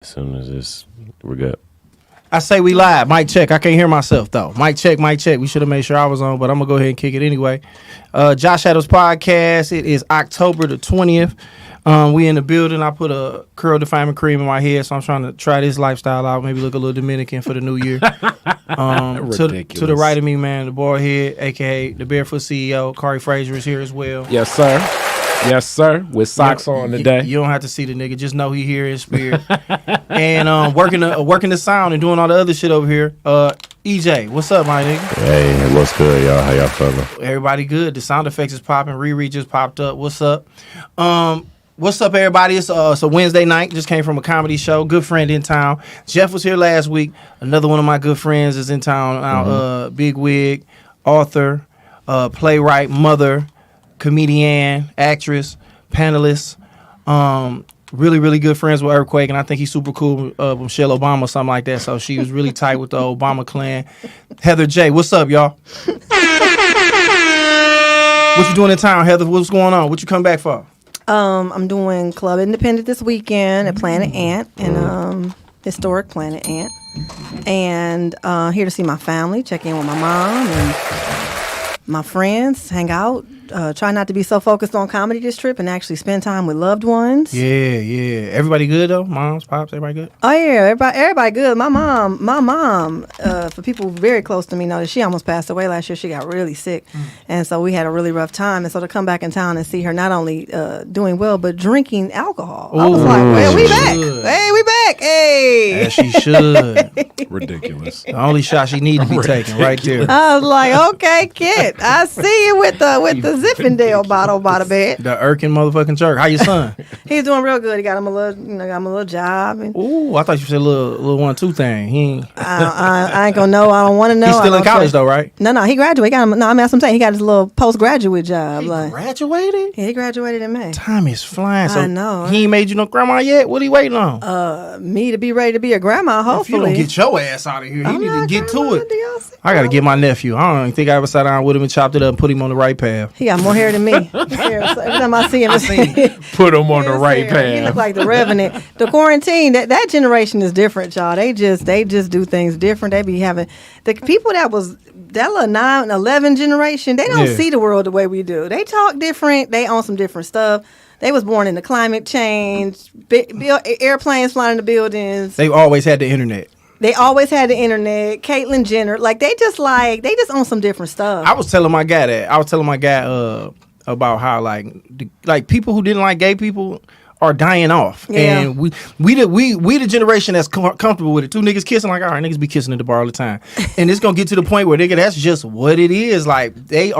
As soon as we're good. I say we live. Mic check. I can't hear myself though. Mic check. Mic check. We should have made sure I was on, but I'm gonna go ahead and kick it anyway. Josh Adams podcast. It is October the 20th. We in the building. I put a curl defining cream in my head, so I'm trying to try this lifestyle out. Maybe look a little Dominican for the new year. To the right of me, man, the bald head, aka the Barefoot CEO, Khary Frazier is here as well. Yes, sir. Yes, sir. With socks on today. You don't have to see the nigga. Just know he here in spirit. And working the sound and doing all the other shit over here. EJ, what's up, my nigga? Hey, what's good, y'all? How y'all feeling? Everybody good. The sound effects is popping. Riri just popped up. What's up? What's up, everybody? It's a Wednesday night. Just came from a comedy show. Good friend in town. Jeff was here last week. Another one of my good friends is in town now. Big wig, author, playwright, mother, comedian, actress, panelist. Really, really good friends with Earthquake, and I think he's super cool with Michelle Obama or something like that. So she was really tight with the Obama clan. Heather J, what's up, y'all? What you doing in town, Heather? What's going on? What you come back for? I'm doing Club Independent this weekend at Planet Ant and historic Planet Ant, and here to see my family, check in with my mom and my friends, hang out. Try not to be so focused on comedy this trip and actually spend time with loved ones. Yeah. Everybody good though? Moms, pops, everybody good? Oh yeah, everybody good. My mom, for people very close to me know that she almost passed away last year. She got really sick, and so we had a really rough time. And so to come back in town and see her not only doing well but drinking alcohol, I was like, well, we back. Hey, we back. Hey, as she should. Ridiculous. The only shot she needs to be taken right there. I was like, okay, kid, I see you with the Zippendale bottle by the bed. The irking motherfucking jerk. How your son? He's doing real good. He got him a little job. And Ooh, I thought you said a little 1-2 thing. He ain't. I ain't gonna know. I don't want to know. He's still in college though, right? No, he graduated. That's what I'm saying. He got his little postgraduate job. He graduated? Yeah, he graduated in May. Time is flying. So I know. He ain't made you no grandma yet? What are you waiting on? Me to be ready to be a grandma, hopefully. If you don't get your ass out of here, you need to get to it. I got to get my nephew. I don't even think I ever sat down with him and chopped it up and put him on the right path. He got more hair than me. So every time I see him, put him on the right path. He look like the Revenant. The quarantine, that generation is different, y'all. They just do things different. They be having the people that little 9, 11 generation. They don't see the world the way we do. They talk different. They own some different stuff. They was born into climate change, airplanes flying into buildings. They always had the internet. They always had the internet. Caitlyn Jenner, they just own some different stuff. I was telling my guy about how like people who didn't like gay people are dying off, and we the generation that's comfortable with it. Two niggas kissing, like, all right, niggas be kissing at the bar all the time, and it's gonna get to the point where that's just what it is. Like they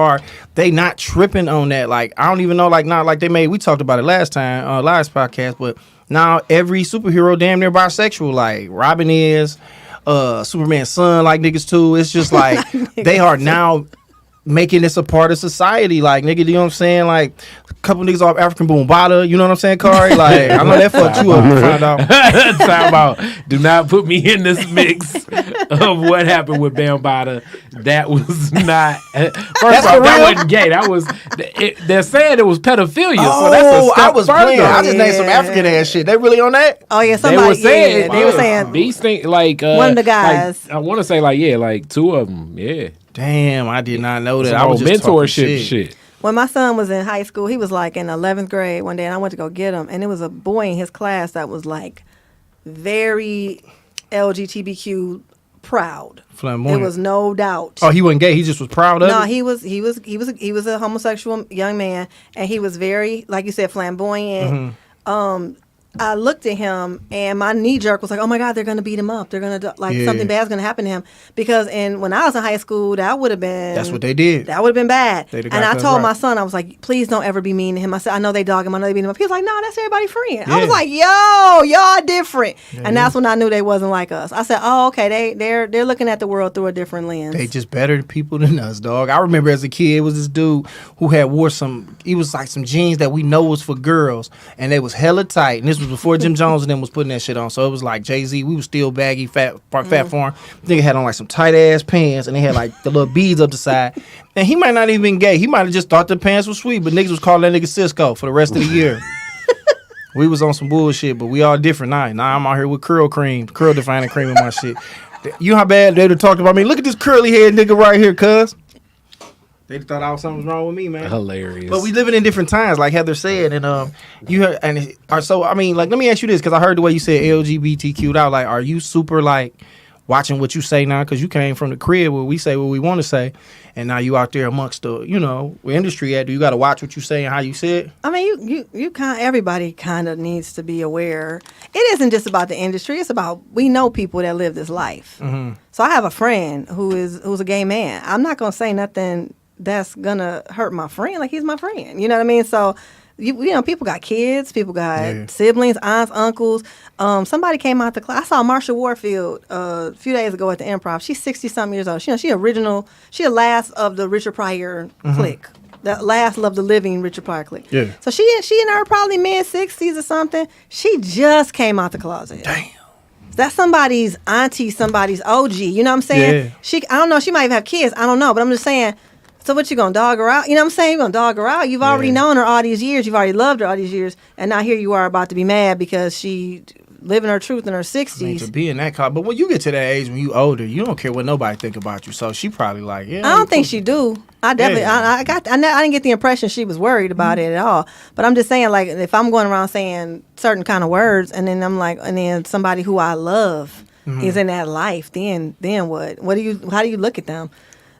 not tripping on that. Like I don't even know, we talked about it last time, last podcast, but now every superhero damn near bisexual. Like Robin is, Superman's son, like niggas too. It's just like they are now making this a part of society. Like, nigga, you know what I'm saying? Like, a couple niggas off African Boombada, you know what I'm saying, Khary? Like, I know that fucked you up to find out. Talk about, do not put me in this mix of what happened with Bambada. That was not, first of all, that wasn't gay. That was, they're saying it was pedophilia. Oh, so that's a step I was further. playing. I just named some African ass shit. They really on that? Oh, yeah, they were saying, they were saying. These things, like, one of the guys. I want to say, like, two of them, yeah. Damn, I did not know that. Some I was just mentorship shit. When my son was in high school, he was like in 11th grade one day, and I went to go get him, and there was a boy in his class that was like very LGBTQ proud. Flamboyant. There was no doubt. Oh, he wasn't gay. He just was proud of it. No, he was a homosexual young man, and he was very, like you said, flamboyant. I looked at him, and my knee jerk was like, "Oh my God, they're gonna beat him up. They're gonna something bad's gonna happen to him." Because when I was in high school, that would have been that's what they did. That would have been bad. And I told my son, I was like, "Please don't ever be mean to him." I said, "I know they dog him. I know they beat him up." He was like, "No, that's everybody's friend." I was like, "Yo, y'all different," and that's when I knew they wasn't like us. I said, "Oh, okay, they're looking at the world through a different lens. They just better people than us, dog." I remember as a kid, it was this dude who had wore some jeans that we know was for girls, and they was hella tight, and this was before Jim Jones and them was putting that shit on. So it was like Jay-Z, we was still baggy, fat form. Nigga had on like some tight ass pants, and they had like the little beads up the side. And he might not even been gay. He might have just thought the pants was sweet, but niggas was calling that nigga Cisco for the rest of the year. We was on some bullshit, but we all different now. Now I'm out here with curl defining cream in my shit. You know how bad they would talked about me? Look at this curly head nigga right here, cuz. They thought I was something wrong with me, man. Hilarious. But we living in different times, like Heather said, and you heard, and so I mean, like, let me ask you this, because I heard the way you said LGBTQ'd out. Like, are you super like watching what you say now? Because you came from the crib where we say what we want to say, and now you out there amongst the, you know, where industry at. Do you got to watch what you say and how you say it? I mean, you kind, everybody kind of needs to be aware. It isn't just about the industry. It's about, we know people that live this life. Mm-hmm. So I have a friend who's a gay man. I'm not gonna say nothing that's gonna hurt my friend. Like, he's my friend. You know what I mean? So, you know, people got kids, people got siblings, aunts, uncles. Somebody came out the class. I saw Marsha Warfield a few days ago at the Improv. She's 60-something years old. She the last of the Richard Pryor clique. The last of the living Richard Pryor clique. Yeah. So she and her probably mid-60s or something. She just came out the closet. Damn. That's somebody's auntie, somebody's OG. You know what I'm saying? Yeah. I don't know. She might even have kids. I don't know. But I'm just saying, so what, you gonna dog her out? You know what I'm saying? You're gonna dog her out. You've already known her all these years. You've already loved her all these years. And now here you are about to be mad because she living her truth in her 60s. I mean, to be in that car. But when you get to that age, when you older, you don't care what nobody think about you. So she probably like, I don't think she do. I definitely, I didn't get the impression she was worried about it at all. But I'm just saying, like, if I'm going around saying certain kind of words, and then I'm like, and then somebody who I love is in that life, then what? How do you look at them?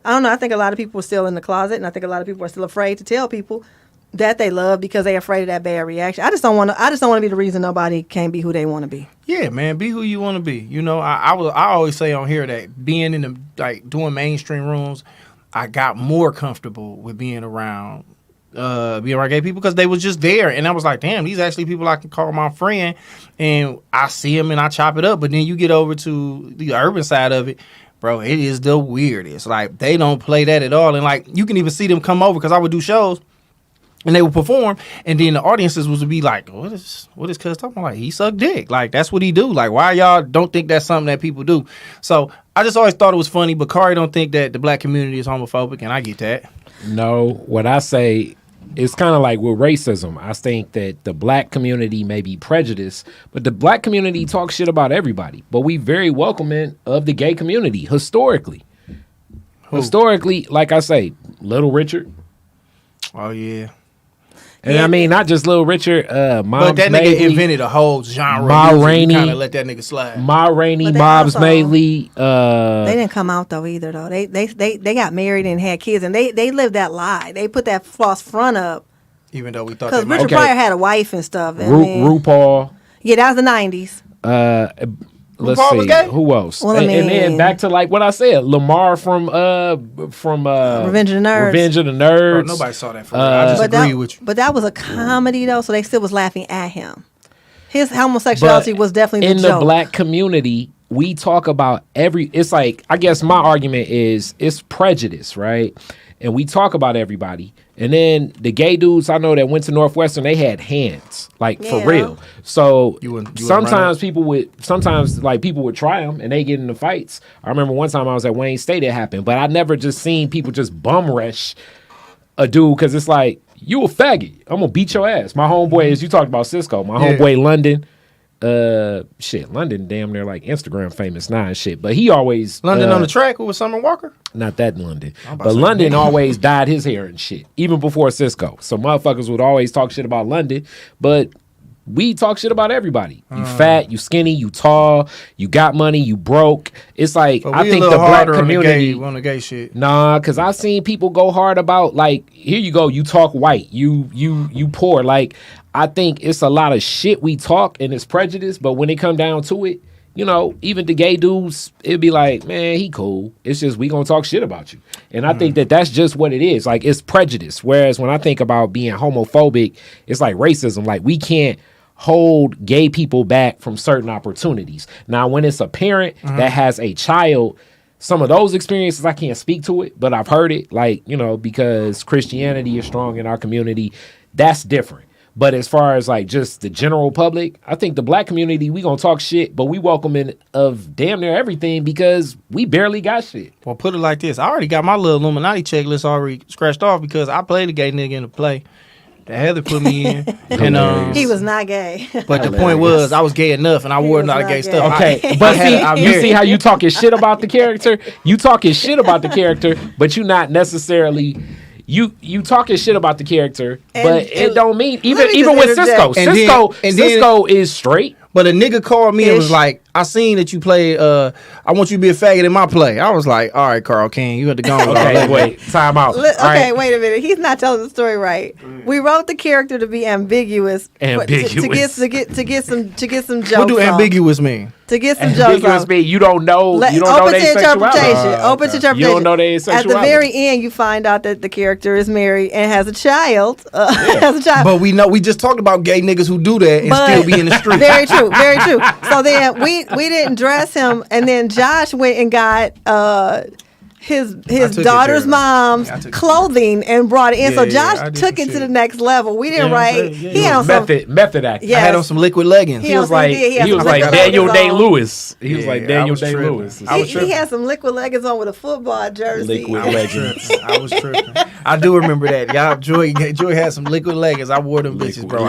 I don't know. I think a lot of people are still in the closet, and I think a lot of people are still afraid to tell people that they love because they're afraid of that bad reaction. I just don't want to be the reason nobody can't be who they want to be. Yeah, man, be who you want to be. You know, I always say on here that being in the, like, doing mainstream rooms, I got more comfortable with being around gay people because they was just there, and I was like, damn, these actually people I can call my friend, and I see them and I chop it up. But then you get over to the urban side of it, bro, it is the weirdest. Like, they don't play that at all. And, like, you can even see them come over because I would do shows and they would perform, and then the audiences would be like, what is cuz talking about? Like, he suck dick. Like, that's what he do. Like, why y'all don't think that's something that people do? So I just always thought it was funny, but Khary don't think that the black community is homophobic, and I get that. No, what I say, it's kind of like with racism. I think that the black community may be prejudiced, but the black community talks shit about everybody. But we very welcoming of the gay community historically. Who? Historically, like I say, Little Richard. Oh yeah. And I mean, not just Little Richard. But that nigga invented a whole genre. Ma Rainey, kind of let that nigga slide. Ma Rainey, Mobs Mayley. They didn't come out though either though. They got married and had kids, and they lived that lie. They put that false front up. Even though we thought because Richard Pryor had a wife and stuff. RuPaul. Yeah, that was the 90s. Let's see who else, well, and then back to like what I said, Lamar from Revenge of the Nerds. Revenge of the Nerds. Bro, nobody saw that. For I just agree with you. But that was a comedy though, so they still was laughing at him. His homosexuality was definitely in the joke. Black community. We talk about it's like, I guess my argument is it's prejudice, right? And we talk about everybody. And then the gay dudes I know that went to Northwestern, they had hands, like for real. So sometimes people would try them and they get into fights. I remember one time I was at Wayne State, it happened, but I never just seen people just bum rush a dude because it's like, you a faggot. I'm gonna beat your ass. My homeboy, as you talked about Cisco, my homeboy London. London damn near like Instagram famous now and shit. But he always London on the track with Summer Walker? Not that London. But London always dyed his hair and shit. Even before Cisco. So motherfuckers would always talk shit about London. But we talk shit about everybody. You fat, you skinny, you tall, you got money, you broke. It's like I think the black community on the gay shit. Nah, cause I've seen people go hard about like, here you go, you talk white, you poor. Like, I think it's a lot of shit we talk and it's prejudice, but when it come down to it, you know, even the gay dudes, it'd be like, man, he cool. It's just we gonna talk shit about you. And I think that that's just what it is. Like, it's prejudice. Whereas when I think about being homophobic, it's like racism. Like, we can't hold gay people back from certain opportunities. Now, when it's a parent that has a child, some of those experiences, I can't speak to it, but I've heard it, like, you know, because Christianity is strong in our community, that's different. But as far as like just the general public, I think the black community, we gonna talk shit, but we welcome in of damn near everything because we barely got shit. Well, put it like this. I already got my little Illuminati checklist already scratched off because I played a gay nigga in the play. that Heather put me in. And he was not gay. But the point was, I was gay enough, and I wore a lot of gay stuff. Okay, but you see how you talking shit about the character? You talking shit about the character, but you not necessarily. You talking shit about the character, but it don't mean even with Cisco. Cisco is straight. But a nigga called me and was like, I seen that you played, I want you to be a faggot in my play. I was like, all right, Carl King, you had to go on. Okay, wait, time out. Okay, wait a minute. He's not telling the story right. We wrote the character to be ambiguous. To get some jokes. What do ambiguous mean? To get some jokes. Ambiguous mean you don't know their sexuality. Open to interpretation. You don't know their sexuality. At the very end, you find out that the character is married and has a child. But we just talked about gay niggas who do that and still be in the street. Very true, very true. So then we didn't dress him, and then Josh went and got his daughter's mom's clothing and brought it in. So Josh took it to the next level. We didn't write. He had on method acting. Yes. I had on some liquid leggings. He was like Daniel Day-Lewis. He was like Daniel Day-Lewis. He had some liquid leggings on with a football jersey. Liquid leggings. I was tripping. I do remember that. Y'all, Joy had some liquid leggings. I wore them bitches, bro.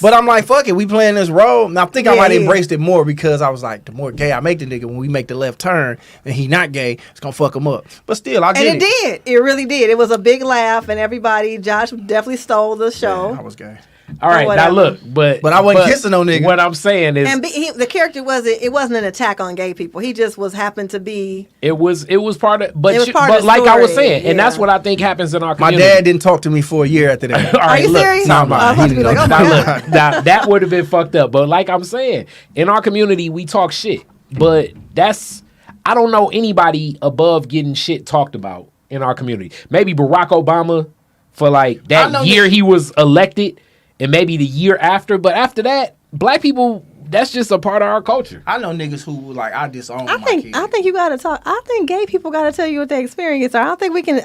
But I'm like, fuck it. We playing this role. And I think I might have embraced it more because I was like, the more gay I make the nigga, when we make the left turn and he not gay, it's going to fuck him up. But still, I did it. And it did. It really did. It was a big laugh, and everybody, Josh definitely stole the show. Yeah, I was gay. All right, now look, but I wasn't kissing no nigga. What I'm saying is, and the character wasn't an attack on gay people. He just happened to be. It was part of, but of like I was saying, and that's what I think happens in our community. My dad didn't talk to me for a year after that. Are you serious? Now that would have been fucked up. But like I'm saying, in our community, we talk shit, but I don't know anybody above getting shit talked about in our community. Maybe Barack Obama for like that year he was elected, and maybe the year after. But after that, black people, that's just a part of our culture. I know niggas who like I disown my kids. I think you gotta talk. I think gay people gotta tell you what their experience are. I don't think we can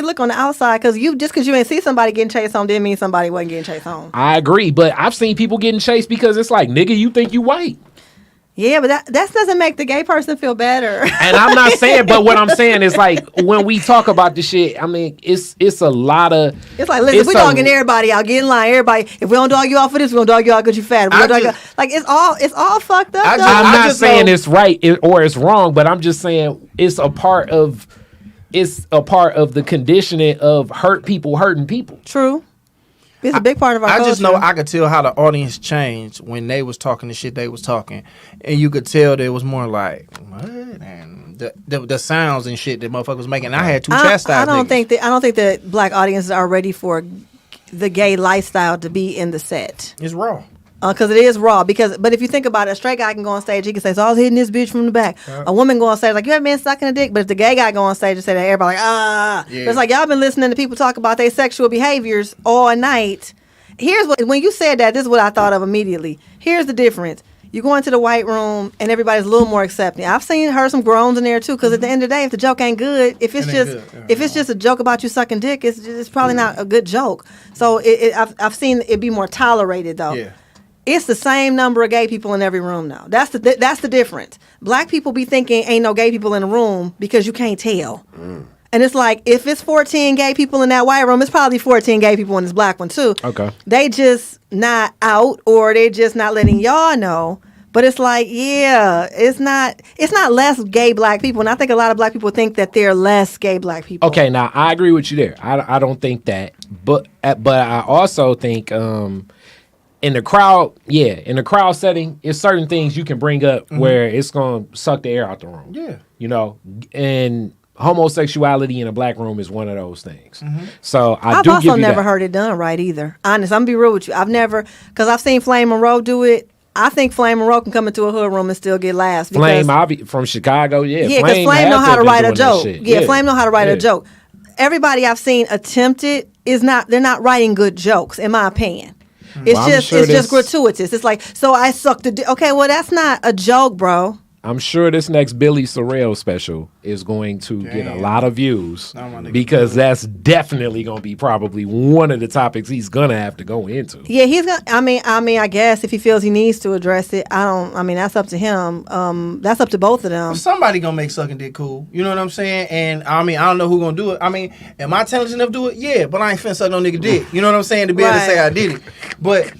look on the outside because you ain't see somebody getting chased home didn't mean somebody wasn't getting chased home. I agree, but I've seen people getting chased because it's like, nigga, you think you white. Yeah, but that doesn't make the gay person feel better. And I'm not saying, but what I'm saying is like when we talk about this shit, I mean, it's a lot of. It's like, listen, we dogging everybody out, get in line, everybody. If we don't dog you out for this, we don't dog you out because you fat. Like it's all fucked up. I'm not saying it's right or it's wrong, but I'm just saying it's a part of the conditioning of hurt people hurting people. True. It's a big part of our culture. I just know I could tell how the audience changed when they was talking the shit they was talking. And you could tell there was more like, what? And the sounds and shit that motherfuckers was making. And I had to chastise I don't think that black audiences are ready for the gay lifestyle to be in the set. It's raw. Because it is raw. But if you think about it, a straight guy can go on stage, he can say, so I was hitting this bitch from the back. A woman go on stage like, you ever been sucking a dick? But if the gay guy go on stage and say that, everybody like, yeah. It's like, y'all been listening to people talk about their sexual behaviors all night. When you said that, this is what I thought of immediately. Here's the difference. You go into the white room and everybody's a little more accepting. I've heard some groans in there too, because at the end of the day, if the joke ain't good, if it's just a joke about you sucking dick, it's probably not a good joke. So I've seen it be more tolerated though. Yeah. It's the same number of gay people in every room now. That's the difference. Black people be thinking ain't no gay people in the room because you can't tell. And it's like, if it's 14 gay people in that white room, it's probably 14 gay people in this black one too. Okay. They just not out, or they just not letting y'all know. But it's like, yeah, it's not less gay black people. And I think a lot of black people think that they're less gay black people. Okay, now I agree with you there. I don't think that. But I also think in the crowd setting, it's certain things you can bring up where it's going to suck the air out the room. Yeah. You know, and homosexuality in a black room is one of those things. So I've also never heard it done right either. Honest, I'm gonna be real with you. I've never, because I've seen Flame Monroe do it. I think Flame Monroe can come into a hood room and still get laughs. Flame from Chicago, yeah. Yeah, because Flame know how to write a joke. Yeah, Flame know how to write a joke. Everybody I've seen attempt it they're not writing good jokes, in my opinion. It's just gratuitous. It's like, so I sucked a dick. Okay, well that's not a joke, bro. I'm sure this next Billy Sorrell special is going to get a lot of views because that's definitely going to be probably one of the topics he's going to have to go into. Yeah, he's going to, I mean, I guess if he feels he needs to address it, that's up to him. That's up to both of them. Well, somebody going to make sucking dick cool. You know what I'm saying? And I don't know who going to do it. I mean, am I talented enough to do it? Yeah, but I ain't finna suck no nigga dick. You know what I'm saying? To be able to say I did it. But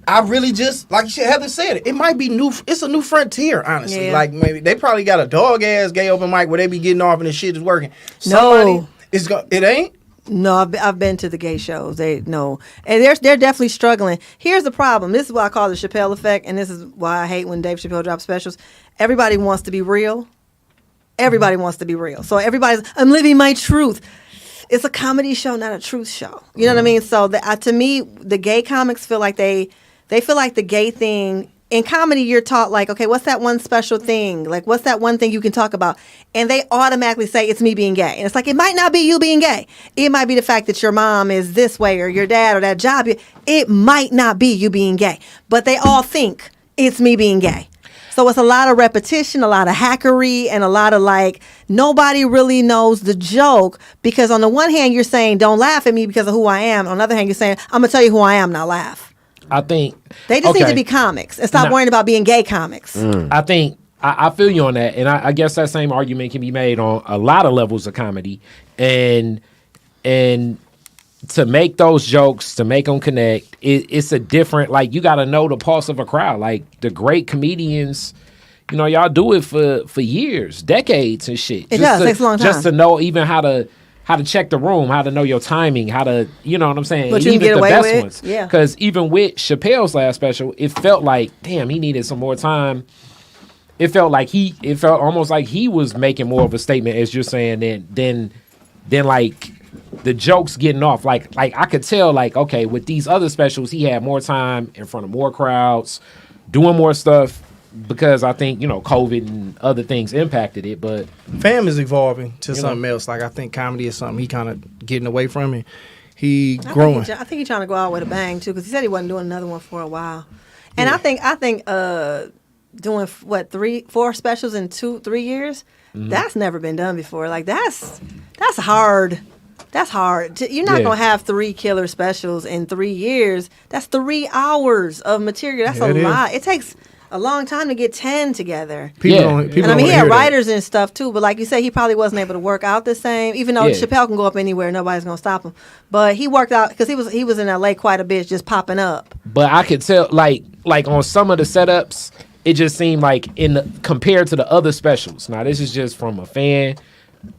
I really just, like Heather said, it might be new. It's a new frontier, honestly. Yeah. Like, maybe they probably got a dog-ass gay open mic where they be getting off and the shit is working. It ain't? No, I've been to the gay shows. They no, and they're definitely struggling. Here's the problem. This is why I call it the Chappelle effect, and this is why I hate when Dave Chappelle drops specials. Everybody wants to be real. Everybody wants to be real. So I'm living my truth. It's a comedy show, not a truth show. You know what I mean? So to me, the gay comics feel like they feel like the gay thing. In comedy, you're taught like, okay, what's that one special thing? Like, what's that one thing you can talk about? And they automatically say it's me being gay. And it's like, it might not be you being gay. It might be the fact that your mom is this way or your dad or that job. It might not be you being gay. But they all think it's me being gay. So it's a lot of repetition, a lot of hackery, and a lot of like, nobody really knows the joke. Because on the one hand, you're saying, don't laugh at me because of who I am. On the other hand, you're saying, I'm going to tell you who I am, not laugh. I think they just need to be comics and stop worrying about being gay comics. I think I feel you on that, and I guess that same argument can be made on a lot of levels of comedy, and to make those jokes, to make them connect, it's a different. Like, you got to know the pulse of a crowd. Like, the great comedians, you know, y'all do it for years, decades, and shit. It takes a long time just to know even how to check the room, how to know your timing, how to, you know what I'm saying? But you even can get the away best with ones. Yeah. Because even with Chappelle's last special, it felt like, damn, he needed some more time. It felt almost like he was making more of a statement, as you're saying, than like the jokes getting off. Like I could tell, like, okay, with these other specials, he had more time in front of more crowds, doing more stuff. Because I think, you know, COVID and other things impacted it, but Fam is evolving to something else. Like, I think comedy is something he kind of getting away from it. He growing. I think he's trying to go out with a bang too, because he said he wasn't doing another one for a while. And I think doing 4 specials in 2-3 years, that's never been done before. Like, that's hard. That's hard. You're not going to have 3 killer specials in 3 years. That's 3 hours of material. That's a lot. It takes a long time to get 10 together. People he had writers and stuff too, but like you said, he probably wasn't able to work out the same. Even though Chappelle can go up anywhere, nobody's gonna stop him. But he worked out because he was in LA quite a bit, just popping up. But I could tell, like on some of the setups, it just seemed like compared to the other specials. Now this is just from a fan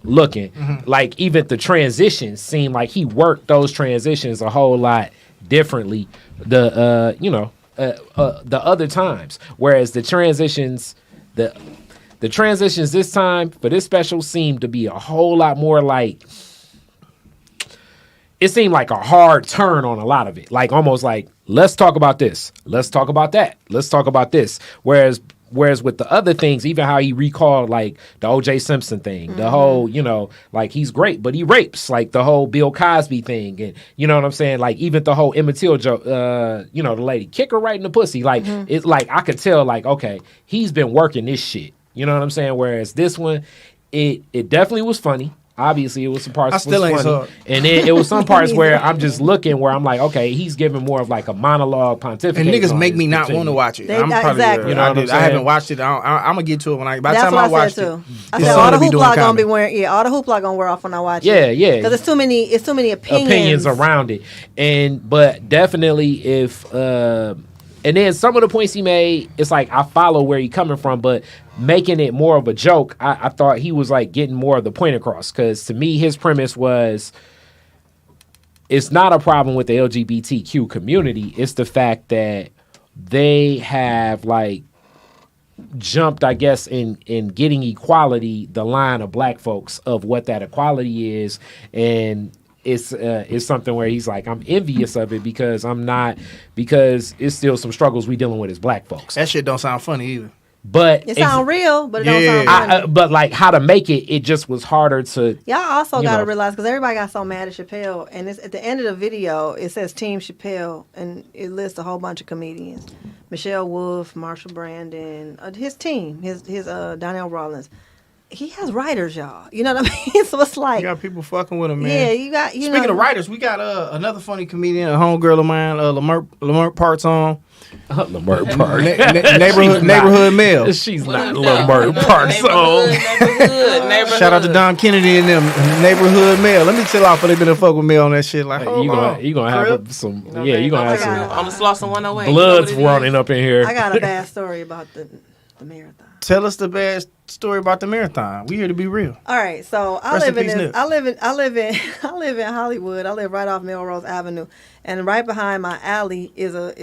looking. Like, even the transitions seemed like he worked those transitions a whole lot differently. The other times, whereas the transitions this time for this special seemed to be a whole lot more like, it seemed like a hard turn on a lot of it, like almost like, let's talk about this, let's talk about that, let's talk about this, whereas with the other things, even how he recalled, like the O.J. Simpson thing, the whole, you know, like, he's great, but he rapes, like the whole Bill Cosby thing, and you know what I'm saying, like even the whole Emmett Till joke, you know, the lady kick her right in the pussy, like it's like I could tell, like, okay, he's been working this shit, you know what I'm saying. Whereas this one, it definitely was funny. Obviously, it was some parts that was funny, and then it was some parts where I'm just looking, where I'm like, okay, he's giving more of like a monologue pontificate. And niggas make me not want to watch it. I'm probably, exactly. You know, I haven't watched it. I'm gonna get to it by the time I watch it. I said all the hoopla gonna be wearing. Yeah, all the hoopla gonna wear off when I watch it. Yeah. Because it's too many opinions around it, but definitely if. And then some of the points he made, it's like I follow where he's coming from, but making it more of a joke, I thought he was like getting more of the point across. Because to me, his premise was, it's not a problem with the LGBTQ community. It's the fact that they have like jumped, I guess, in getting equality, the line of black folks of what that equality is, and it's something where he's like, I'm envious of it because it's still some struggles we dealing with as black folks. That shit don't sound funny either. But it sounds real, but it don't sound funny. But like how to make it just was harder to. Y'all also got to realize, because everybody got so mad at Chappelle, and it's at the end of the video it says Team Chappelle, and it lists a whole bunch of comedians. Michelle Wolf, Marshall Brandon, his team, his Donnell Rollins. He has writers, y'all. You know what I mean? So it's like You got people fucking with him, man. yeah, you got. Speaking of writers, we got another funny comedian, a homegirl of mine, Lamert Parts on. Lamert Park. Neighborhood Male. She's not Lamert Park. Neighborhood. Shout out to Don Kennedy and them. Neighborhood Male. Let me chill out for they been fuck with me on that shit. Like, You gonna have some. Yeah, you gonna have some on the Slauson 108. bloods running up in here. I got a bad story about the marathon. Tell us the bad story about the marathon. We here to be real. All right, so I Rest live in in peace, this. Nip. I live in Hollywood. I live right off Melrose Avenue, and right behind my alley is a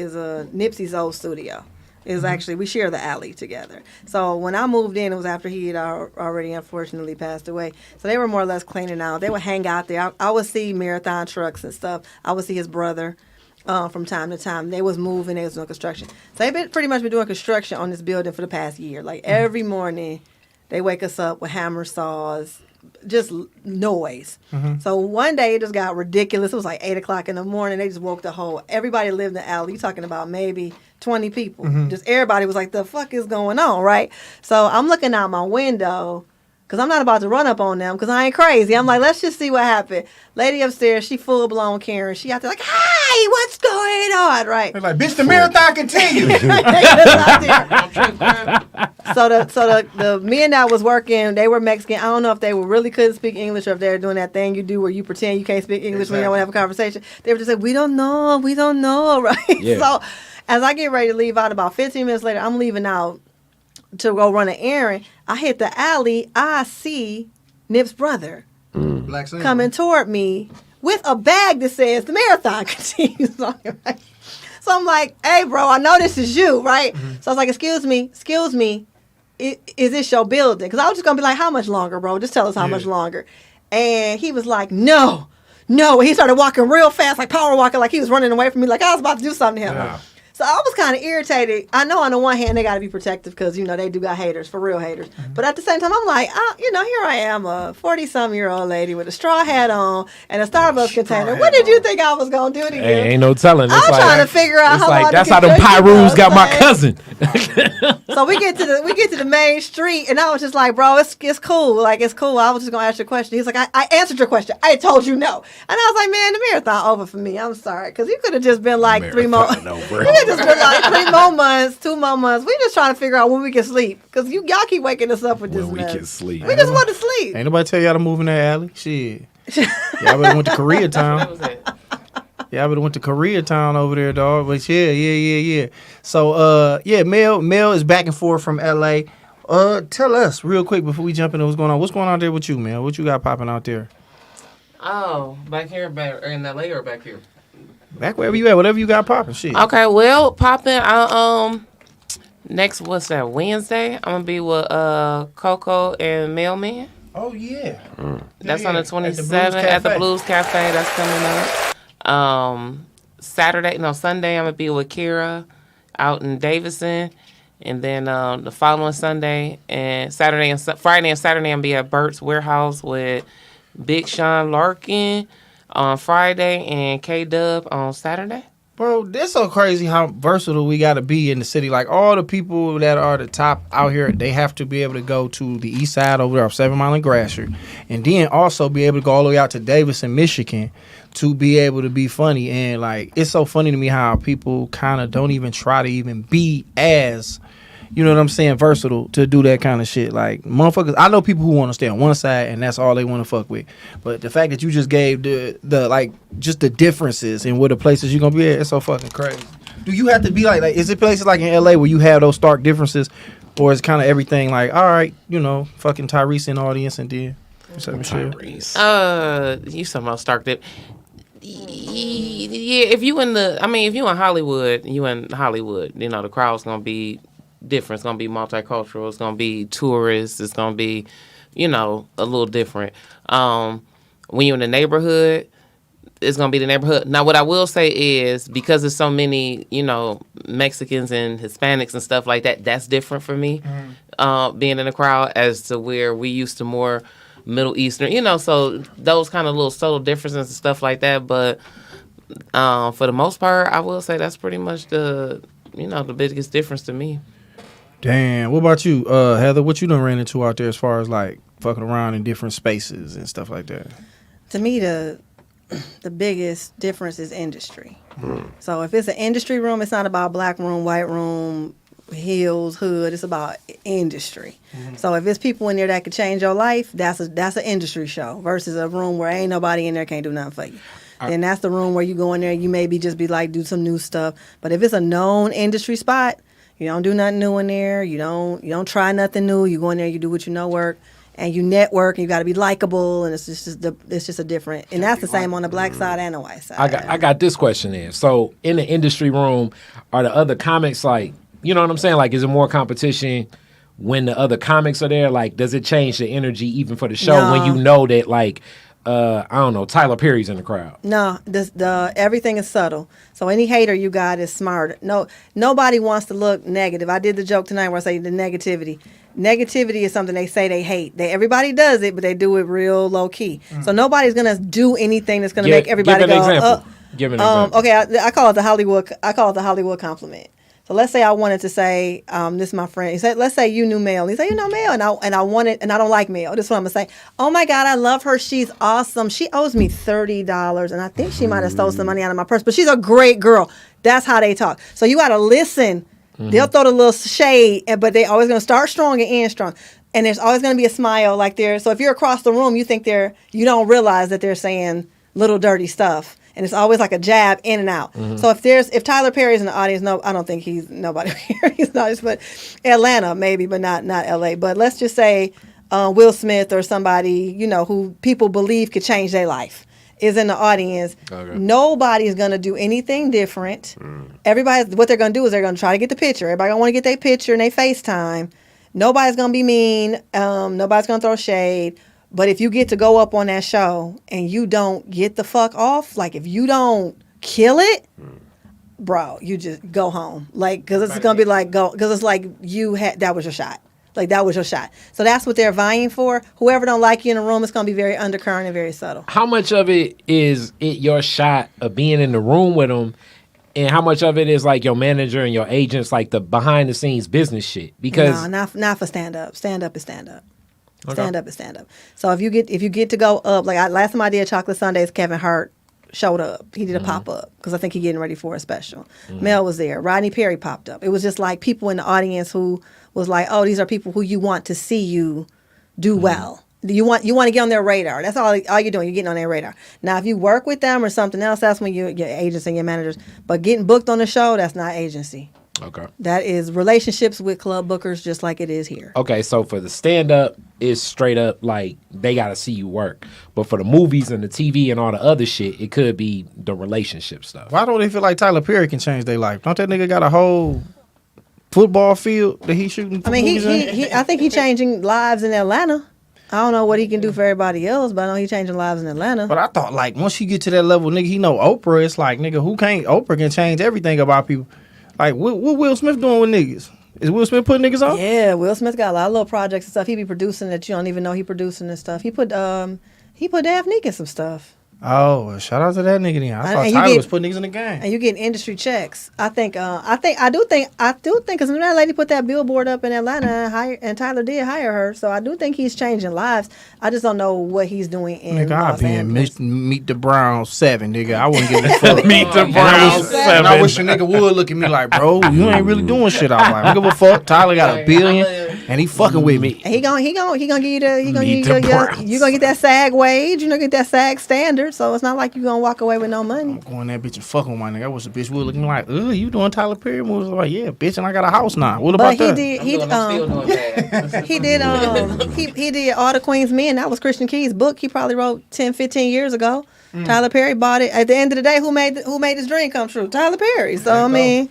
Nipsey's old studio. Is actually we share the alley together. So when I moved in, it was after he had already unfortunately passed away. So they were more or less cleaning out. They would hang out there. I would see marathon trucks and stuff. I would see his brother. From time to time, they was moving, they was doing construction. So they've pretty much been doing construction on this building for the past year. Like every morning, they wake us up with hammer saws, just noise. So one day it just got ridiculous. It was like 8:00 in the morning. They just woke everybody lived in the alley. You talking about maybe 20 people. Just everybody was like, the fuck is going on, right? So I'm looking out my window. Because I'm not about to run up on them because I ain't crazy. I'm like, let's just see what happened. Lady upstairs, she full-blown Karen. She out there like, hi, what's going on? Right. They're like, bitch, the marathon continues. So the men that was working, they were Mexican. I don't know if they really couldn't speak English or if they were doing that thing you do where you pretend you can't speak English when you don't want to have a conversation. They were just like, we don't know, right? Yeah. So as I get ready to leave out, about 15 minutes later, I'm leaving out to go run an errand. I hit the alley. I see Nip's brother Black coming toward me with a bag that says the marathon continues on it, right? So I'm like, hey, bro, I know this is you, right? So I was like, excuse me, is this your building? Because I was just going to be like, how much longer, bro? Just tell us how much longer. And he was like, no. And he started walking real fast, like power walking, like he was running away from me, like I was about to do something to him. Yeah. So I was kind of irritated. I know on the one hand they got to be protective because, they do got haters, for real haters. But at the same time, I'm like, here I am, a 40-some-year-old lady with a straw hat on and a Starbucks container. What did you think I was going to do to you? Hey, ain't no telling. I'm trying to figure out how long that's how them Pyrus got my cousin. So we get to the main street, and I was just like, bro, it's cool. Like, it's cool. I was just going to ask you a question. He's like, I answered your question. I told you no. And I was like, man, the marathon over for me. I'm sorry. Because you could have just been like 3 more. Just been like 3 more months, 2 more months. We just trying to figure out when we can sleep because y'all keep waking us up with this When mess. we can sleep. We just want to sleep. Ain't nobody tell y'all to move in that alley. Shit. Y'all better went to Koreatown. Y'all better went to Koreatown over there, dog. But yeah. So Mel is back and forth from LA. Tell us real quick before we jump into what's going on. What's going on there with you, Mel? What you got popping out there? Oh, back here, back in LA or back here? Back wherever you at, whatever you got popping, shit. Okay, well, popping. Next, what's that? Wednesday, I'm gonna be with Coco and Mailman. Oh yeah. That's on the 27th at the Blues Cafe. That's coming up. Sunday, I'm gonna be with Kira out in Davidson, and then the following Sunday and Friday and Saturday, I'm gonna be at Burt's Warehouse with Big Sean Larkin on Friday and K-Dub on Saturday. Bro, that's so crazy how versatile we got to be in the city. Like, all the people that are the top out here, they have to be able to go to the east side over there off 7 Mile and Gratiot, and then also be able to go all the way out to Davidson, Michigan, to be able to be funny. And, like, it's so funny to me how people kind of don't even try to even be as, you know what I'm saying, versatile to do that kind of shit. Like, motherfuckers, I know people who want to stay on one side and that's all they want to fuck with. But the fact that you just gave the like, just the differences in where the places you're going to be at, it's so fucking crazy. Do you have to be like, is it places like in LA where you have those stark differences? Or is kind of everything like, all right, fucking Tyrese in the audience and then something shit? You talking about stark dip. Yeah, if you in Hollywood, the crowd's going to be different. It's going to be multicultural. It's going to be tourists. It's going to be, a little different. When you're in the neighborhood, it's going to be the neighborhood. Now, what I will say is, because there's so many, Mexicans and Hispanics and stuff like that, that's different for me, being in the crowd, as to where we used to more Middle Eastern, so those kind of little subtle differences and stuff like that. But for the most part, I will say that's pretty much the the biggest difference to me. Damn. What about you, Heather? What you done ran into out there as far as like fucking around in different spaces and stuff like that? To me, the biggest difference is industry. So if it's an industry room, it's not about black room, white room, hills, hood. It's about industry. So if it's people in there that could change your life, that's an industry show versus a room where ain't nobody in there can't do nothing for you. Then that's the room where you go in there, you maybe just be like, do some new stuff. But if it's a known industry spot, you don't do nothing new in there. You don't try nothing new. You go in there, you do what you know work, and you network. And you got to be likable, and it's just a different. And that's the same on the black side and the white side. I got this question in. So in the industry room, are the other comics like, you know what I'm saying? Like, is it more competition when the other comics are there? Like, does it change the energy even for the show when you know that like, I don't know, Tyler Perry's in the crowd? No, everything is subtle. So any hater you got is smart. No, nobody wants to look negative. I did the joke tonight where I say the negativity. Negativity is something they say they hate. Everybody does it, but they do it real low key. So nobody's gonna do anything that's gonna make everybody give an go. Example. Give an example. Okay, I call it the Hollywood. I call it the Hollywood compliment. So let's say I wanted to say, this is my friend. He said, let's say you knew Mel. He said, you know Mel, and I wanted, and I don't like Mel. This is what I'm gonna say. Oh my God, I love her. She's awesome. She owes me $30, and I think she might have stole some money out of my purse. But she's a great girl. That's how they talk. So you gotta listen. They'll throw the little shade, but they always gonna start strong and end strong. And there's always gonna be a smile like there. So if you're across the room, you you don't realize that they're saying little dirty stuff. And it's always like a jab in and out. So if Tyler Perry's in the audience, no, I don't think he's nobody here. He's not, but Atlanta maybe, but not LA. But let's just say Will Smith or somebody who people believe could change their life is in the audience. Okay. Nobody's gonna do anything different. Everybody, what they're gonna do is they're gonna try to get the picture. Everybody gonna want to get their picture and they FaceTime. Nobody's gonna be mean. Nobody's gonna throw shade. But if you get to go up on that show and you don't get the fuck off, like if you don't kill it, bro, you just go home. Like, because it's going to be like, because it's like that was your shot. Like, that was your shot. So that's what they're vying for. Whoever don't like you in the room, it's going to be very undercurrent and very subtle. How much of it is your shot of being in the room with them? And how much of it is like your manager and your agents, like the behind the scenes business shit? Because no, not for stand up. Stand up is stand up. Okay. Stand up is stand up. So if you get to go up, like last time I did Chocolate Sundays, Kevin Hart showed up. He did a pop up because I think he's getting ready for a special. Mel was there. Rodney Perry popped up. It was just like people in the audience who was like, oh, these are people who you want to see you do well. You want to get on their radar. That's all you're doing. You're getting on their radar. Now, if you work with them or something else, that's when your agents and your managers. But getting booked on the show, that's not agency. Okay. That is relationships with club bookers, just like it is here. Okay, so for the stand-up, it's straight up like they got to see you work. But for the movies and the TV and all the other shit, it could be the relationship stuff. Why don't they feel like Tyler Perry can change their life? Don't that nigga got a whole football field that he's shooting? I mean, I think he's changing lives in Atlanta. I don't know what he can do for everybody else, but I know he's changing lives in Atlanta. But I thought, like, once you get to that level, nigga, he know Oprah. It's like, nigga, Oprah can change everything about people. Like, what Will Smith doing with niggas? Is Will Smith putting niggas on? Yeah, Will Smith got a lot of little projects and stuff. He be producing that you don't even know he producing and stuff. He put Daphne in some stuff. Oh, well, shout out to that nigga then. I thought Tyler was putting niggas in the game. And you get industry checks. I do think because when that lady put that billboard up in Atlanta and Tyler did hire her, so I do think he's changing lives. I just don't know what he's doing in Los Angeles. Meet the Browns 7, nigga. I wouldn't give a fuck. Meet the Browns 7. And I wish a nigga would look at me like, bro, you ain't really doing shit. I'm like, I don't give a fuck. Tyler got $1 billion and he fucking with me. And he gonna give you you gonna get that SAG wage. You gonna get that SAG standard. So it's not like you gonna walk away with no money. I'm going that bitch and fucking with my nigga. I wish a bitch would look at me like, you doing Tyler Perry movies? I'm like, yeah, bitch, and I got a house now. What about that? He did All the Queen's Men. That was Christian Key's book. He probably wrote 10, 15 years ago. Tyler Perry bought it. At the end of the day, who made his dream come true? Tyler Perry. So I mean,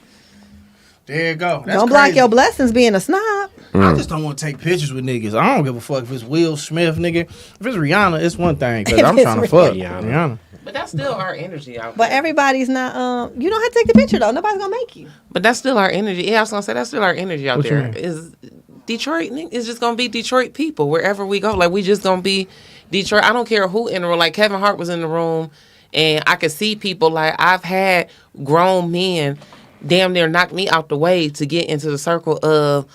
there you go. That's don't block your blessings being a snob. I just don't want to take pictures with niggas. I don't give a fuck if it's Will Smith, nigga. If it's Rihanna, it's one thing because I'm trying to fuck Rihanna. But that's still our energy out there. But everybody's not. You don't have to take the picture though. Nobody's gonna make you. But that's still our energy. Yeah, I was gonna say that's still our energy out there. Is Detroit is just gonna be Detroit people wherever we go. Like we just gonna be Detroit. I don't care who in the room. Like Kevin Hart was in the room, and I could see people. Like I've had grown men damn near knocked me out the way to get into the circle of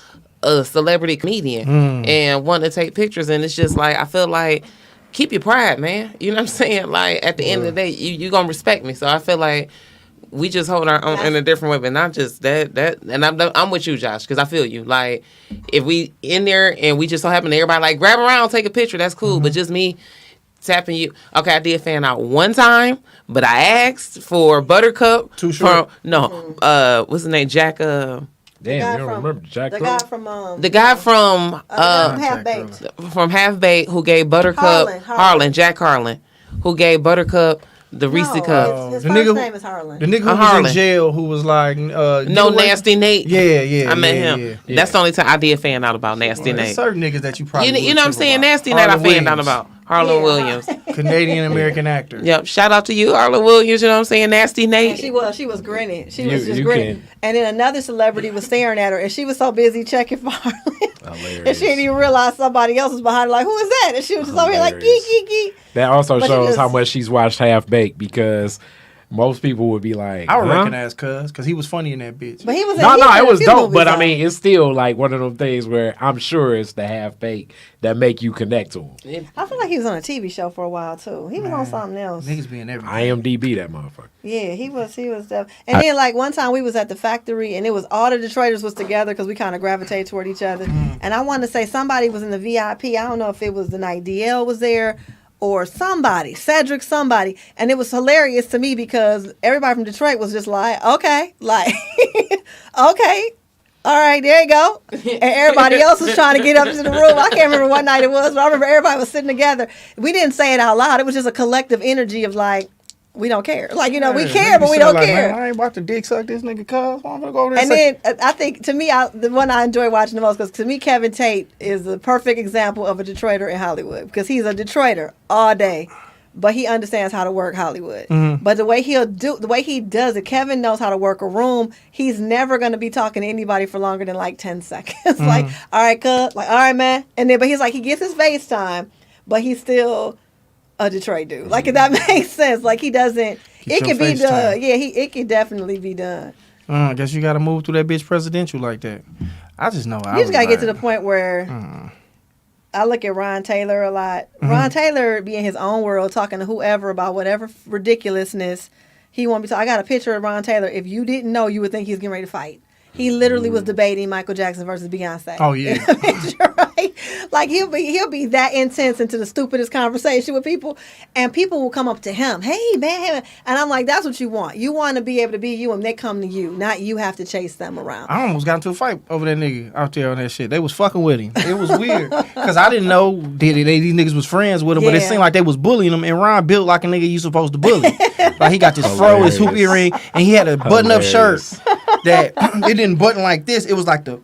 a celebrity comedian and want to take pictures. And it's just like, I feel like, keep your pride, man. You know what I'm saying? Like, at the end of the day, you going to respect me. So I feel like we just hold our own in a different way, but not just that. And I'm with you, Josh, because I feel you. Like, if we in there and we just so happen to everybody like grab around, take a picture, that's cool. But just me tapping you. Okay, I did fan out one time, but I asked for Buttercup. Too short? What's his name? Jack. Damn, you don't remember Jack? The guy from Half Baked. From Half Baked, who gave Buttercup Harlan. Jack Harlan, who gave Buttercup the Reese cup. His first name is Harlan. The nigga who was in jail who was like... no, Nasty Nate. Yeah. I met him. Yeah. That's the only time I did fan out about Nasty Nate. There's certain niggas that you probably... You know what I'm saying? Nasty Nate I fanned out about. Harlan Williams. Canadian-American actor. Yep. Shout out to you, Harlan Williams. You know what I'm saying? Nasty Nate. And she was grinning. She was just grinning. And then another celebrity was staring at her, and she was so busy checking for Harlan. Hilarious. And she didn't even realize somebody else was behind her. Like, who is that? And she was just over here like, geek. That also shows how much she's watched Half Baked, because most people would be like, I would recognize Cuz, because he was funny in that bitch. But he was it was dope. But I mean, it's still like one of them things where I'm sure it's the Half Baked that make you connect to him. I feel like he was on a TV show for a while too. He was on something else. Niggas being everywhere. IMDb that motherfucker. Yeah, he was. And then like one time we was at the factory and it was all the Detroiters was together because we kind of gravitated toward each other. And I wanted to say somebody was in the VIP. I don't know if it was the night DL was there or somebody, Cedric, somebody. And it was hilarious to me because everybody from Detroit was just like, okay, like, okay. All right, there you go. And everybody else was trying to get up to the room. I can't remember what night it was, but I remember everybody was sitting together. We didn't say it out loud. It was just a collective energy of like, we don't care. Like, we care, but we don't care. Man, I ain't about to dick suck this nigga, cuz. I'm gonna go over there. And then I think, to me, the one I enjoy watching the most, because to me, Kevin Tate is the perfect example of a Detroiter in Hollywood, because he's a Detroiter all day, but he understands how to work Hollywood. But the way he does it, Kevin knows how to work a room. He's never going to be talking to anybody for longer than like 10 seconds. Like, all right, cuz, like, all right, man. And then, but he's like, he gets his face time, but he's still a Detroit dude. Like, if that makes sense. Like, he doesn't, it can be done. Yeah, it can definitely be done. I guess you got to move through that bitch presidential like that. I just know. You just got to get to the point where I look at Ron Taylor a lot. Ron Taylor be in his own world talking to whoever about whatever ridiculousness he want to be talking. I got a picture of Ron Taylor. If you didn't know, you would think he's getting ready to fight. He literally was debating Michael Jackson versus Beyonce. Oh yeah, right? Like he'll be that intense into the stupidest conversation with people, and people will come up to him, "Hey man," and I'm like, "That's what you want. You want to be able to be you, and they come to you, not you have to chase them around." I almost got into a fight over that nigga out there on that shit. They was fucking with him. It was weird because I didn't know these niggas was friends with him, but it seemed like they was bullying him. And Ron built like a nigga you supposed to bully. Like he got this fro, his hoop earring, and he had a button-up shirt that it didn't button like this. It was like the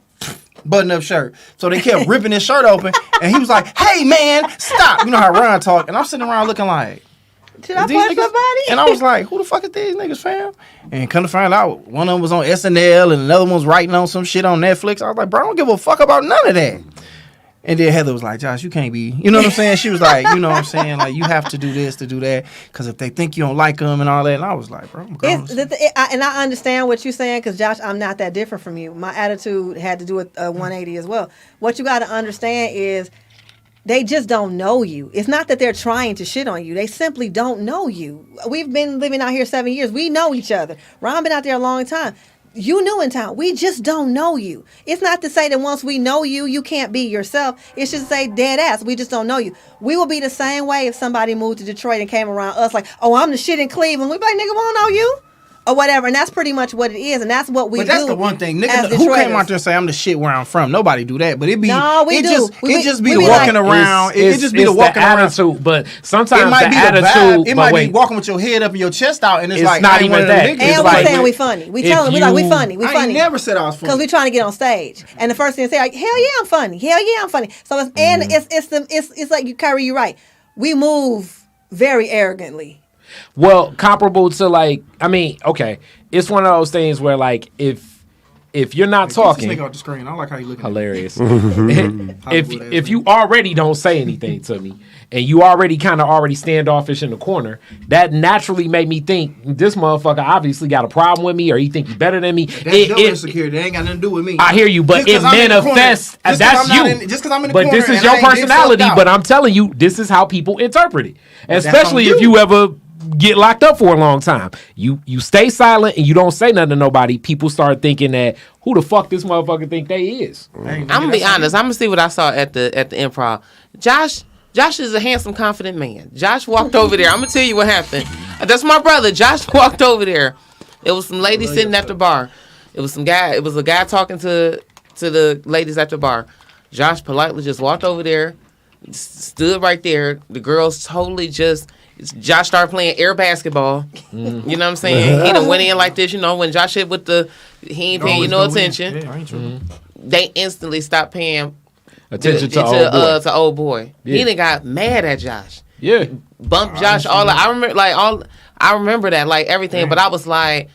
button-up shirt. So they kept ripping his shirt open, and he was like, "Hey man, stop!" You know how Ron talk, and I'm sitting around looking like, "Did I punch somebody?" And I was like, "Who the fuck is these niggas, fam?" And come to find out, one of them was on SNL, and another one was writing on some shit on Netflix. I was like, "Bro, I don't give a fuck about none of that." And then Heather was like, "Josh, you can't be," you know what I'm saying? She was like, you know what I'm saying? Like, you have to do this to do that, because if they think you don't like them and all that. And I was like, bro, I'm grown. And I understand what you're saying, because, Josh, I'm not that different from you. My attitude had to do with 180 as well. What you got to understand is they just don't know you. It's not that they're trying to shit on you. They simply don't know you. We've been living out here 7 years. We know each other. Ron been out there a long time. You new in town. We just don't know you. It's not to say that once we know you, you can't be yourself. It's just to say dead ass. We just don't know you. We will be the same way if somebody moved to Detroit and came around us like, "Oh, I'm the shit in Cleveland." We be like, "Nigga, we don't know you." Or whatever. And that's pretty much what it is. And that's what we do. But that's the one thing. Nigga, who came out there and say, "I'm the shit where I'm from"? Nobody do that. But it be, no, we do. It just be the walking around. It just be the walking around. Attitude, but sometimes it might the be attitude. It might be walking with your head up and your chest out, and it's like not even that. And we're saying we funny. We tell them we like we funny. We funny. I ain't never said I was funny because we trying to get on stage. And the first thing they say like, "Hell yeah, I'm funny. Hell yeah, I'm funny." So it's like you, Khary, you're right. We move very arrogantly. Well, comparable to like, I mean, okay, it's one of those things where like if if you're not talking, this nigga off the screen. I like how you looking. Hilarious. if you already don't say anything to me, and you already kind of standoffish in the corner, that naturally made me think this motherfucker obviously got a problem with me, or he think he better than me. That's your insecurity. That ain't got nothing to do with me. I hear you, but it manifests. That's you. Just because I'm in the corner. But this is your personality. But I'm telling you, this is how people interpret it. Especially if you ever get locked up for a long time. You stay silent and you don't say nothing to nobody. People start thinking that who the fuck this motherfucker think they is. I'm gonna be honest. I'm gonna see what I saw at the improv. Josh is a handsome, confident man. Josh walked over there. I'm gonna tell you what happened. That's my brother. Josh walked over there. It was some ladies sitting at the bar. It was a guy talking to the ladies at the bar. Josh politely just walked over there, stood right there. The girls totally just. Josh started playing air basketball. You know what I'm saying? He done went in like this. You know, when Josh hit with he ain't paying you no attention. Yeah, they instantly stopped paying attention to old boy. Yeah. He done got mad at Josh. Yeah, bumped Josh. I remember that like everything. Right. But I was like,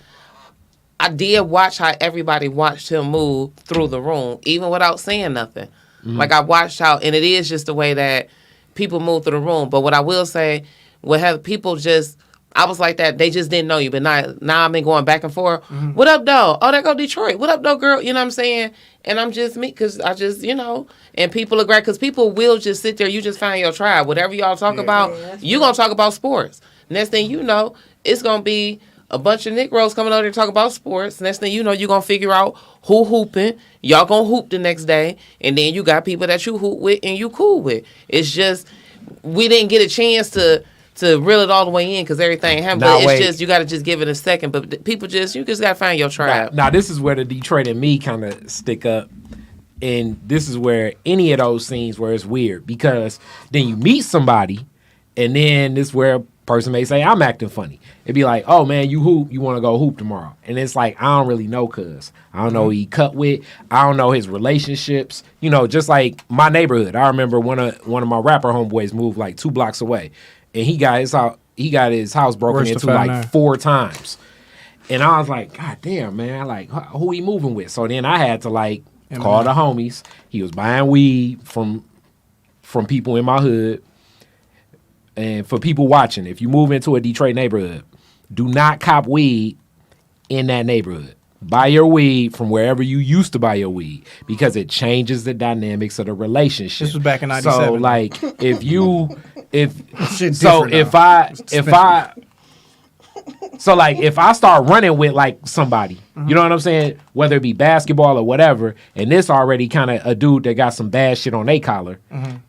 I did watch how everybody watched him move through the room, even without saying nothing. Like I watched how, and it is just the way that people move through the room. But what I will say. Would have people just, I was like that, they just didn't know you. But now I've been going back and forth. What up, though? Oh, there go Detroit. What up, though, girl? You know what I'm saying? And I'm just me, because I just, and people are great, because people will just sit there. You just find your tribe. Whatever y'all talk about, you going to talk about sports. Next thing you know, it's going to be a bunch of Negroes coming over there to talk about sports. Next thing you know, you're going to figure out who hooping. Y'all going to hoop the next day. And then you got people that you hoop with and you cool with. It's just, we didn't get a chance to reel it all the way in because everything happened. But it's just, you got to just give it a second. But people you just got to find your tribe. Now, this is where the Detroit and me kind of stick up. And this is where any of those scenes where it's weird. Because then you meet somebody, and then this is where a person may say, I'm acting funny. It'd be like, oh, man, you want to go hoop tomorrow. And it's like, I don't really know cuz. I don't know who he cut with. I don't know his relationships. Just like my neighborhood. I remember one of my rapper homeboys moved like 2 blocks away. And he got his house broken into like 4 times. And I was like, God damn, man, like who he moving with? So then I had to like call the homies. He was buying weed from people in my hood. And for people watching, if you move into a Detroit neighborhood, do not cop weed in that neighborhood. Buy your weed from wherever you used to buy your weed because it changes the dynamics of the relationship. This was back in '97. So like if I start running with like somebody, you know what I'm saying? Whether it be basketball or whatever, and this already kind of a dude that got some bad shit on their collar,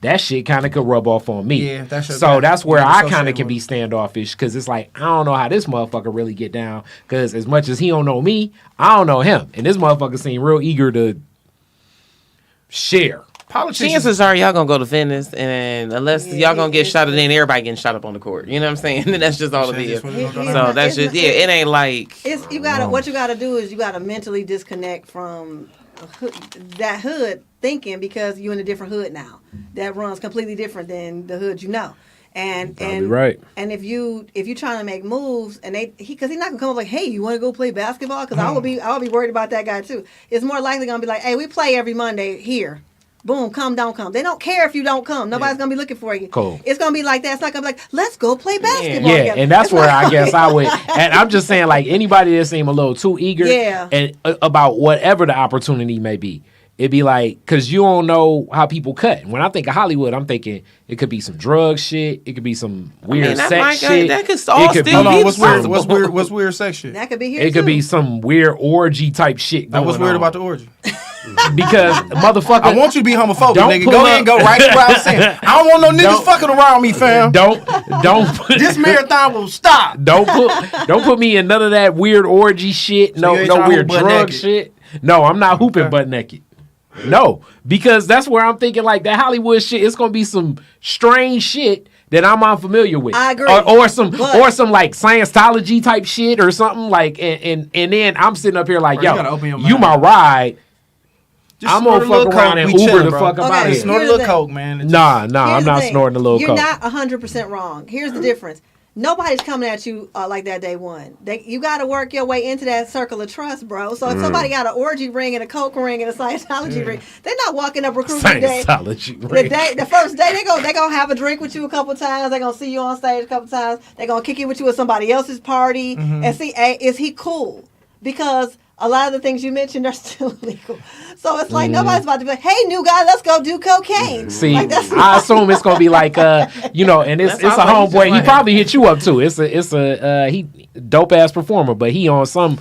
that shit kind of could rub off on me. Yeah, that's where I kind of can be standoffish because it's like, I don't know how this motherfucker really get down because as much as he don't know me, I don't know him. And this motherfucker seemed real eager to share. Chances are y'all gonna go to Venice, and unless y'all gonna get shot, and then everybody getting shot up on the court. You know what I'm saying? And that's just all it is. So that's just it ain't like what you gotta do is you gotta mentally disconnect from that hood thinking because you're in a different hood now that runs completely different than the hood And right. And if you trying to make moves and because he's not gonna come up like, hey, you want to go play basketball? Because I would be worried about that guy too. It's more likely gonna be like, hey, we play every Monday here. Boom, come, don't come. They don't care if you don't come. Nobody's going to be looking for you. Cool. It's going to be like that. It's not going to be like, let's go play basketball. Yeah, together. And that's where I guess I would. And I'm just saying, like, anybody that seem a little too eager and about whatever the opportunity may be. It'd be like, because you don't know how people cut. When I think of Hollywood, I'm thinking it could be some drug shit. It could be some weird sex shit. That could all still be what's weird sex shit? That could be here It could be some weird orgy type shit going on. What's weird about the orgy? Because motherfucker, I want you to be homophobic, nigga. Go ahead and go right where I was saying. I don't want no niggas fucking around me, fam. Don't put, this marathon will stop. Don't put me in none of that weird orgy shit. No weird drug shit. No, I'm not hooping butt naked. No, because that's where I'm thinking like that Hollywood shit. It's gonna be some strange shit that I'm unfamiliar with. I agree. Or some like Scientology type shit or something like. And then I'm sitting up here like, yo, you my ride. I'm gonna fuck around and Uber the fuck up out of here. Snort a little coke, man. Nah, I'm not snorting a little coke. You're not 100% wrong. Here's the difference. nobody's coming at you like that day one. You got to work your way into that circle of trust, bro. So if somebody got an orgy ring and a coke ring and a Scientology ring, they're not walking up recruiting day. Scientology ring. The first day they gonna have a drink with you a couple times. They're gonna see you on stage a couple times. They're gonna kick it with you at somebody else's party and see, hey, is he cool? Because a lot of the things you mentioned are still illegal. So it's like nobody's about to be like, hey, new guy, let's go do cocaine. See, like, I assume it's gonna be like and it's a homeboy. He probably hit you up too. It's a he dope ass performer, but he on some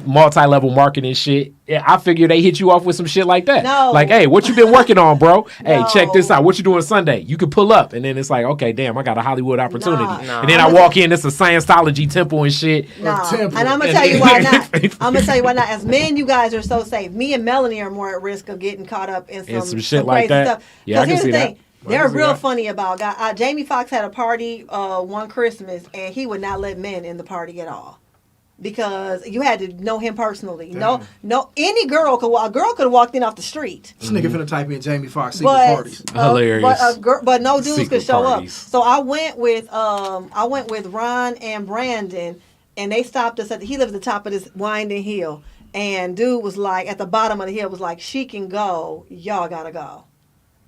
multi-level marketing shit. Yeah, I figure they hit you off with some shit like that. No. Like, hey, what you been working on, bro? Hey, check this out. What you doing Sunday? You can pull up, and then it's like, okay, damn, I got a Hollywood opportunity. And then I walk in, it's a Scientology temple and shit. And I'm gonna tell you why not. I'm gonna tell you why not. As men, you guys are so safe. Me and Melanie are more at risk of getting caught up in some shit crazy like that. stuff. Yeah, I can here's see the thing. that. They're real funny about guys. Jamie Foxx had a party one Christmas, and he would not let men in the party at all. Because you had to know him personally. Damn. No, any girl could have walked in off the street. This nigga finna type in Jamie Foxx secret parties. Hilarious. But no dudes Secret could show parties. up. So I went with Ron and Brandon, and they stopped us he lived at the top of this winding hill, and dude was like at the bottom of the hill was like, she can go, y'all gotta go.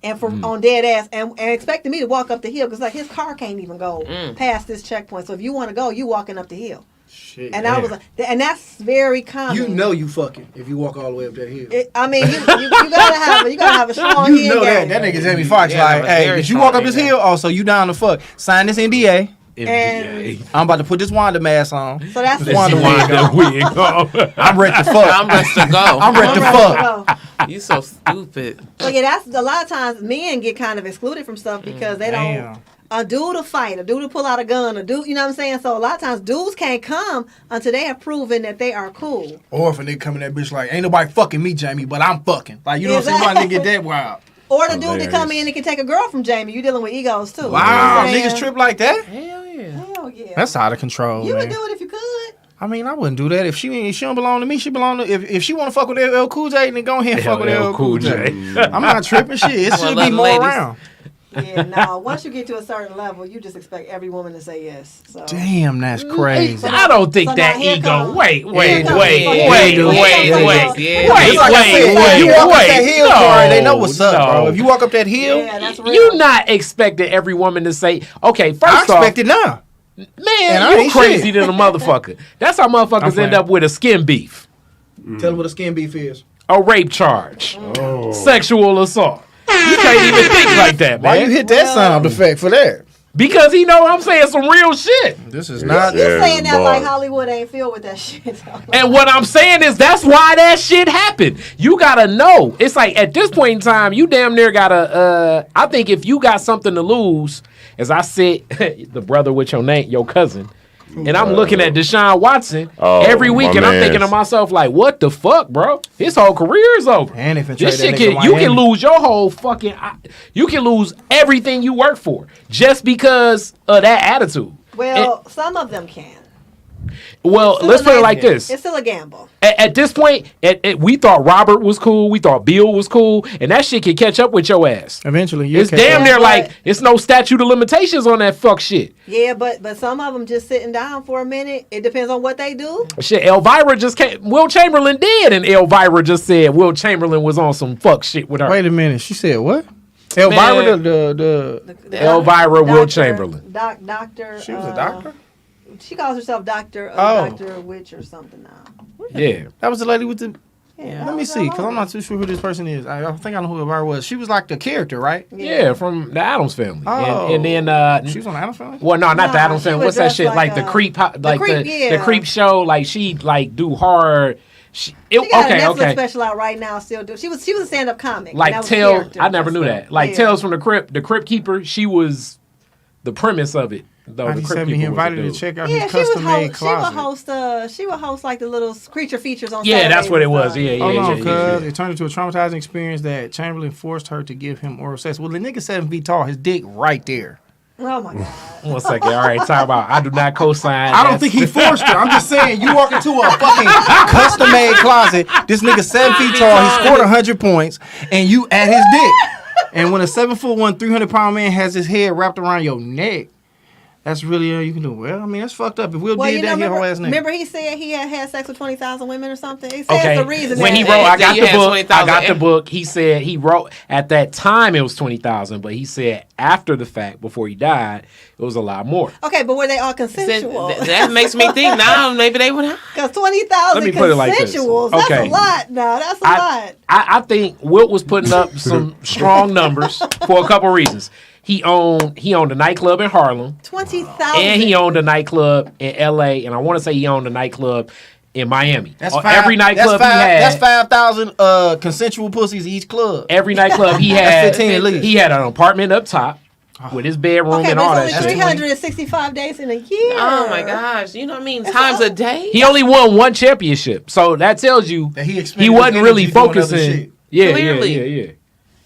And on dead ass, and expecting me to walk up the hill because like his car can't even go past this checkpoint. So if you want to go, you walking up the hill. Shit, and I was like, and that's very common. You know you fucking if you walk all the way up that hill. You gotta have a strong. You know that nigga Jamie Foxx like, hey, did you walk up this hill? Oh, so you down to fuck? Sign this NDA. And I'm about to put this Wanda mask on. So that's this Wanda wig on. I'm ready to fuck. I'm ready to go. I'm ready to fuck. You so stupid. So yeah, that's a lot of times men get kind of excluded from stuff because they don't. A dude to fight, a dude to pull out a gun, a dude, you know what I'm saying? So a lot of times dudes can't come until they have proven that they are cool. Or if a nigga come in that bitch like, ain't nobody fucking me, Jamie, but I'm fucking. Like, you know what I'm saying? Why nigga get that wild? Or the dude that come in and can take a girl from Jamie. You dealing with egos too. Wow, you know niggas trip like that? Hell yeah. Hell yeah. That's out of control, You man. would do it if you could. I mean, I wouldn't do that. If she don't belong to me, she belong to... If she want to fuck with LL Cool J, then go ahead and fuck with LL Cool J. I'm not tripping shit. It should be more around. Yeah, no. Once you get to a certain level, you just expect every woman to say yes. So. Damn, that's crazy. I don't think that ego. Wait. You walk up that hill, Khary, they know what's up, bro. If you walk up that hill, that's real. You're not expecting every woman to say, okay, first off. I expect it now. Man, you crazy than a motherfucker. That's how motherfuckers end up with a skin beef. Tell them what a skin beef is. A rape charge. Sexual assault. You can't even think like that, man. Why you hit that sound effect for that? Because he know I'm saying some real shit. This is not... You're saying that like Hollywood ain't filled with that shit. And what I'm saying is that's why that shit happened. You gotta know. It's like at this point in time, you damn near gotta... I think if you got something to lose, as I said, the brother with your name, your cousin, and I'm looking at Deshaun Watson every week, and I'm thinking to myself, like, what the fuck, bro? His whole career is over. And if this shit you can lose your whole fucking... You can lose everything you work for just because of that attitude. Well, some of them can. Well, let's put it like this. It's still a gamble. At this point, we thought Robert was cool. We thought Bill was cool. And that shit can catch up with your ass. Eventually. It's damn near like, it's no statute of limitations on that fuck shit. Yeah, but some of them just sitting down for a minute. It depends on what they do. Shit, Elvira just came. Will Chamberlain did, and Elvira just said Will Chamberlain was on some fuck shit with her. Wait a minute. She said what? Elvira, the Elvira Will Chamberlain. Doctor. She was a doctor? She calls herself Dr. Witch or something now. Yeah. That was the lady with the... Yeah, let me see, because I'm not too sure who this person is. I think I know who Elvira was. She was like the character, right? Yeah, from the Addams Family. Oh. And then... she was on the Addams Family? Well, no, not the Addams Family. What's that shit? Like the creep... The creep show. Like, she like do hard... She got a Netflix special out right now. Still do. She was a stand-up comic. Like Tales... I never knew that. Like Tales from the Crypt. The Crypt Keeper, she was the premise of it. Though the Crypt Keeper he invited her to check out his she custom-made closet. She would host like the little creature features on Saturdays. That's what it was. Yeah. It turned into a traumatizing experience that Chamberlain forced her to give him oral sex. Well, the nigga 7 feet tall, his dick right there. Oh my God. 1 second. All right, talk about. I do not co-sign. I don't think he forced her. I'm just saying, you walk into a fucking custom-made closet. This nigga 7 feet tall. He scored 100 points, and you at his dick. And when a 7'1", 300-pound man has his head wrapped around your neck, That's really all you can do. Well, I mean, that's fucked up. If Will Well, did that, remember, he whole ass nigga. remember he said he had sex with 20,000 women or something? He said Okay. it's the reason. When he that- wrote, I got you the had book. 20,000. I got the book. He said he wrote at that time it was 20,000, but he said after the fact, before he died, it was a lot more. Okay, but were they all consensual? That makes me think now maybe they would. Because 20,000 Let me put it like this. consensuals, that's Okay. a lot now. That's a lot. I think Wilt was putting up some strong numbers for a couple reasons. He owned a nightclub in Harlem, 20,000. and he owned a nightclub in L.A. And I want to say he owned a nightclub in Miami. That's Every nightclub he had. That's 5,000 consensual pussies each club. Every nightclub he had. That's 15 at least. He had an apartment up top with his bedroom Okay, and but all it's that only shit. 365 days in a year. Oh my gosh! You know what I mean? Times a day. He only won one championship, so that tells you That he expended wasn't his really energy doing other focusing. shit. Yeah, Clearly. yeah.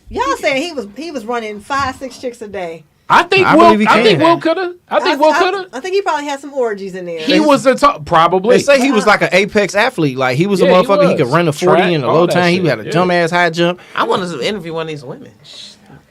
Y'all saying he was running 5-6 chicks a day. I think I Will. believe he I think can. Will could have. I think Will could have. I think he probably had some orgies in there. He was the top, probably. They say he was like an apex athlete. Like he was a Yeah, he motherfucker. He was. could run a 40 Track, in a all low that time. He shit, had a yeah. jump ass high jump. I want to interview one of these women.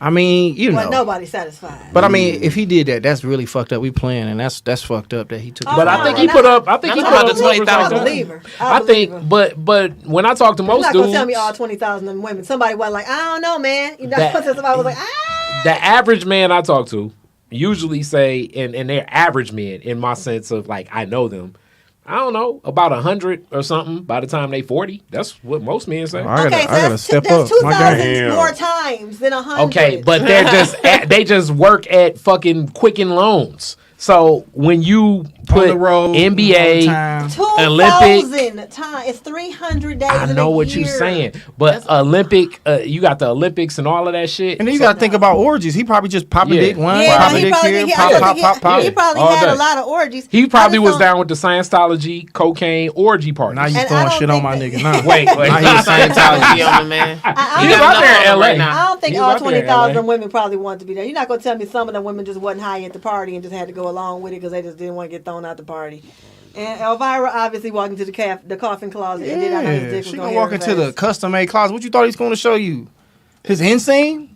I mean, you But know. nobody satisfied. But I mean, if he did that, that's really fucked up. We playing, and that's fucked up that he took. But I think he put up. I think he I'm put talking up about the numbers 20,000. like I that. believe her. I believe her. think, but when I talk to You're most not dudes, gonna tell me all 20,000 of them women. Somebody was like, I don't know, man. You know, That- somebody was like, ah. the average man I talk to usually say, and they're average men in my sense of like I know them. I don't know, about 100 or something by the time they 40. That's what most men say. I gotta that's step that's up. My 2,000 game. more times than 100. Okay, but they're just they just work at fucking Quicken Loans. So when you put the road, all the NBA, time. 2,000 times. It's 300 days. I in know a what year. you're saying, but Olympic, you got the Olympics and all of that shit. And then you got to think about orgies. He probably just popping Yeah. dick one, Yeah, popping he dick probably, here, he, pop, I pop, think pop, pop. he probably All had day. a lot of orgies. He probably I was just don't- down with the Scientology, cocaine, orgy parties. Now you And I throwing don't shit on my think nigga. that- Nah. Wait, Now he a Scientology. on the man. I He was don't out there in think- LA. right now. I don't think He all was out there in 20,000 LA. women probably wanted to be there. You're not going to tell me some of them women just wasn't high at the party and just had to go along with it because they just didn't want to get thrown out the party. And Elvira obviously walked into the coffin closet and did not know his Yeah, dick was she gonna gonna walk hit her into the face. custom made closet. What you thought he's gonna show you? His inseam?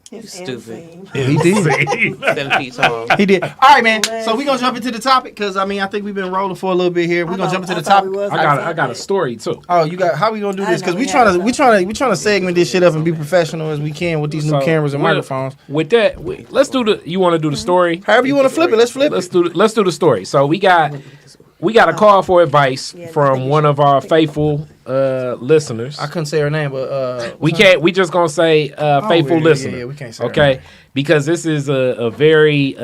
It's Stupid. insane. Yeah, he did. 7 feet tall. He did. All right, man. So we gonna jump into the topic because I mean I think we've been rolling for a little bit here. We're gonna jump into the topic. I got a story too. Oh, you got? How we gonna do I this? Because know we we trying had to we trying to segment this shit up and be professional as we can with these new So, cameras and with- microphones. With that, let's do the. You want to do the story? However you want to flip it, let's flip Let's it. do the story. So we got a call for advice Yeah, I from think one you of our faithful listeners. I couldn't say her name, but We can't. We just gonna say faithful yeah, listener. yeah, we can't say her okay, name. because this is a very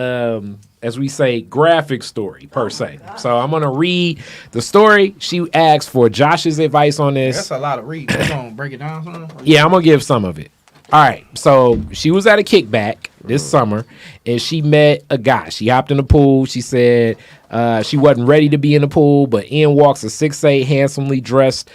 as we say graphic story per se. So I'm gonna read the story. She asked for Josh's advice on this. that's a lot of read. We're gonna break it down. Something? Yeah, I'm gonna give some of it. All right, so she was at a kickback this summer, and she met a guy. She hopped in the pool. She said she wasn't ready to be in the pool, but in walks a 6'8", handsomely dressed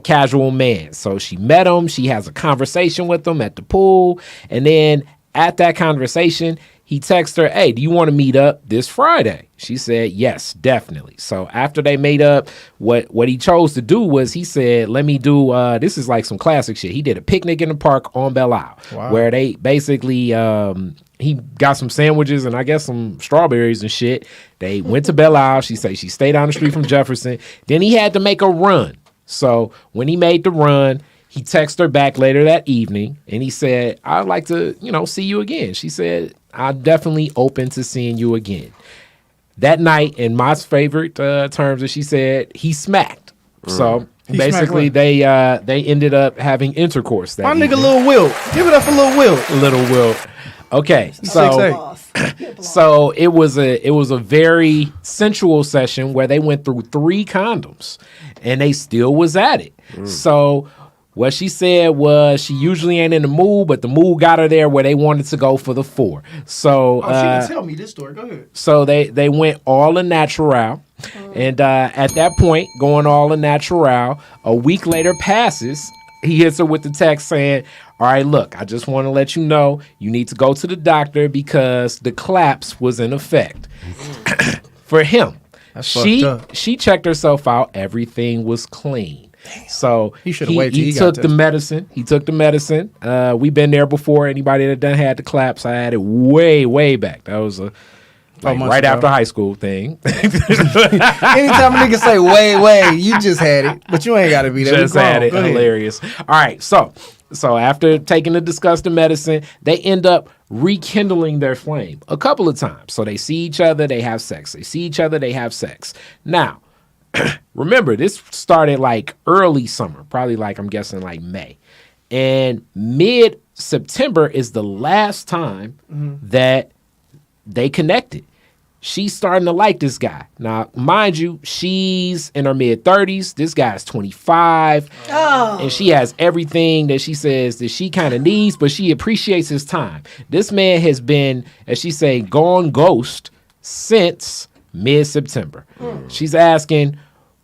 casual man. So she met him. She has a conversation with him at the pool, and then at that conversation, he texts her, "Hey, do you want to meet up this Friday?" She said, "Yes, definitely." So after they made up, what he chose to do was he said, "Let me do this is like some classic shit." He did a picnic in the park on Belle Isle, where they basically he got some sandwiches and I guess some strawberries and shit. They went to Belle Isle. She said she stayed down the street from Jefferson. Then he had to make a run. So when he made the run, he texted her back later that evening and he said, "I'd like to, see you again." She said, "I'm definitely open to seeing you again." That night, in my favorite terms, as she said, he smacked. So He basically, smacked they ended up having intercourse that My nigga, evening. Lil Wilt. Give it up for Lil Wilt. Little Will. Okay, so 6'8". Boss. so it was a very sensual session where they went through 3 condoms and they still was at it. So what she said was she usually ain't in the mood, but the mood got her there where they wanted to go for the 4. So Oh, she can tell me this story. Go ahead. so they went all in natural. And at that point, going all in natural, a week later passes. He hits her with the text saying, "All right, look, I just want to let you know you need to go to the doctor because the collapse was in effect." For him, That's fucked up. she checked herself out. Everything was clean. So He should've waited till he he got took the tested. medicine. He took the medicine. We've been there before. Anybody that done had the collapse, I had it way back. That was Like right after high school thing. Anytime a nigga say, wait, you just had it. But you ain't got to be there. Just had it. Hilarious. All right. So after taking the disgusting medicine, they end up rekindling their flame a couple of times. So they see each other, they have sex. They see each other, they have sex. Now, remember, this started like early summer, probably like I'm guessing like May. And mid-September is the last time that they connected. She's starting to like this guy. Now, mind you, she's in her mid-30s. This guy's 25. Oh. And she has everything that she says that she kind of needs, but she appreciates his time. This man has been, as she say, gone ghost since mid-September. She's asking,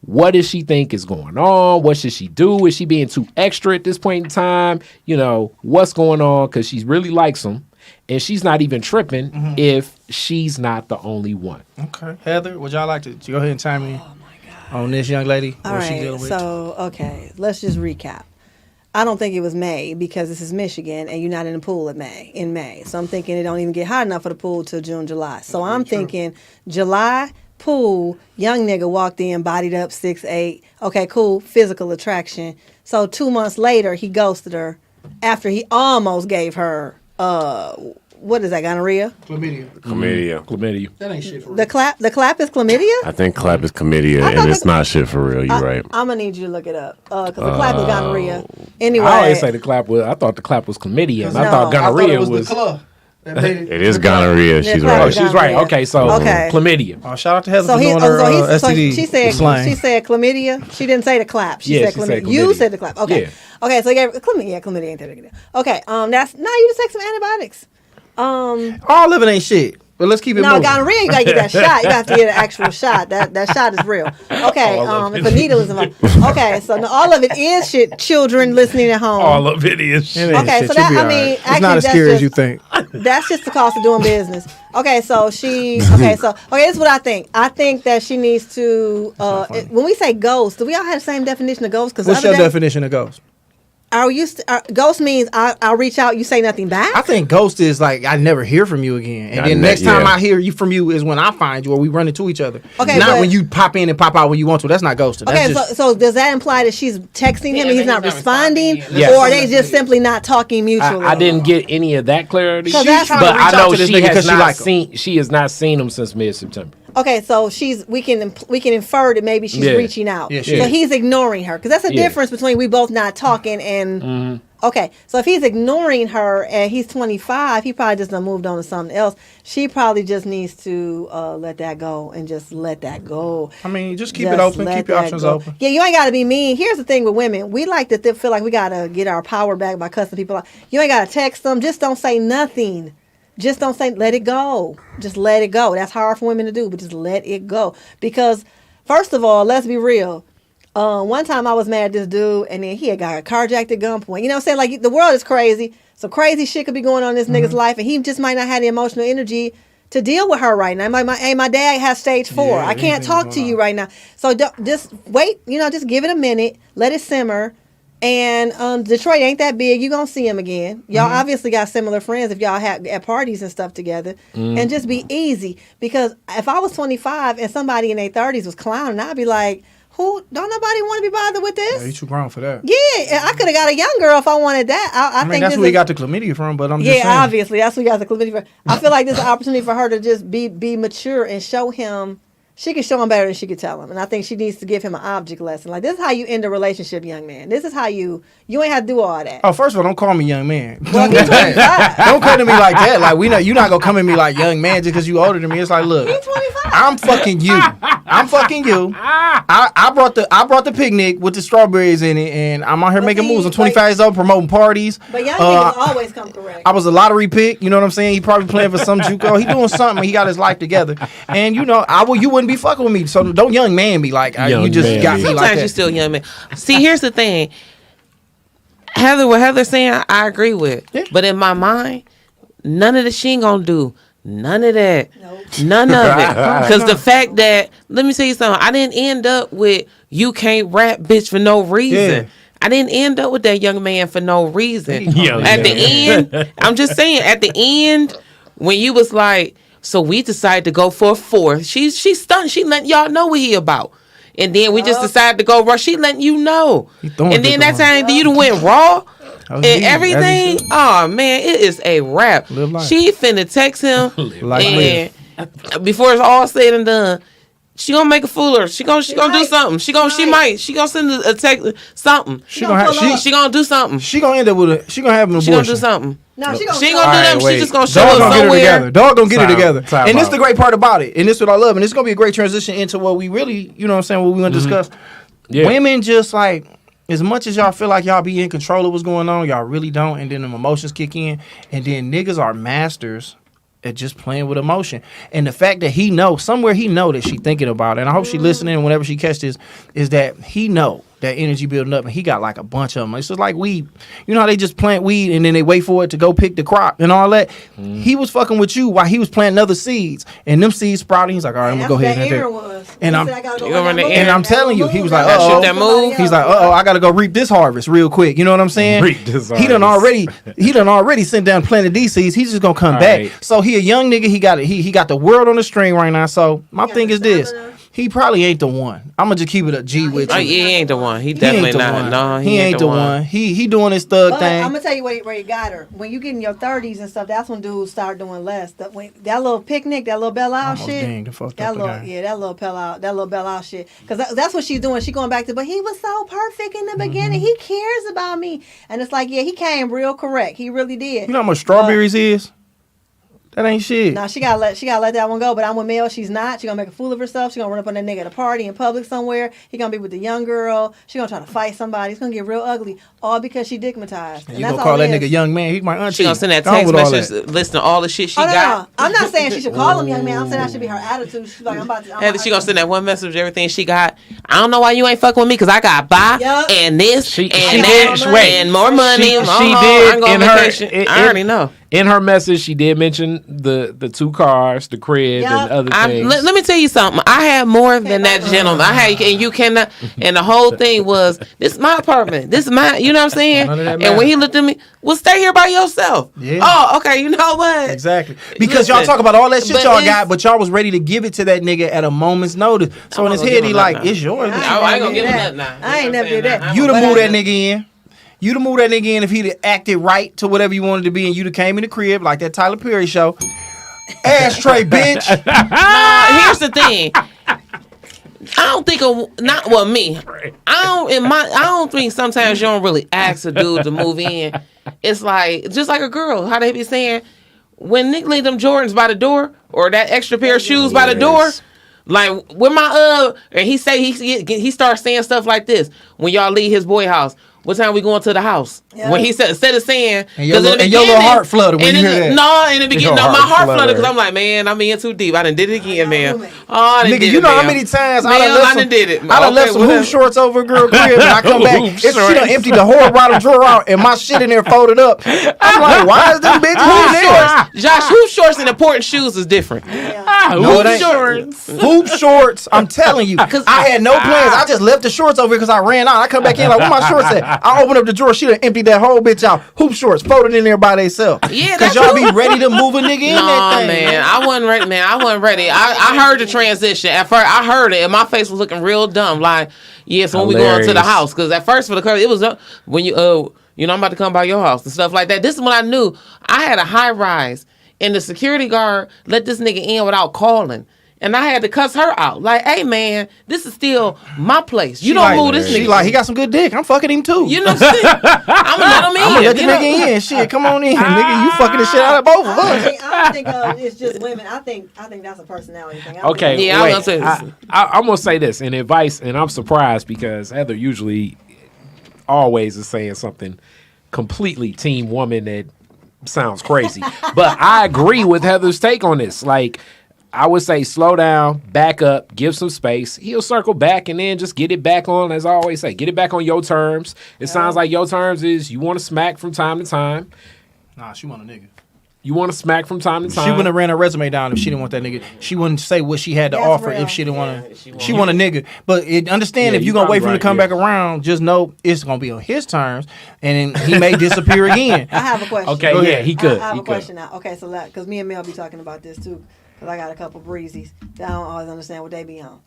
what does she think is going on? What should she do? Is she being too extra at this point in time? You know, what's going on? Because she really likes him. And she's not even tripping if she's not the only one. Okay. Heather, would y'all like to go ahead and chime in on this young lady? All right. So, okay, let's just recap. I don't think it was May because this is Michigan and you're not in the pool in May. So I'm thinking it don't even get hot enough for the pool till June, July. So I'm thinking July pool, young nigga walked in, bodied up, 6'8". Okay, cool, physical attraction. So 2 months later, he ghosted her after he almost gave her what is that, gonorrhea? Chlamydia. That ain't shit for real. The clap is chlamydia? I think clap is chlamydia, and it's not shit for real. You're right. I'm gonna need you to look it up because the clap is gonorrhea. Anyway, I always say the clap was. I thought the clap was chlamydia, and I thought gonorrhea was. It is gonorrhea. She's right. right. Oh, she's right. Okay, so chlamydia. Oh, shout out to Heather for doing her STD she said chlamydia. She didn't say the clap. She said chlamydia. You said the clap. Okay. Yeah. Okay, so you gave chlamydia. Yeah, chlamydia ain't that big a deal. Okay, that's now you just take some antibiotics. All of it ain't shit. But let's keep it moving. No, gonorrhea, you gotta get that shot. You have to get an actual shot. That shot is real. Okay, if a needle is involved. Okay, so now all of it is shit. Children listening at home. All of it is shit. Okay, shit. so that it's actually, not as scary as you think. That's just the cost of doing business. Okay, so this is what I think. I think that she needs to. When we say ghost, do we all have the same definition of ghost? What's your definition of ghost? Ghost means I'll reach out, you say nothing back? I think ghost is like I never hear from you again. And then next time I hear from you is when I find you or we run into each other. Okay, not when you pop in and pop out when you want to. That's not ghosting. Okay, so does that imply that she's texting him and he's not responding? Yes. Or are they just simply not talking mutually? I didn't get any of that clarity. But I know she has not seen him since mid-September. Okay, so we can infer that maybe she's reaching out. Yeah, so he's ignoring her because that's a difference between we both not talking and okay. So if he's ignoring her and he's 25, he probably just done moved on to something else. She probably just needs to let that go and just let that go. I mean, just keep it open, keep your options open. Yeah, you ain't got to be mean. Here's the thing with women: we like to feel like we got to get our power back by cussing people out. You ain't got to text them. Just don't say nothing. Just don't say, let it go. Just let it go. That's hard for women to do, but just let it go. Because, first of all, let's be real. One time I was mad at this dude, and then he had got carjacked at gunpoint. You know what I'm saying? Like, the world is crazy. So crazy shit could be going on in this nigga's life, and he just might not have the emotional energy to deal with her right now. My dad has stage 4. Yeah, I can't talk to you right now. So just wait. Just give it a minute. Let it simmer. And Detroit ain't that big. You're going to see him again. Y'all obviously got similar friends if y'all have at parties and stuff together. And just be easy. Because if I was 25 and somebody in their 30s was clowning, I'd be like, don't nobody want to be bothered with this? Yeah, you too grown for that. Yeah, I could have got a young girl if I wanted that. I think that's where we got the chlamydia from, but I'm just saying. Yeah, obviously. That's where we got the chlamydia from. I feel like this is an opportunity for her to just be mature and show him. She can show him better than she could tell him. And I think she needs to give him an object lesson. Like, this is how you end a relationship, young man. This is how you ain't have to do all that. Oh, first of all, don't call me young man. Well, he's 25. Don't come to me like that. Like, we know you're not going to come at me like young man just because you older than me. It's like, look, he's 25. I'm fucking you. I brought the picnic with the strawberries in it, and I'm out here making moves. I'm 25 years old, promoting parties. But young niggas always come correct. I was a lottery pick. You know what I'm saying? He probably playing for some JUCO. He doing something. He got his life together. And, you wouldn't be fucking with me. So don't young man be like, you just got me like that. Sometimes you still young man. See, here's the thing. What Heather's saying, I agree with. Yeah. But in my mind, none of the she ain't gonna do. None of that. Nope. None of it. Because the fact that, let me tell you something, I didn't end up with you can't rap bitch for no reason. Yeah. I didn't end up with that young man for no reason. At the end, I'm just saying, at the end, when you was like, So we decided to go for a 4th. She's stunned. She letting y'all know what he about. And then we just decided to go raw. She letting you know. And then that time you done went raw and everything. Oh man, it is a wrap. She finna text him and before it's all said and done, she gonna make a fool of her. She gonna do something. She gonna send a text something. She gonna do something. She gonna end up with she gonna have an abortion. She gonna do something. No, she ain't gonna do them. She just gonna show Dog up gonna somewhere. get it together. Dog gonna get it together. Time And this out. the great part about it. And this is what I love. And it's gonna be a great transition into what we really, you know what I'm saying, what we gonna discuss. Yeah. Women just like, as much as y'all feel like y'all be in control of what's going on, y'all really don't. And then them emotions kick in. And then niggas are masters at just playing with emotion. And the fact that he know, somewhere he know that she thinking about it, and I hope she listening whenever she catch this, is that he know that energy building up, and he got like a bunch of them. It's just like weed. You know how they just plant weed and then they wait for it to go pick the crop and all that? He was fucking with you while he was planting other seeds. And them seeds sprouted. He's like, all right, I'm going to go ahead and I'm telling you, he was like, he's like, I got to go reap this harvest real quick. You know what I'm saying? He done already sent down planted these seeds. He's just going to come back. Right. So he a young nigga. He got it. He got the world on the string right now. So my thing is this. He probably ain't the one. I'm gonna just keep it a G with you. He ain't the one. He definitely not. No, he ain't the one. He doing his thug thing. I'm gonna tell you where you got her. When you get in your 30s and stuff, that's when dudes start doing less. That little picnic, that little Belle Isle shit. That little Belle Isle shit. Because that's what she's doing. She going back to, but he was so perfect in the beginning. He cares about me, and it's like, yeah, he came real correct. He really did. You know how much strawberries is? That ain't shit. No, she gotta let that one go. But I'm with Mel. She's not. She gonna make a fool of herself. She gonna run up on that nigga at a party in public somewhere. He gonna be with the young girl. She gonna try to fight somebody. It's gonna get real ugly. All because she digmatized. And you gonna call that nigga young man? He my auntie. She gonna send that text message listing all the shit she got. No. I'm not saying she should call him young man. I'm saying that should be her attitude. She's like, she gonna send that one message, everything she got. I don't know why you ain't fucking with me because I got and this and that and more money. She did in her. I already know. In her message, she did mention the 2 cars, the crib, and other things. Let me tell you something. I had more than that gentleman. And you cannot. And the whole thing was, this is my apartment. This is my. You know what I'm saying? And when he looked at me, well, stay here by yourself. Yeah. Oh, okay. You know what? Exactly. Because y'all talk about all that shit y'all got, but y'all was ready to give it to that nigga at a moment's notice. So in his head, he like, it's yours. I ain't gonna give him that now. I ain't never did that. You'd have moved that nigga in. You'd have moved that nigga in if he'd acted right to whatever you wanted to be, and you'd have came in the crib like that Tyler Perry show. Ashtray, bitch. Here's the thing. I don't think me. I don't think sometimes you don't really ask a dude to move in. It's like just like a girl. How they be saying when Nick leave them Jordans by the door or that extra pair of shoes by the door. Like with my and he say he starts saying stuff like this when y'all leave his boy house. What time we going to the house? Yeah. When he said, instead of saying, and your little heart fluttered when you hear that. No, in the beginning, my heart fluttered because I'm like, man, I'm in too deep. I done did it again, man. Oh, I done nigga, did you it, know man. how many times I done left some hoop shorts over a girl crib and I come back. She done emptied the whole bottom drawer out and my shit in there folded up. I'm like, why is them bitches hoop shorts? Josh, hoop shorts and important shoes is different. Hoop shorts. Hoop shorts. I'm telling you. I had no plans. I just left the shorts over here because I ran out. I come back in like, where my shorts at? I open up the drawer. She done emptied that whole bitch out. Hoop shorts folded in there by themselves. Yeah, because y'all be ready to move a nigga in that thing. Man, I wasn't ready. Man, I wasn't ready. I heard the transition at first. I heard it, and my face was looking real dumb. Like, yes, when we going to the house, because at first for the car, it was when you I'm about to come by your house and stuff like that. This is when I knew I had a high rise, and the security guard let this nigga in without calling. And I had to cuss her out. Like, hey, man, this is still my place. You don't move this nigga. She like, he got some good dick. I'm fucking him, too. You know what I'm saying? I'm going to let him in. I'm going to let the nigga in. Shit, come on in. Nigga, you fucking the shit out of both of us. I don't think it's just women. I think that's a personality thing. Okay, yeah, I'm going to say this. I'm going to say this in advice, and I'm surprised because Heather usually always is saying something completely team woman that sounds crazy. But I agree with Heather's take on this. Like, I would say slow down, back up, give some space. He'll circle back and then just get it back on, as I always say, get it back on your terms. It sounds like your terms is you want to smack from time to time. Nah, she want a nigga. You want to smack from time to time. She wouldn't have ran her resume down if she didn't want that nigga. She wouldn't say what she had to offer if she didn't want to. She want a nigga. But understand if you're going to wait for him to come back around, just know it's going to be on his terms, and then he may disappear again. I have a question. Okay, yeah, he could. I have a question now. Okay, so because me and Mel be talking about this too. because I got a couple breezies that I don't always understand what they be on.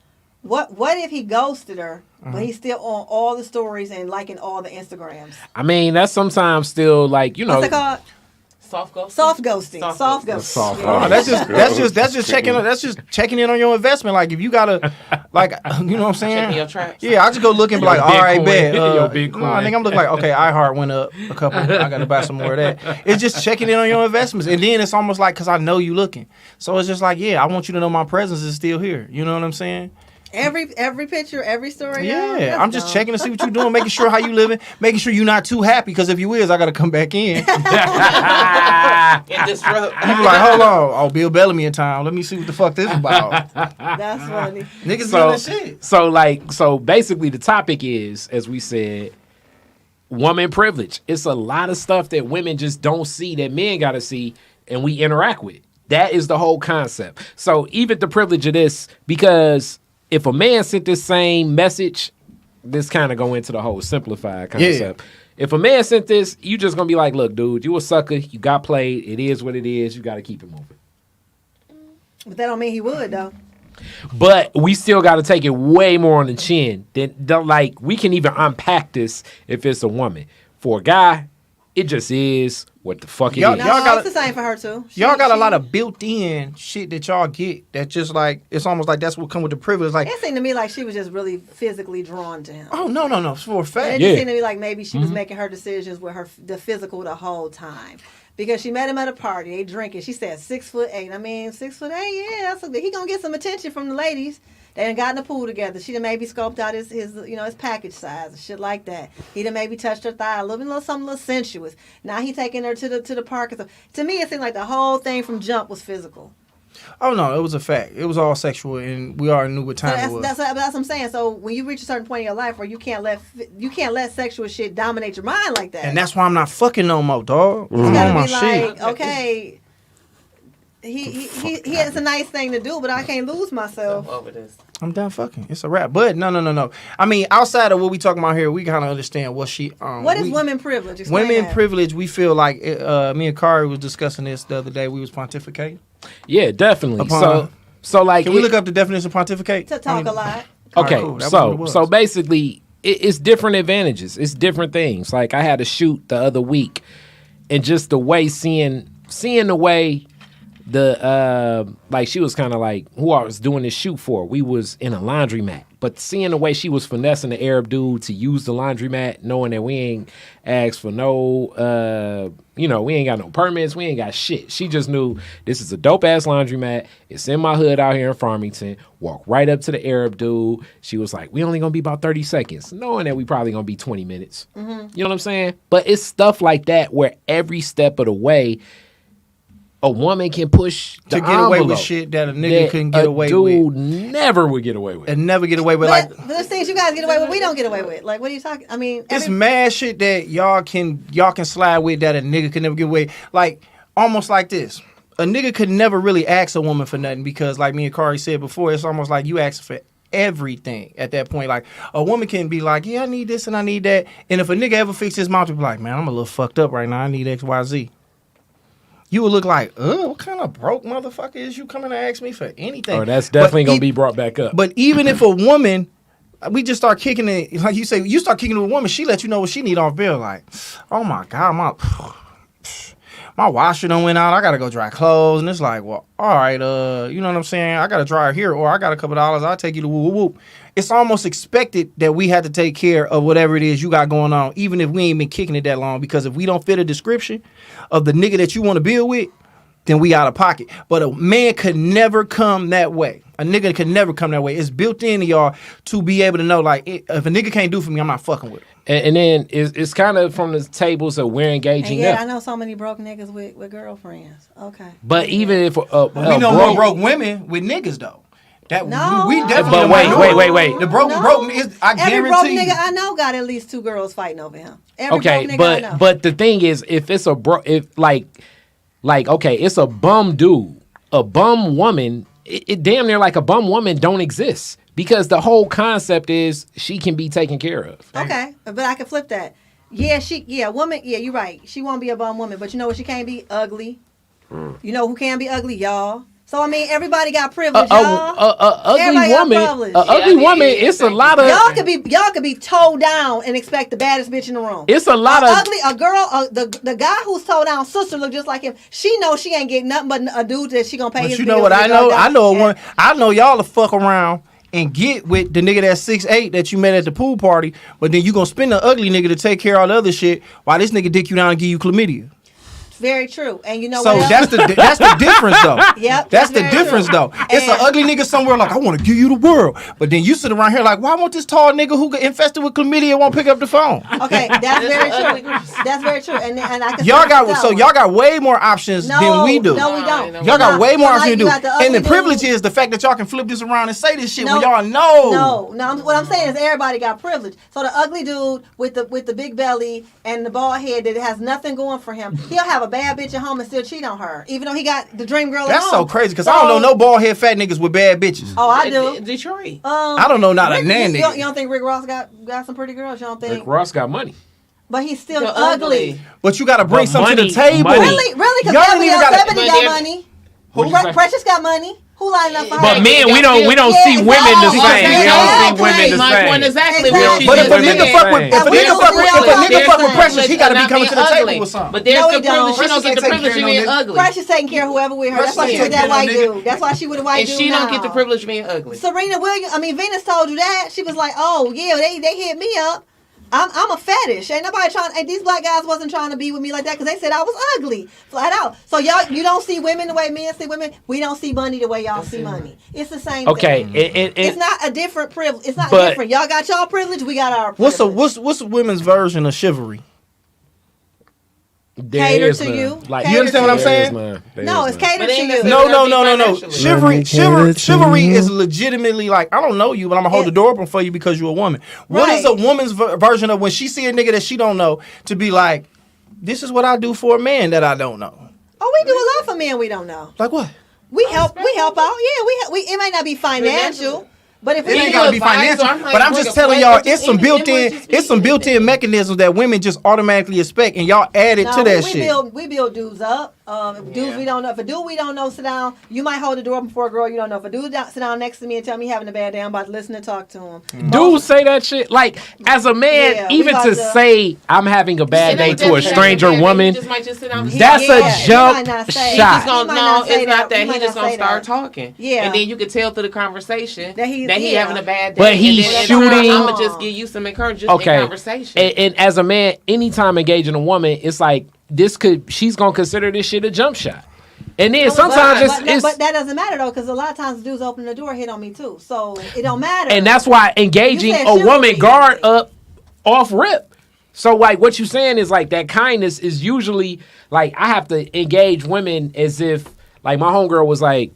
What if he ghosted her, but he's still on all the stories and liking all the Instagrams? I mean, that's sometimes still like, you know. What's it called? Soft ghosting. Soft ghosting. Soft ghosting. Soft Yeah. Oh, that's just checking in on your investment. Like if you gotta, like you know what I'm saying? Checking your traps. Yeah, I just go look and be like, all right, bet. Your Bitcoin. No, I think I'm looking like, okay, iHeart went up a couple. I gotta buy some more of that. It's just checking in on your investments, and then it's almost like because I know you looking, so it's just like, yeah, I want you to know my presence is still here. You know what I'm saying? Every picture, every story. Yeah, I'm just checking to see what you're doing, making sure how you living, making sure you're not too happy. Because if you is, I gotta come back in. And disrupt. You be like, hold on, oh, Bill Bellamy in town. Let me see what the fuck this about. That's funny. Niggas doing this shit. So basically the topic is, as we said, woman privilege. It's a lot of stuff that women just don't see that men gotta see and we interact with. That is the whole concept. So even the privilege of this, because if a man sent this same message, this kind of go into the whole simplified concept. Yeah. If a man sent this, you just gonna be like, look, dude, you a sucker. You got played. It is what it is. You got to keep it moving. But that don't mean he would, though. But we still got to take it way more on the chin. Like, we can even unpack this if it's a woman. For a guy, it just is what the fuck it is. No, it's the same for her, too. Y'all got a lot of built-in shit that y'all get that just like, it's almost like that's what come with the privilege. Like, it seemed to me like she was just really physically drawn to him. Oh, no. For a fact. It just seemed to me like maybe she was making her decisions with the physical the whole time. Because she met him at a party, they drinking. She said 6'8". I mean, 6'8", yeah, he gonna get some attention from the ladies. They done got in the pool together. She done maybe scoped out his package size and shit like that. He done maybe touched her thigh a little something a little sensuous. Now he taking her to the park. To me, it seemed like the whole thing from jump was physical. Oh no, it was a fact. It was all sexual, and we already knew what time it was. That's what I'm saying. So when you reach a certain point in your life where you can't let sexual shit dominate your mind like that. And that's why I'm not fucking no more, dog. You gotta be like, okay, he has a nice thing to do, but I can't lose myself. Over this. I'm done fucking. It's a wrap. But no. I mean, outside of what we talking about here, we kind of understand what she. What is women privilege? Explain women that. privilege. We feel like me and Khary was discussing this the other day. We was pontificating. Yeah, definitely. So like, can we look up the definition of pontificate? To talk a lot. Okay, cool. So basically, it's different advantages. It's different things. Like I had a shoot the other week, and just the way seeing the way. Like she was kind of like who I was doing this shoot for. We was in a laundromat, but seeing the way she was finessing the Arab dude to use the laundromat, knowing that we ain't asked for no, we ain't got no permits, we ain't got shit. She just knew this is a dope ass laundromat. It's in my hood out here in Farmington. Walk right up to the Arab dude. She was like, we only gonna be about 30 seconds, knowing that we probably gonna be 20 minutes. Mm-hmm. You know what I'm saying? But it's stuff like that where every step of the way, a woman can push to get away with shit that a nigga couldn't get away with. Dude never would get away with. And never get away with. But there's things you guys get away with, we don't get away with. Like, what are you talking? I mean, it's mad shit that y'all can slide with that a nigga could never get away. Like almost like this. A nigga could never really ask a woman for nothing because, like me and Khary said before, it's almost like you ask for everything at that point. Like a woman can be like, yeah, I need this and I need that. And if a nigga ever fix his mouth, he'll be like, man, I'm a little fucked up right now. I need XYZ. You would look like, what kind of broke motherfucker is you coming to ask me for anything? Oh, that's definitely going to be brought back up. But even if a woman, we just start kicking it, like you say, you start kicking it with a woman, she let you know what she need off bill. Like, oh my God, my washer done went out. I got to go dry clothes. And it's like, well, all right, you know what I'm saying? I got to dry here, or I got a couple dollars. I'll take you to whoop, whoop. It's almost expected that we had to take care of whatever it is you got going on, even if we ain't been kicking it that long. Because if we don't fit a description of the nigga that you want to build with, then we out of pocket. But a man could never come that way. A nigga could never come that way. It's built into y'all to be able to know, like, if a nigga can't do for me, I'm not fucking with him. And then it's kind of from the tables that we're engaging. Yeah, I know so many broke niggas with girlfriends. Okay. But even if we know more broke women with niggas though. No, we definitely. But wait. The broke is. I every guarantee. Every broke nigga I know got at least 2 girls fighting over him. But the thing is, if it's it's a bum dude, a bum woman, it damn near like a bum woman don't exist because the whole concept is she can be taken care of. Okay, but I can flip that. Yeah, woman. Yeah, you're right. She won't be a bum woman, but you know what? She can't be ugly. You know who can be ugly, y'all. So I mean, everybody got privilege, y'all. Ugly Everybody got woman. privilege. Ugly woman. It's a lot of. Y'all could be towed down and expect the baddest bitch in the room. It's a lot of a girl. The guy who's towed down sister look just like him. She knows she ain't getting nothing but a dude that she gonna pay. But his you know bills what I know? I know a and, woman. I know y'all to fuck around and get with the nigga that's 6'8" that you met at the pool party, but then you gonna spend the ugly nigga to take care of all the other shit while this nigga dick you down and give you chlamydia. Very true. And you know so what that's the difference though. Yep. That's the difference though. It's an ugly nigga somewhere like, I want to give you the world. But then you sit around here like, why won't this tall nigga who get infested with chlamydia won't pick up the phone? Okay, that's very true. That's very true. And I can y'all got way more options than we do. No, we don't. Y'all got way more options than we do. And the dude. privilege is the fact that y'all can flip this around and say this shit when y'all know. No. What I'm saying is everybody got privilege. So the ugly dude with the big belly and the bald head that has nothing going for him, he'll have a bad bitch at home and still cheat on her, even though he got the dream girl at home. That's so crazy because I don't know no bald head fat niggas with bad bitches. Oh, I do. Detroit. I don't know not a nan nigga. You don't think Rick Ross got some pretty girls? You don't think? Rick Ross got money. But he's still ugly. But you got to bring something to the table. Really? Because Ebony got money. Precious got money. Who lining up for her? But men, we don't see women the same. We don't see women the same. Point exactly. But if a nigga fuck with Precious, he got to be coming to the table with something. But there's the privilege. She don't get the privilege of being ugly. Precious taking care of whoever with her. That's why she with that white dude. That's why she with a white dude. And she don't get the privilege of being ugly. Serena Williams. I mean, Venus told you that. She was like, "Oh yeah, they hit me up. I'm a fetish. Ain't nobody trying. And these black guys wasn't trying to be with me like that because they said I was ugly, flat out. So y'all, you don't see women the way men see women. We don't see money the way y'all see money. It's the same. Okay, thing. It's not a different privilege. It's not different. Y'all got y'all privilege. We got our privilege. What's a women's version of chivalry? Cater to you. Like, you understand what I'm saying? No, it's cater to you. No. Chivalry is legitimately like, I don't know you, but I'm gonna hold the door open for you because you're a woman. What is a woman's version of when she see a nigga that she don't know to be like, this is what I do for a man that I don't know? Oh, we do a lot for men we don't know. Like what? We help out. Yeah, we. It might not be financial. But if it ain't gotta be financial, but I'm just telling y'all, it's some built-in mechanisms that women just automatically expect, and y'all add it to that shit. We build dudes up. Dudes we don't know. If a dude we don't know sit down, you might hold the door open for a girl you don't know. If a dude sit down next to me and tell me having a bad day, I'm about to listen and talk to him. Dudes say that shit. Like, as a man, even to say I'm having a bad day to a stranger woman, that's a jump shot. No, it's not that. He just gonna start talking. Yeah. And then you can tell through the conversation that he having a bad day. But he's shooting. I'm gonna just give you some encouragement in conversation. And as a man, anytime engaging a woman, it's like she's gonna consider this shit a jump shot. And then sometimes but that doesn't matter though, because a lot of times dudes open the door hit on me too, so it don't matter. And that's why engaging a woman guard up off rip. So like what you're saying is like that kindness is usually like I have to engage women as if like my homegirl was like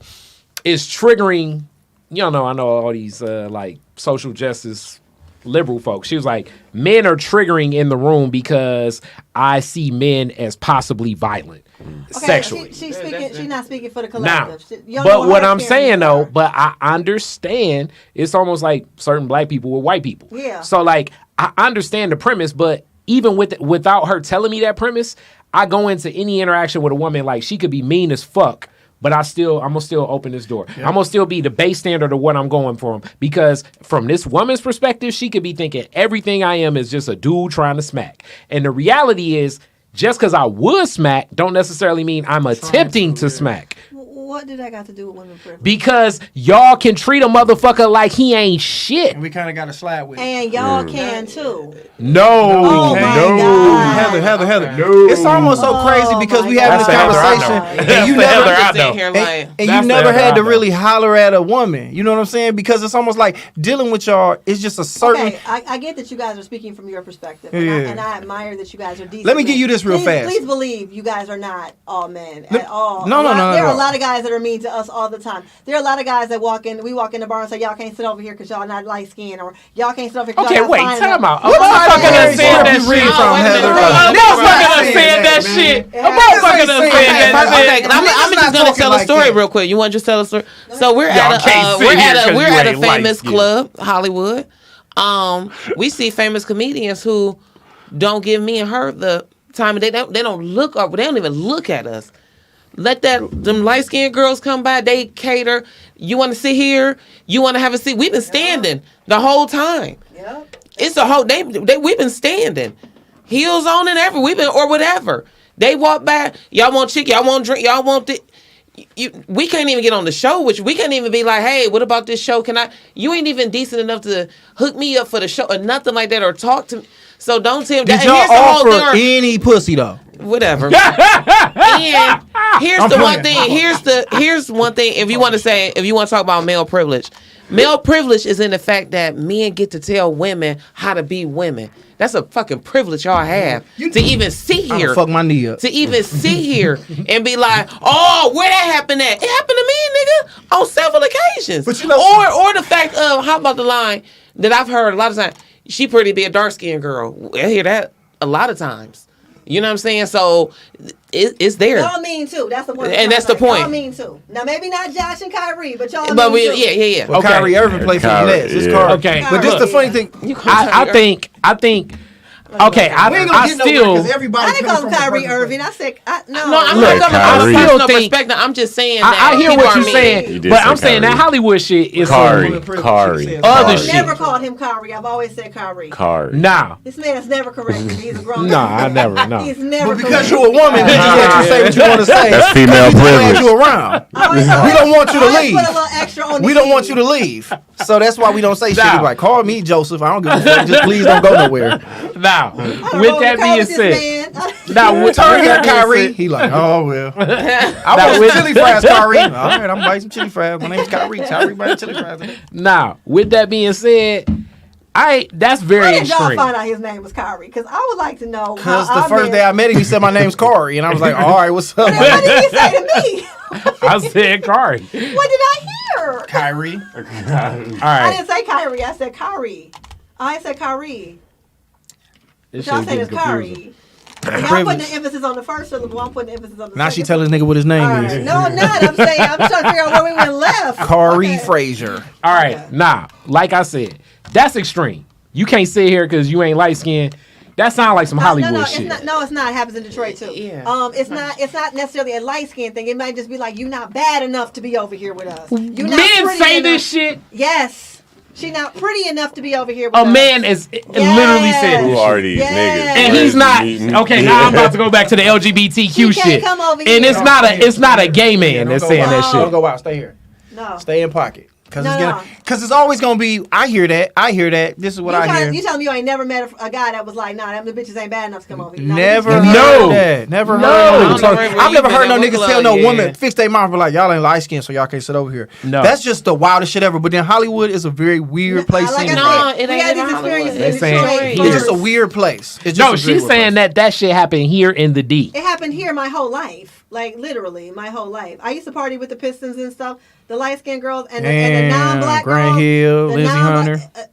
it's triggering. You know, I know all these like social justice liberal folks. She was like, men are triggering in the room because I see men as possibly violent sexually. She's not speaking for the collective. Now, but what I'm saying though, but I understand it's almost like certain black people with white people. Yeah. So like I understand the premise, but even without her telling me that premise, I go into any interaction with a woman like she could be mean as fuck. But I'm gonna still open this door. Yeah. I'm gonna still be the base standard of what I'm going for. Because from this woman's perspective, she could be thinking everything I am is just a dude trying to smack. And the reality is, just because I would smack, don't necessarily mean I'm attempting to smack. What did that got to do with women privilege? Because y'all can treat a motherfucker like he ain't shit. And we kind of got to slide with it. And y'all can too. No. Oh my God. Heather. No. It's almost so crazy because we having this conversation and you never had to really holler at a woman. You know what I'm saying? Because it's almost like dealing with y'all is just a certain... Okay, I get that you guys are speaking from your perspective. And I admire that you guys are decent. Let me give you this real fast. Please believe you guys are not all men at all. No. There are a lot of guys that are mean to us all the time. There are a lot of guys that walk in the bar and say, y'all can't sit over here because y'all not light skinned, or y'all can't sit over here because y'all not fine. Okay, wait, time out. A motherfucker done said that shit. A motherfucker done said that shit. A motherfucker done said that shit. I'm just gonna tell a story real quick. You want to just tell a story? So we're at a famous club, Hollywood. We see famous comedians who don't give me and her the time. They don't look up. They don't even look at us. Let them light skinned girls come by. They cater. You want to sit here? You want to have a seat? We've been standing the whole time. Yep. It's a whole. We've been standing, heels on and everything. We've been or whatever. They walk by. Y'all want chicken? Y'all want drink? Y'all want the? We can't even get on the show, which we can't even be like, hey, what about this show? Can I? You ain't even decent enough to hook me up for the show or nothing like that or talk to me. So don't tell me. Did y'all offer any pussy though? Whatever. And here's the one thing. Here's one thing. If you want to talk about male privilege is in the fact that men get to tell women how to be women. That's a fucking privilege y'all have to even sit here. Fuck my knee up. To even sit here and be like, oh, where that happened at? It happened to me, nigga, on several occasions. But you know, or the fact of how about the line that I've heard a lot of times. She pretty be a dark skinned girl. I hear that a lot of times. You know what I'm saying? So it's there. Y'all mean too. That's the point. And that's the point. Y'all mean too. Now maybe not Josh and Kyrie, but y'all. But mean too. yeah. Well, Okay. Kyrie Irving played for the Nets. It's Kyrie. Okay. But this the funny thing. I think. Okay, I still. I didn't call him Kyrie Irving. I said no. No, I'm Look, not coming Kyrie. from a I think- perspective. I'm just saying I that hear people what are you're mean. saying, You did but say I'm saying that Kyrie. Hollywood shit is Khary. Other I've shit. never called him Kyrie. I've always said Kyrie. Nah. This man has never corrected me. He's a grown Nah, man. I never, no. He's never. But because corrected you're a me. woman, they just let you say what you want to say. That's female We just privilege. glad you around. Always- We don't want you to always leave. Put a little extra on the We don't want key. you to leave. So that's why we don't say shit. Nah. We like, call me Joseph. I don't give a fuck. Just please don't go nowhere. Now, I don't with know that what to call being this said, man. now with Turn here, that being Kyrie. said- He like, oh well. I Now, want some with- chili fries, Kyrie. All right, I'm buying some chili fries. My name's Kyrie. Kyrie buying chili fries. Now, with that being said, that's How very did y'all extreme. find out his name was Kyrie? Because I would like to know. Because the first day I met him, he said my name's Khary, and I was like, all right, what's up? What did he say to me? I said Khary. What did I hear? Kyrie. All I right. didn't say Kyrie. I said Kyrie. I said Kyrie. This Y'all shit's saying getting it's confusing. Kyrie. Y'all putting the emphasis on the first syllable. I'm putting the emphasis on the Now second. she tell this nigga what his name All right. is. No, I'm not. I'm saying I'm trying to figure out where we went left. Khary Okay. Frazier. All right. Now, like I said, that's extreme. You can't sit here because you ain't light skinned. That sounds like some Hollywood no, shit. It's not, no, it's not. It happens in Detroit too. Yeah. It's not necessarily a light skin thing. It might just be like you're not bad enough to be over here with us. You're not Men pretty say enough. this shit. Yes. She's not pretty enough to be over here with A us. man is literally said Who this are shit. these Yes. niggas? And he's not okay. Now I'm about to go back to the LGBTQ He can't shit, come over and here. it's not a gay man that's saying that Don't shit. go out. Stay here. No. Stay in pocket. Because No. it's always going to be, I hear that. This is what I hear. You telling me you ain't never met a guy that was like, nah, them the bitches ain't bad enough to come over here. Nah, Never them bitches heard No. that. Never No. heard no I niggas don't talk- know I've never where heard no you been niggas at tell no Woodlawn, woman, yeah. fix their mouth, but like, y'all ain't light skinned, so y'all can't sit over here. No. That's just the wildest shit ever. But then Hollywood is a very weird place. Like I in said, No, it we ain't had in these Hollywood. experiences They in saying Detroit here. It's just a first. weird place. It's just No, a she's very weird saying place. that shit happened here in the D. It happened here my whole life. Like, literally, my whole life. I used to party with the Pistons and stuff. The light-skinned girls and the non-black Grant girls. Hill, the Lindsey non-black- Hunter,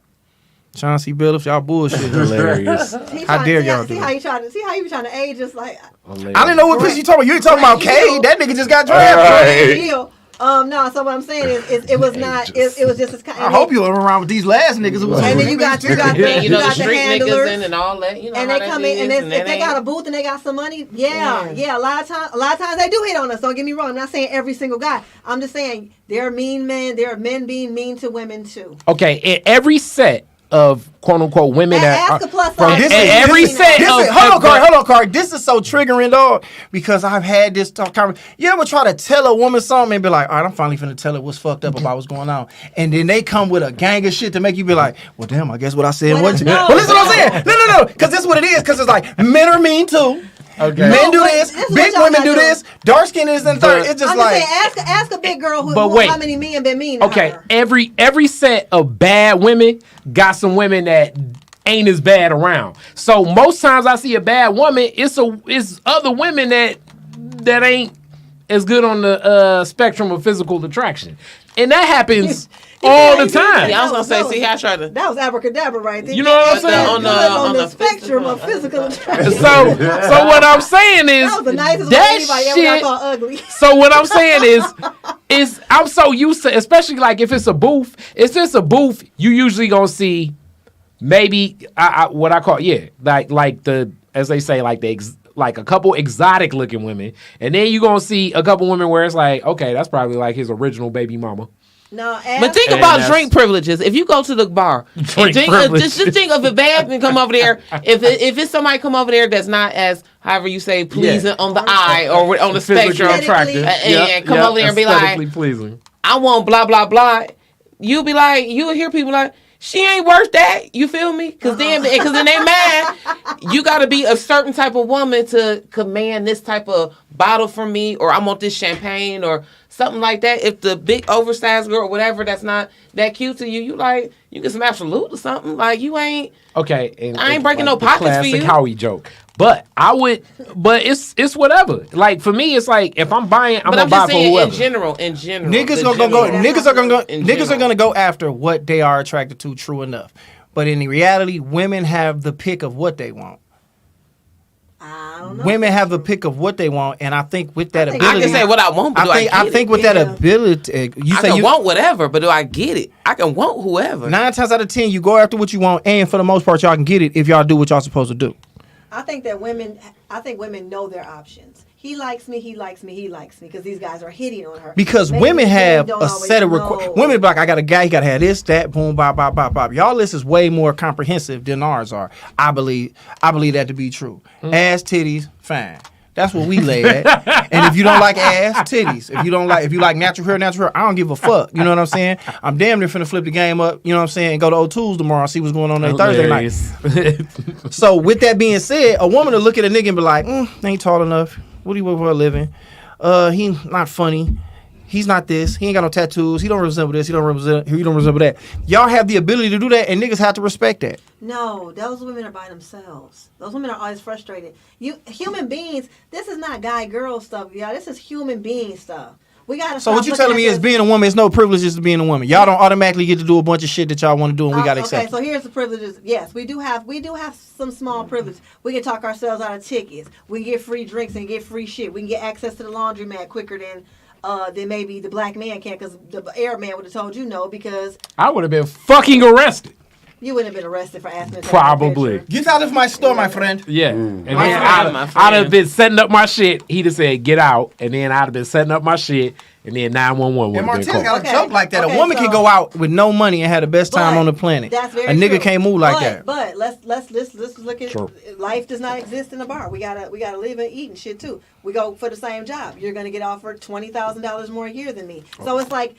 Chauncey Billups, y'all bullshit. Hilarious. he How trying- dare see y'all see do how it. you trying to see how you trying to age us like I didn't know what piece you talking about. You ain't talking about Grant Hill. Cade. That nigga just got drafted. Right. Hill. No, so what I'm saying is it was not it was just this kind I hope you were around with these last niggas. Who was And then you got the And you know the got the street niggas handlers. and all that. You know And how they that come in and is, if that they got a ain't- booth and they got some money, yeah. A lot of times they do hit on us. Don't get me wrong. I'm not saying every single guy. I'm just saying there are mean men. There are men being mean to women too. Okay, in every set of quote unquote women And that ask are, a plus from size. every set Hold of on, Khary. This is so triggering, dog. Because I've had this talk. You ever try to tell a woman something and be like, all right, I'm finally finna tell her what's fucked up about what's going on. And then they come with a gang of shit to make you be like, well, damn, I guess what I said wasn't. No. Well, listen what I'm saying. No. Because this is what it is. Because it's like, men are mean too. Okay. Men do No, this. this is Big what y'all women do gotta do. this. Dark skin is in third. It's just I'm like. just saying, ask a big girl But wait. how many men been mean to okay, her. every set of bad women got some women that ain't as bad around. So most times I see a bad woman, it's other women that ain't as good on the spectrum of physical attraction, and that happens all the time. Yeah, I was gonna say, see how I tried to. That was abracadabra right there. You know what I'm saying? On On the the spectrum of physical attraction. So what I'm saying is That was the nicest that way anybody ever got shit. called ugly. So what I'm saying is I'm so used to, especially like if it's a booth. If it's a booth, you usually gonna see maybe what I call like the, as they say, like the like a couple exotic looking women, and then you gonna see a couple women where it's like, okay, that's probably like his original baby mama. No, but think about drink privileges. If you go to the bar, just think of a bad man come over there. If it's somebody come over there that's not as, however you say, pleasing on the eye or on the spectrum, attractive, and come over there and be like, pleasing. I want blah blah blah. You'll be like, you'll hear people like, she ain't worth that. You feel me? Because then they mad. You got to be a certain type of woman to command this type of bottle from me, or I want this champagne or something like that. If the big oversized girl or whatever that's not that cute to you, you like, you get some absolute or something. Like, you ain't. Okay. I ain't breaking no pockets for you. Classic Howie joke. But it's whatever. Like, for me, it's like, if I'm buying, I'm gonna buy for whoever. In general. Niggas are gonna go after what they are attracted to. True enough, but in reality, women have the pick of what they want. I don't know. Women have the pick of what they want, and I think with that ability, I can say what I want, but I think with that ability, you want whatever, but do I get it? I can want whoever. 9 times out of 10, you go after what you want, and for the most part, y'all can get it if y'all do what y'all supposed to do. I think women know their options. He likes me because these guys are hitting on her. Because Maybe women have don't a set of requirements. Women be like, I got a guy, he got to have this, that, boom, bop, bop, bop, bop. Y'all list is way more comprehensive than ours are. I believe that to be true. Ass, titties, fine. That's what we lay at. And if you don't like ass, titties. If you like natural hair, I don't give a fuck. You know what I'm saying? I'm damn near finna flip the game up, you know what I'm saying, and go to O2's tomorrow and see what's going on that Thursday night. So with that being said, a woman will look at a nigga and be like, ain't tall enough. What do you work for a living? He not funny. He's not this. He ain't got no tattoos. He don't resemble this. He don't resemble that. Y'all have the ability to do that, and niggas have to respect that. No, those women are by themselves. Those women are always frustrated. Human beings, this is not guy-girl stuff, y'all. This is human being stuff. We gotta. So what you telling me is being a woman, it's no privileges to being a woman. Y'all don't automatically get to do a bunch of shit that y'all want to do, and we gotta accept. Okay, so here's the privileges. Yes, we do have some small privileges. We can talk ourselves out of tickets. We can get free drinks and get free shit. We can get access to the laundromat quicker than maybe the black man can, because the Arab man would have told you no, because I would have been fucking arrested. You wouldn't have been arrested for asking. Probably. Get out of my store, my friend. Yeah. And then I'd have been setting up my shit. He'd have said, get out. And then I'd have been setting up my shit. And then 911 would have been called. Got a joke like that. A woman can go out with no money and have the best time on the planet. That's very A nigga true. can't move like that. But let's look at life does not exist in a bar. We gotta live and eat and shit too. We go for the same job. You're gonna get offered $20,000 more a year than me. So it's like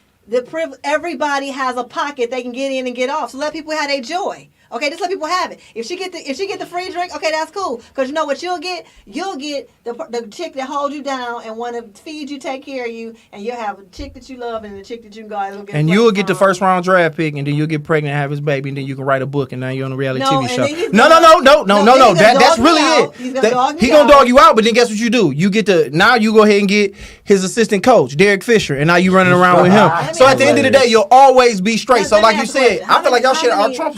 everybody has a pocket they can get in and get off. So let people have their joy. Okay, just let people have it. If she get the free drink, okay, that's cool. Because you know what you'll get? You'll get the chick that holds you down and want to feed you, take care of you, and you'll have a chick that you love and a chick that you can go out and get. And you'll get the first round draft pick, and then you'll get pregnant and have his baby, and then you can write a book, and now you're on a reality TV show. No. That's really it. He's gonna dog you out, but then guess what you do? You get now you go ahead and get his assistant coach, Derek Fisher, and now you running around with him. So at the end of the day, you'll always be straight. So like you said, I feel like y'all shit out Trump.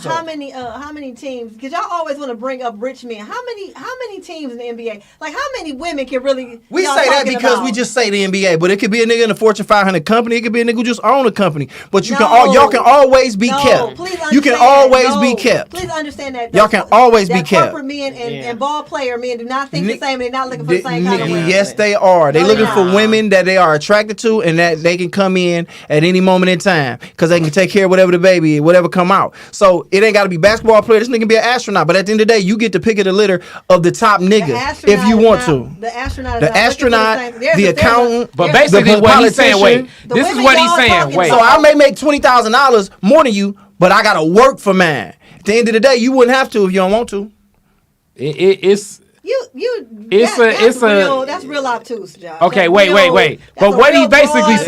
How many teams? Because y'all always want to bring up rich men. How many teams in the NBA? Like, how many women can really? We say that because we just say the NBA, but it could be a nigga in a Fortune 500 company. It could be a nigga who just own a company. But y'all can always be kept. You can always be kept. Please understand that y'all can always be kept. Corporate men and ball player men do not think the same. They're not looking for the same kind of women. Yes, they are. They're looking for women that they are attracted to and that they can come in at any moment in time because they can take care of whatever the baby, whatever come out. So it ain't got to be basketball player. This nigga can be an astronaut. But at the end of the day, you get to pick of the litter of the top nigga if you want to. The astronaut, the accountant. But basically, what he's saying, wait, this is what he's saying, wait. So I may make $20,000 more than you, but I gotta work for mine. At the end of the day, you wouldn't have to if you don't want to. That's real obtuse, Josh. Okay, wait. But what he's basically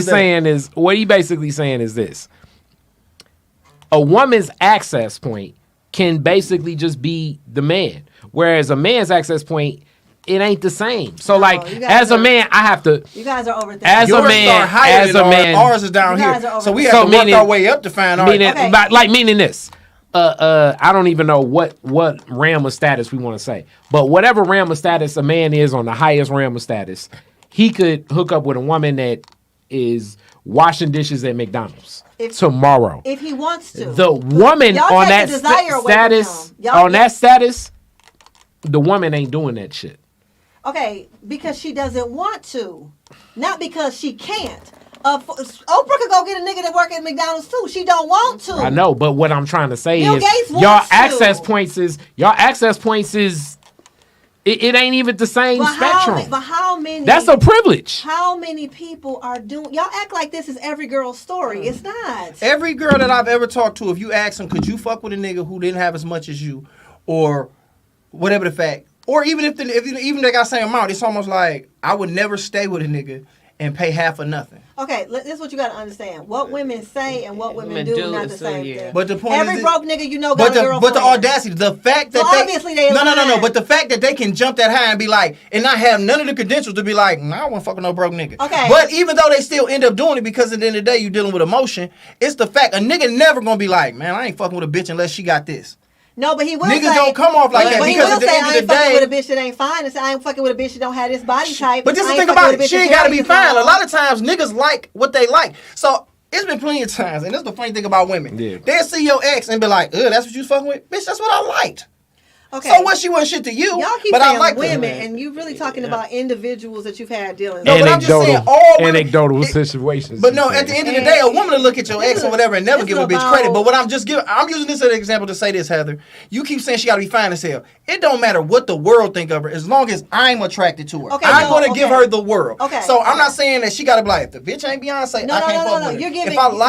saying is, what he basically saying is this. A woman's access point can basically just be the man, whereas a man's access point, it ain't the same. So, as a man, I have to. You guys are overthinking. As a man, ours is down here, so we have to work our way up to find ours. Meaning this. I don't even know what realm of status we want to say, but whatever realm of status a man is on the highest realm of status, he could hook up with a woman that is washing dishes at McDonald's tomorrow if he wants to. The woman on that status, the woman ain't doing that shit. Okay, because she doesn't want to, not because she can't. Oprah could go get a nigga that work at McDonald's too. She don't want to. I know, but what I'm trying to say Bill is Gates y'all wants to. access points is it ain't even the same spectrum. But how many? That's a privilege. How many people are doing? Y'all act like this is every girl's story. It's not. Every girl that I've ever talked to, if you ask them, could you fuck with a nigga who didn't have as much as you, or whatever the fact, or even if even they got the same amount, it's almost like I would never stay with a nigga and pay half or nothing. Okay, this is what you got to understand. What women say and what women do not the same thing. But the point every is broke nigga you know got a girlfriend. But the audacity, the fact that obviously they no. But the fact that they can jump that high and be like, and not have none of the credentials to be like, nah, I won't fuck with no broke nigga. Okay. But even though they still end up doing it because at the end of the day you dealing with emotion, it's the fact a nigga never gonna be like, man, I ain't fucking with a bitch unless she got this. No, but he will Niggas say, don't come off like that but because at the end of the I ain't fucking day, with a bitch that ain't fine. And say I ain't fucking with a bitch that don't have this body type. But this is the thing about it. She ain't got to be fine. A lot of times niggas like what they like. So it's been plenty of times, and this is the funny thing about women. Yeah. They'll see your ex and be like, ugh, that's what you was fucking with? Bitch, that's what I liked. Okay. So what, she wasn't shit to you, y'all keep but saying I like women, and you really talking about individuals that you've had dealing. No, but I'm just saying all women, anecdotal situations. But no, at the end of the day, a woman will look at your ex or whatever and never give a bitch credit. But what I'm using this as an example to say this, Heather. You keep saying she got to be fine as hell. It don't matter what the world think of her, as long as I'm attracted to her. Okay, I'm going to give her the world. Okay. So I'm not saying that she got to be like, if the bitch ain't Beyonce, I can't fuck with her.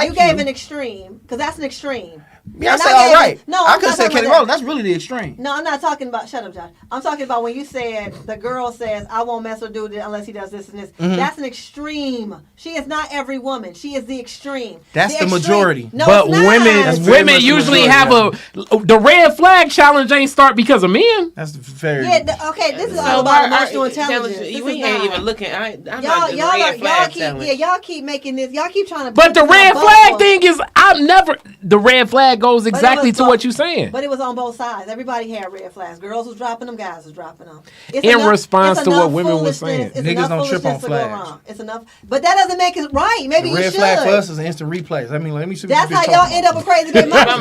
You gave an extreme, because that's an extreme. Beyonce, all right. No, I could have said Kelly Rowland. That's really the extreme. No, I'm not talking about. Shut up, Josh. I'm talking about when you said the girl says, "I won't mess with a dude unless he does this and this." Mm-hmm. That's an extreme. She is not every woman. She is the extreme. That's the majority. No, but women usually have the red flag challenge ain't start because of men. That's very okay. This is all about emotional intelligence. We ain't even looking. Y'all keep making this. Y'all keep trying to. But the red flag thing is, I'm never. The red flag goes exactly to what you're saying. But it was on both sides. Everybody had red flags. Girls was dropping them, guys was dropping them. In response to what women were saying. Niggas don't trip on flags. It's enough. But that doesn't make it right. Maybe you should. Red flag for us is instant replays. I mean, let me see. That's how y'all end up with crazy big money.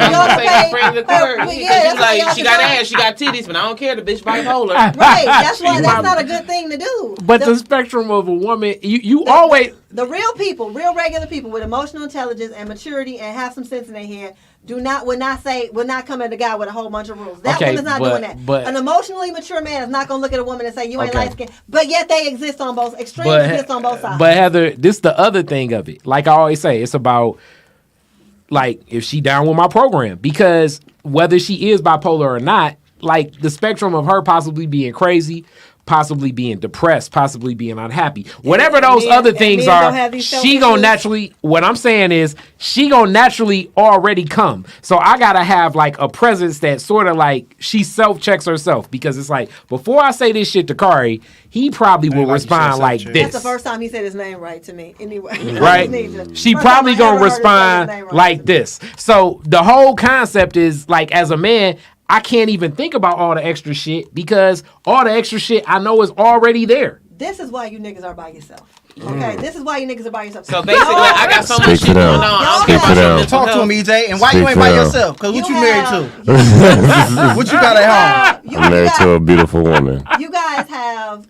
She got ass, she got titties, but I don't care. The bitch bipolar. Right. That's not a good thing to do. But the spectrum of a woman, you always. The real people, real regular people with emotional intelligence and maturity and have some sense in their head would not come at a guy with a whole bunch of rules. That woman's not doing that. But an emotionally mature man is not going to look at a woman and say, you ain't light skinned. But yet they exist on both, extremes exist on both sides. But Heather, this the other thing of it. Like I always say, it's about, like, if she down with my program. Because whether she is bipolar or not, like, the spectrum of her possibly being crazy, possibly being depressed, possibly being unhappy. Whatever those other things are, she gonna naturally, what I'm saying is, she gonna naturally already come. So I gotta have like a presence that sort of like, she self-checks herself. Because it's like, before I say this shit to Khary, he probably will respond like this. That's the first time he said his name right to me. Anyway. Right? She probably gonna respond like this. So the whole concept is, like, as a man, I can't even think about all the extra shit because all the extra shit I know is already there. This is why you niggas are by yourself. Okay, this is why you niggas are by yourself. So basically, I got so much shit going on. Talk to him, EJ. And why you ain't by yourself? Because what you married to? What you got at home? I'm married to a beautiful woman. You guys have...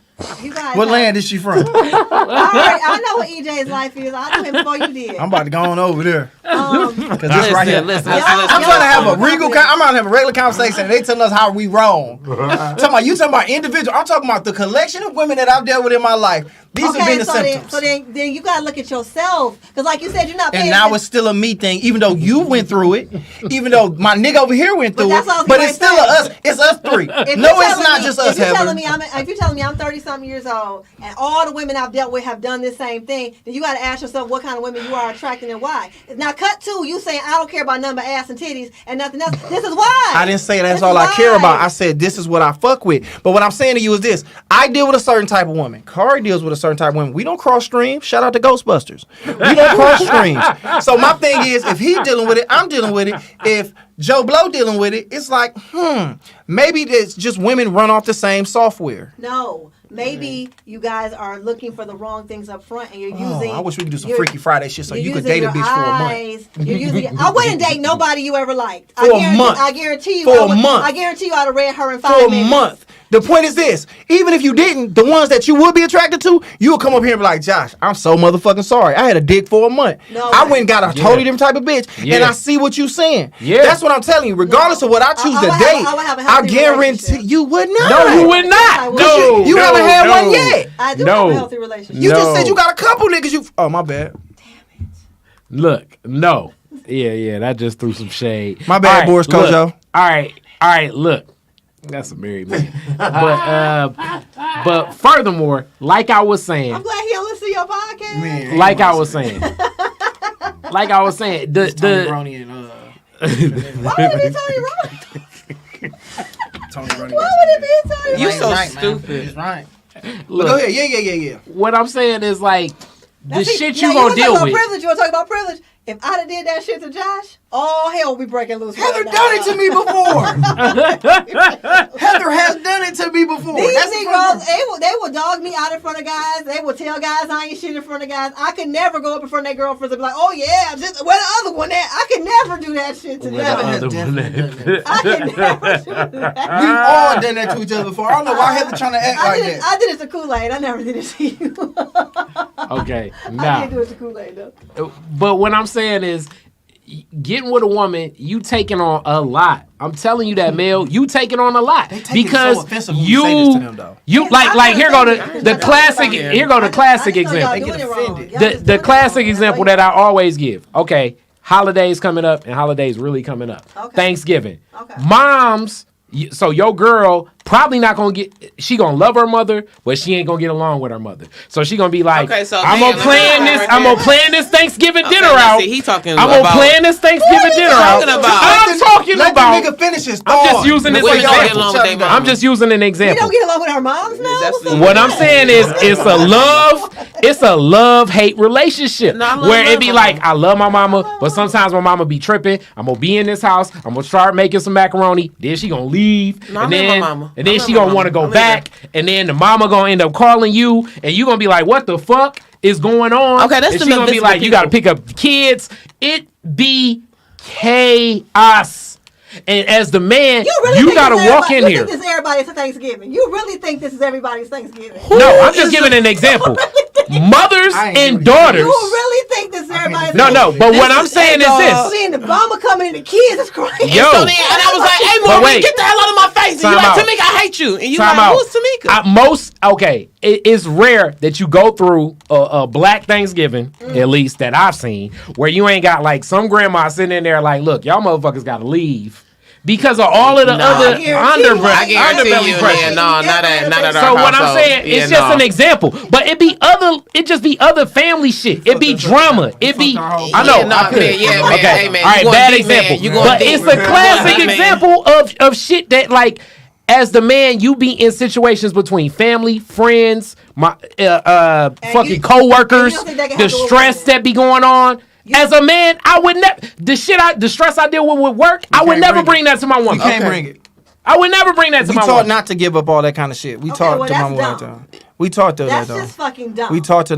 What land is she from? I know what EJ's life is. I knew him before you did. I'm about to go on over there. Because this right here. I'm listen. trying to have a I'm trying to have a regular conversation. And they telling us how we wrong. You talking about individual. I'm talking about the collection of women that I've dealt with in my life. These have been the symptoms. So then you gotta look at yourself. Because like you said, you're not paying attention. And now it's still a me thing, even though you went through it, even though my nigga over here went through it. But it's still us. It's us three. No, it's not just us, Heather. If you're telling me I'm 30-something years old and all the women I've dealt with have done this same thing, then you gotta ask yourself what kind of women you are attracting and why. Now cut to you saying I don't care about nothing but ass and titties and nothing else. This is why. I didn't say that's all I care about. I said this is what I fuck with. But what I'm saying to you is this. I deal with a certain type of woman. Khary deals with a certain type of woman. We don't cross streams. Shout out to Ghostbusters. We don't cross streams. So my thing is, if he dealing with it, I'm dealing with it. If Joe Blow dealing with it, it's like, maybe it's just women run off the same software. No. Maybe you guys are looking for the wrong things up front and you're using... I wish we could do some Freaky Friday shit so you could date a bitch for a month. You're using I wouldn't date nobody you ever liked. For a month. I guarantee you. For a month. I guarantee you I'd have read her in 5 minutes. For a month. The point is this: even if you didn't, the ones that you would be attracted to, you would come up here and be like, Josh, I'm so motherfucking sorry. I had a dick for a month. I went and got a totally different type of bitch, and I see what you saying. Yeah, that's what I'm telling you. Regardless of what I choose to date, I guarantee you would not. No, you would not. No, you haven't had one yet. I do have a healthy relationship. You just said you got a couple niggas. Oh, my bad. Damn it. Look, no. Yeah, that just threw some shade. My bad, Boris Kojo. All right, look. That's a married man. But furthermore, like I was saying. I'm glad he'll listen to your podcast. Man, like I was saying. The Tony Roney and Why would it be Tony Roney? Tony Roney. Why would it be Tony Roney? You so right, stupid. It's right. Look, Go ahead. Yeah. What I'm saying is like the shit you now, gonna deal with. Privilege. You want to talk about privilege? If I'd have did that shit to Josh, all hell be breaking loose. Heather done it to me before. Heather has done it to me before. These Negroes, they will dog me out in front of guys. They will tell guys I ain't shit in front of guys. I could never go up in front of their girlfriends and be like, oh yeah, just where the other one at? I could never do that shit to them. I could never do that. We've all done that to each other before. I don't know why Heather trying to act like that. I did it to Kool-Aid. I never did it to you. Okay, I did do it to Kool-Aid though. But what I'm saying is, getting with a woman, you taking on a lot. I'm telling you that, Mel, you taking on a lot because so offensive when you say this to them, though. You like here go the classic. Here go the classic example. The classic example that I always give. Okay, holidays coming up and holidays really coming up. Okay. Thanksgiving. Okay. Moms. So your girl probably not gonna she gonna love her mother, but she ain't gonna get along with her mother. So she gonna be like, I'm gonna plan this Thanksgiving dinner out. I'm gonna plan this Thanksgiving dinner out. I'm talking about. Let the nigga finish his thought. I'm just using this example. I'm just using an example. We don't get along with our moms now. What I'm saying is, it's a love-hate relationship where it be like, I love my mama, but sometimes my mama be tripping. I'm gonna be in this house. I'm gonna start making some macaroni. Then she gonna leave. And then she gonna want to go back, and then the mama gonna end up calling you, and you gonna be like, "What the fuck is going on?" Okay, that's and she gonna be like, "You gotta pick up kids." It be chaos. And as the man, you gotta walk in here. You think this is everybody's Thanksgiving? You really think this is everybody's Thanksgiving? No, I'm just giving an example. Mothers and daughters. You really think this is everybody's Thanksgiving? No. But what I'm saying is this. Seeing the mama coming and the kids is crazy. Yo. And I was like, hey, Maureen, get the hell out of my face. And you like, Tamika, I hate you. And you like, who's Tamika? It's rare that you go through a black Thanksgiving, at least that I've seen, where you ain't got like some grandma sitting in there like, look, y'all motherfuckers gotta leave. Because of all of the other underbelly pressure. Not at our So what I'm saying, it's just an example. But it just be other family shit. It be drama. It be, I know. Okay. All right, bad example. But it's a classic example of shit that like, as the man, you be in situations between family, friends, my fucking coworkers, the stress that be going on. As a man, I would never the stress I deal with work. I would never bring that to my woman. You can't bring it. I would never bring that to my woman. We taught not to give up all that kind of shit. We taught to my woman all the time. We taught to that though. That's just fucking dumb. We taught to.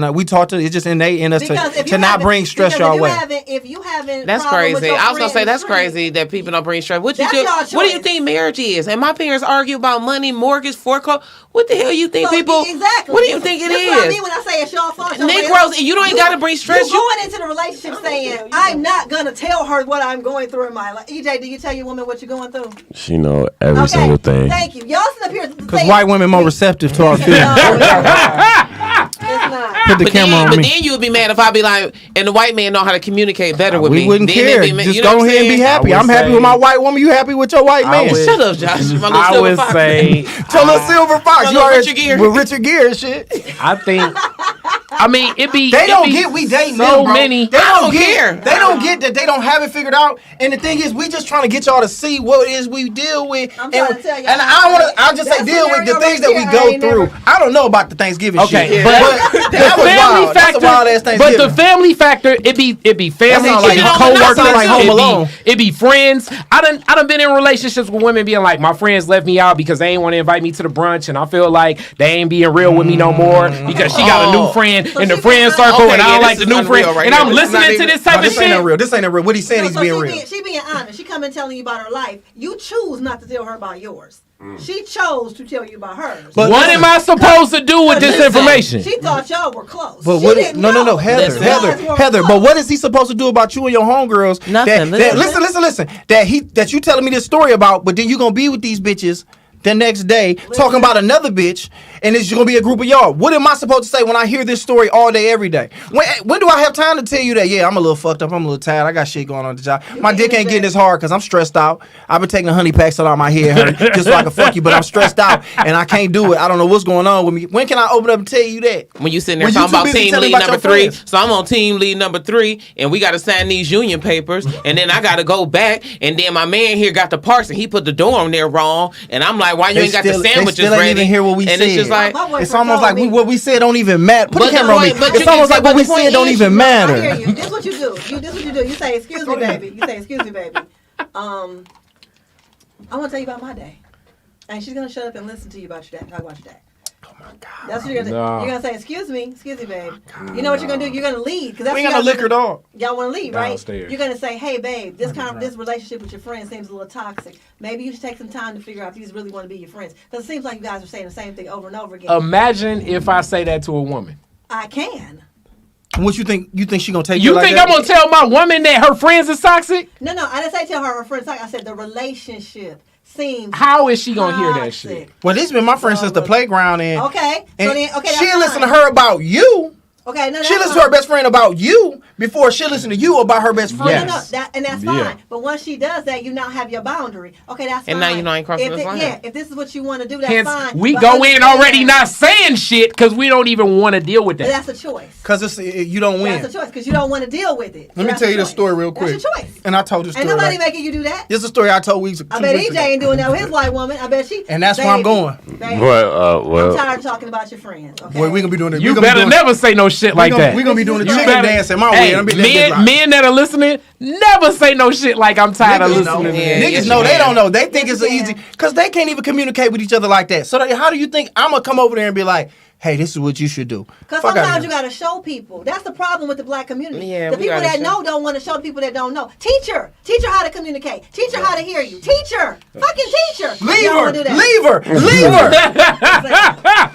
It's just innate in us to not bring stress your way. If you haven't, that's crazy. I was gonna say that's crazy that people don't bring stress. What do you think marriage is? And my parents argue about money, mortgage, foreclosure. What the hell you think people? Exactly. What do you think it is? What I mean when I say it's your fault. Negroes, you don't got to bring stress. You're going into the relationship saying, I'm not gonna tell her what I'm going through in my life. EJ, do you tell your woman what you're going through? She know every single thing. Thank you. Y'all sit up here because white women more receptive to our feelings. It's not. Put the camera on me. But then you would be mad if I be like, and the white man know how to communicate better with me. We wouldn't care. Just go ahead and be happy. I'm happy with my white woman. You happy with your white man? Shut up, Josh. I would say, tell little silver fox. You already with Richard Gere and shit. I think. I mean, it be. They don't get we dating so them, bro. Many. They don't care. They don't get that. They don't have it figured out. And the thing is, we just trying to get y'all to see what it is we deal with. I'm trying to tell you. And I'll just say deal with the things that we go through. I don't know about the Thanksgiving shit. But that was wild. That's a wild ass Thanksgiving. But the family factor, it be family, it be coworkers, it be friends. I done been in relationships with women being like, my friends left me out because they ain't want to invite me to the brunch, and I feel like they ain't being real with me no more because she got a new friend in the friend circle, and I don't like the new friend. And I'm listening to this type of shit. This ain't real. What he's saying, he's being real. She being honest. She coming telling you about her life. You choose not to tell her about yours. She chose to tell you about hers. But what am I supposed to do with this information? She thought y'all were close. But she what? didn't No, know. Heather. But what is he supposed to do about you and your homegirls? Nothing. Listen. That you telling me this story about, but then you gonna be with these bitches the next day talking about another bitch, and it's gonna be a group of y'all. What am I supposed to say when I hear this story all day, every day? When do I have time to tell you that? Yeah, I'm a little fucked up. I'm a little tired. I got shit going on at the job. My dick ain't getting as hard because I'm stressed out. I've been taking the honey packs out of my head just so I can fuck you, but I'm stressed out and I can't do it. I don't know what's going on with me. When can I open up and tell you that? When you sitting there talking about team lead number 3, so I'm on team lead number 3, and we got to sign these union papers, and then I got to go back, and then my man here got the parts, and he put the door on there wrong, and I'm like, why you ain't got the sandwiches they still ready? Ain't even hear what we and said. it's just like, it's almost like what we said don't even matter. Put But the camera on me. but It's you almost can like say, what we but the said don't point even I matter. hear you. This is what you do. You say, excuse me, baby. You say, excuse me, baby. I want to tell you about my day. And she's going to shut up and listen to you about your day. Talk about your day. Oh my God. That's what you're going to say. No. You're going to say, excuse me, babe. You know what you're going to do? You're going to lead. Because that's We ain't got no liquor, dog. Y'all want to leave, right? Downstairs. You're going to say, hey, babe, this relationship with your friend seems a little toxic. Maybe you should take some time to figure out if you really want to be your friends. Because it seems like you guys are saying the same thing over and over again. Imagine if I say that to a woman. I can. What you think? You think she gonna take? You like think that? I'm gonna tell my woman that her friends is toxic? No, I didn't say tell her friends toxic. I said the relationship seems How is she gonna hear that toxic. shit? Well, this been my friend since the playground, and Okay. and So then, okay, that's she'll listen to fine. her about you. Okay, no, She that's listen to her best friend about you before she listen to you about her best friend. Yes. No, that's Yeah. fine. But once she does that, you now have your boundary. Okay, that's And fine. now you know I ain't crossing If this line. Yeah, if this is what you want to do, that's Hence, fine. we But go in understand already not saying shit because we don't even want to deal with But that. that's a choice. Cause it's you don't win. That's a choice because you don't want to deal with it. So Let me that's tell a you this choice. story real quick. That's your choice. And I told this Ain't story. nobody Like, making you do that. this is a story I told weeks. I bet EJ ain't doing that with his white woman. I bet she. And that's where I'm going. Baby, Well, I'm tired of talking about your friends. Okay. Boy, we gonna be doing it. You better never say no shit like that. We gonna be doing the You chicken better- dance at my Hey, way. I'm be that men that are listening, never say no shit like I'm tired of Niggas know. listening to Yeah, that. Niggas yes, know you they can. don't know. They think Yes, it's you easy can. because they can't even communicate with each other like that. So how do you think I'm gonna come over there and be like, "Hey, this is what you should do"? Because Fuck outta sometimes here. you got to show people. That's the problem with the black community. Yeah, the we people gotta that show. know don't want to show the people that don't know. Teach her how to communicate. Teach her how to hear you. Teach her. Fucking teach her. Leave Y'all her. wanna do that. Leave her. Leave her.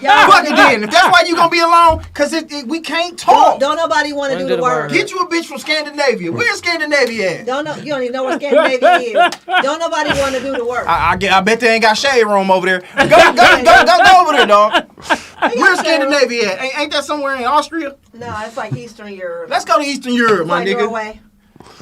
Y'all Fuck wanna it do then. that. If that's why you gonna be alone, cause we can't talk. Don't nobody want to do the work. Get you a bitch from Scandinavia. Where's Scandinavia at? Don't know. You don't even know where Scandinavia is. Don't nobody want to do the work. I bet they ain't got shade room over there. Go over there, dog. Where's Scandinavia at? Ain't that somewhere in Austria? No, it's like Eastern Europe. Let's go to Eastern Europe, my like nigga. Norway.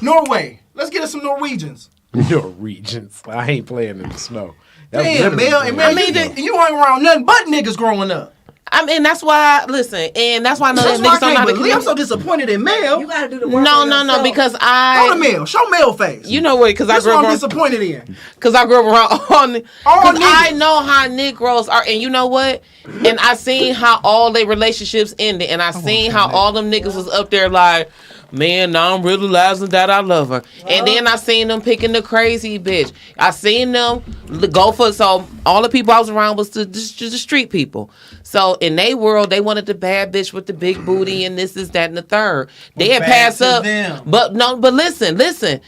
Norway. Let's get us some Norwegians. Norwegians. I ain't playing in the snow. That was Damn, literally Mel. And playing man, in the snow. you hung around nothing but niggas growing up. I mean, that's why. Listen, and that's why I know That's that why I niggas don't know how can't to believe. I'm so communicate. disappointed in Mel. You got to do the work. No, for no, yourself. because Go I. to Mel. Show Mel face. You know what? Because I That's grew what up I'm around. disappointed in. Because I grew up around all. Because niggas. I know how Negroes are, and you know what? And I seen how all their relationships ended, and I seen how all them niggas was up there like, man, now I'm realizing that I love her. And then I seen them picking the crazy bitch. I seen them go for, so all the people I was around was the street people. So in their world, they wanted the bad bitch with the big booty and this, that, and the third. They had bad passed to up. them. But listen.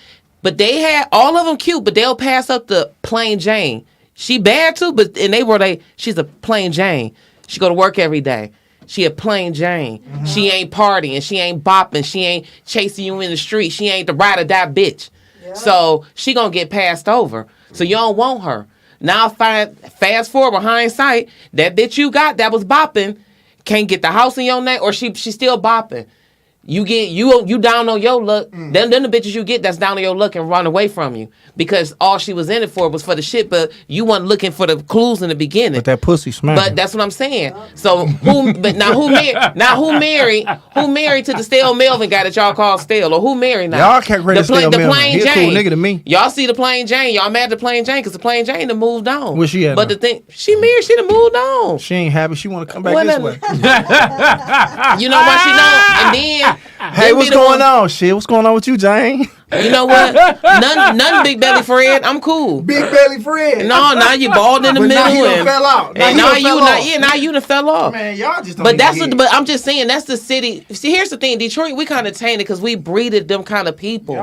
But they had, all of them cute, but they'll pass up the plain Jane. She bad too, but in they world, she's a plain Jane. She go to work every day. She a plain Jane. Mm-hmm. She ain't partying. She ain't bopping. She ain't chasing you in the street. She ain't the ride or die bitch. Yeah. So she gonna get passed over. So you don't want her. Now fast forward with hindsight, that bitch you got that was bopping can't get the house in your name, or she still bopping. You down on your luck. Then the bitches you get that's down on your luck and run away from you because all she was in it for was for the shit, but you weren't looking for the clues in the beginning. But that pussy smash. But that's what I'm saying. So who married to the stale Melvin guy that y'all call stale, or who married now? Y'all can't rate Stale Melvin. Plain He a cool Jane. nigga to me. Y'all see the plain Jane. Y'all mad at the plain Jane because the plain Jane done moved on. Where she at But now? the thing, she married. She done moved on. She ain't happy. She want to come back Well, this then- way. You know why she know? And then Hey, what's going on? Shit, what's going on with you, Jane? You know what? None Big Belly Fred. I'm cool. Big Belly Fred. No, now you bald in the middle. Now he done fell out. Now you done fell off. Man, y'all just don't But I'm just saying that's the city. See, here's the thing. Detroit, we kind of tainted because we breeded them kind of people.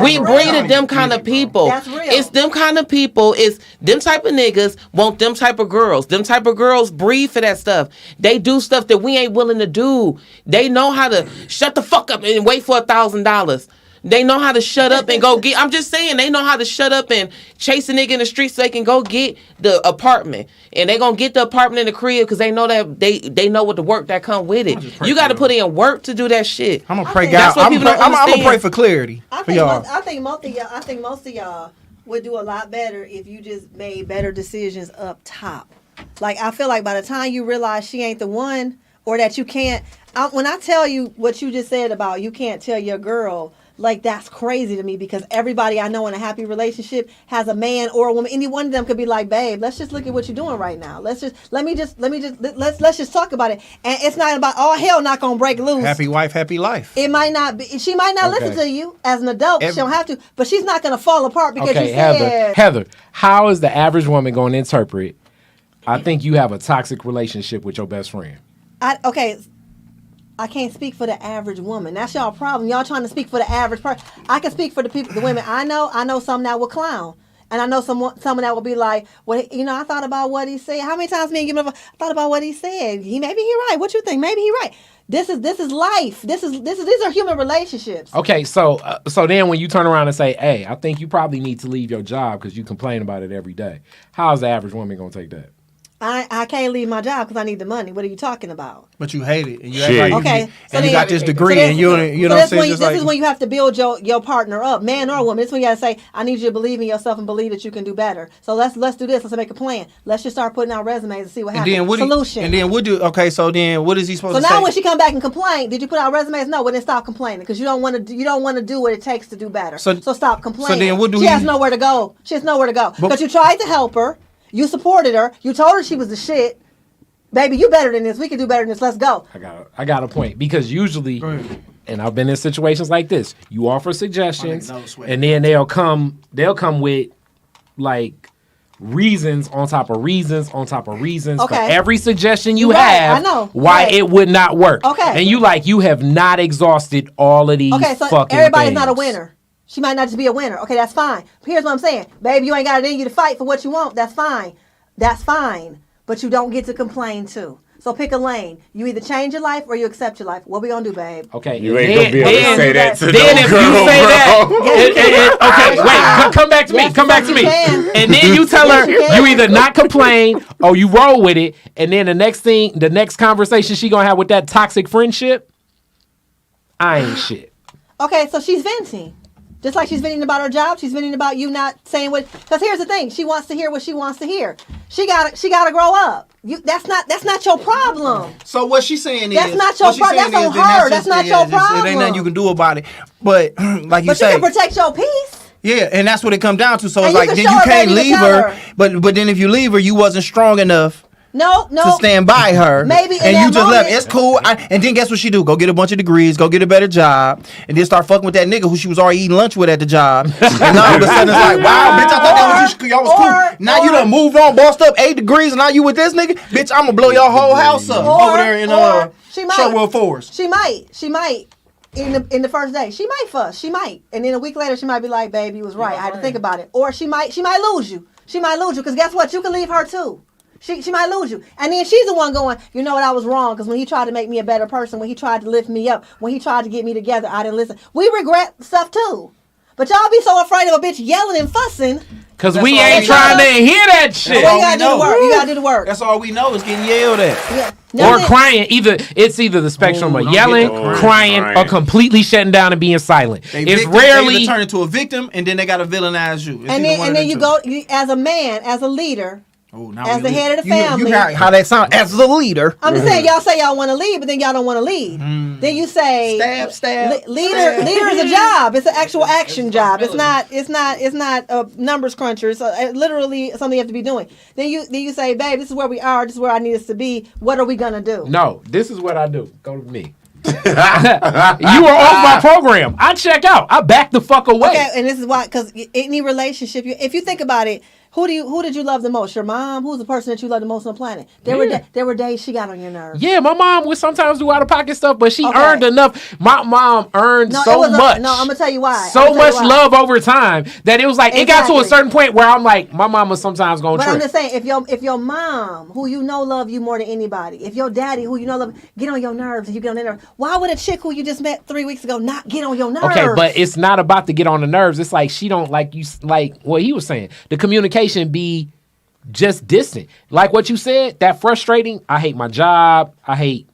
We breeded them kind of people. That's real. It's them kind of people. It's them type of niggas want them type of girls. Them type of girls breed for that stuff. They do stuff that we ain't willing to do. They know how to shut the fuck up and wait for $1,000. They know how to shut up and go get. I'm just saying, they know how to shut up and chase a nigga in the street so they can go get the apartment, and they gonna get the apartment in the crib because they know that they know what the work that come with it. You got to put in work to do that shit. I'm gonna pray God. I'm gonna pray for clarity for y'all. I think most of y'all would do a lot better if you just made better decisions up top. Like, I feel like by the time you realize she ain't the one, or that you can't. When I tell you what you just said about you can't tell your girl. Like, that's crazy to me, because everybody I know in a happy relationship has a man or a woman. Any one of them could be like, babe, let's just look at what you're doing right now. Let's just talk about it. And it's not about, oh, hell not gonna break loose. Happy wife, happy life. It might not be. She might not listen to you as an adult. She don't have to, but she's not gonna fall apart because you said. Heather, how is the average woman going to interpret? I think you have a toxic relationship with your best friend. I can't speak for the average woman. That's y'all problem. Y'all trying to speak for the average person. I can speak for the people, the women I know. I know some that will clown. And I know some that will be like, well, I thought about what he said. How many times me and you thought about what he said? Maybe he right. What you think? Maybe he right. This is life. These are human relationships. Okay, so then when you turn around and say, hey, I think you probably need to leave your job because you complain about it every day. How's the average woman gonna take that? I can't leave my job because I need the money. What are you talking about? But you hate it, and you act like you got this degree, so and you know what I'm saying. This is when you have to build your partner up, man or woman. This is when you got to say, I need you to believe in yourself and believe that you can do better. So let's do this. Let's make a plan. Let's just start putting out resumes and see what happens. Solution. And then so then what is he supposed to say? So now when she come back and complain, did you put out resumes? No, well then stop complaining, because you don't want to do what it takes to do better. So stop complaining. So then she has nowhere to go. She has nowhere to go because you tried to help her. You supported her. You told her she was the shit. Baby, you better than this. We can do better than this. Let's go. I got a point, because usually, and I've been in situations like this, you offer suggestions, and then they'll come with like reasons on top of reasons on top of reasons for every suggestion you have. I know. Why it would not work. Okay. And you have not exhausted all of these fucking everybody's things. not a winner. She might not just be a winner. Okay, that's fine. But here's what I'm saying. Baby, you ain't got it in you to fight for what you want. That's fine. That's fine. But you don't get to complain too. So pick a lane. You either change your life or you accept your life. What we gonna do, babe? Okay. You ain't gonna be able to say that to no then if girl, you say bro. that, come back to me. Come back to me. And then you tell her you either not complain or you roll with it. And then the next conversation she gonna have with that toxic friendship, I ain't shit. Okay, so she's venting. Just like she's venting about her job, she's venting about you not saying what. Because here's the thing: she wants to hear what she wants to hear. She gotta grow up. That's not your problem. So what she's saying is that's not your problem. That's on her. That's not your problem. It ain't nothing you can do about it. But like you say, you can protect your peace. Yeah, and that's what it comes down to. So it's like then you can't leave her. But then if you leave her, you wasn't strong enough. No. To stand by her. Maybe and you just left. It's cool. And then guess what she do? Go get a bunch of degrees, go get a better job, and then start fucking with that nigga who she was already eating lunch with at the job. And now all of a sudden it's like, wow, bitch, I thought y'all was cool. Now you done moved on, bossed up 8 degrees, and now you with this nigga? Bitch, I'm gonna blow your whole house up over there in Sherwood Forest. She might. In the first day, she might fuss. She might. And then a week later, she might be like, babe, you was right. I had to think about it. Or she might lose you. She might lose you, because guess what? You can leave her too. She might lose you. And then she's the one going, you know what, I was wrong, because when he tried to make me a better person, when he tried to lift me up, when he tried to get me together, I didn't listen. We regret stuff too. But y'all be so afraid of a bitch yelling and fussing. Because we ain't trying to hear that shit. Well, you gotta do the work. You gotta do the work. That's all we know is getting yelled at. Yeah. Or crying. It's either the spectrum of yelling, crying, or completely shutting down and being silent. It's rarely they turn into a victim, and then they gotta villainize you. And then you go as a man, as a leader. As the head of the family. You got how that sound as the leader. I'm just saying, y'all say y'all want to lead, but then y'all don't want to lead. Then you say stab. Leader is a job. It's an actual action job. It's not a numbers cruncher. It's literally something you have to be doing. Then you say, babe, this is where we are. This is where I need us to be. What are we gonna do? No, this is what I do. Go to me. you are off my program. I check out. I back the fuck away. Okay, and this is why, because any relationship, if you think about it, who did you love the most? Your mom? Who's the person that you love the most on the planet? There were days she got on your nerves. Yeah, my mom would sometimes do out of pocket stuff, but she earned enough. My mom earned much. No, I'm gonna tell you why. So much love over time that it was like it got to a certain point where I'm like, my mom was sometimes gonna trip. But I'm just saying, if your mom, who you know love you more than anybody, if your daddy, who you know love, get on your nerves, and you get on their nerves, why would a chick who you just met 3 weeks ago not get on your nerves? Okay, but it's not about to get on the nerves. It's like she don't like you. Like what he was saying, the communication be just distant. Like what you said, that frustrating. I hate my job. I hate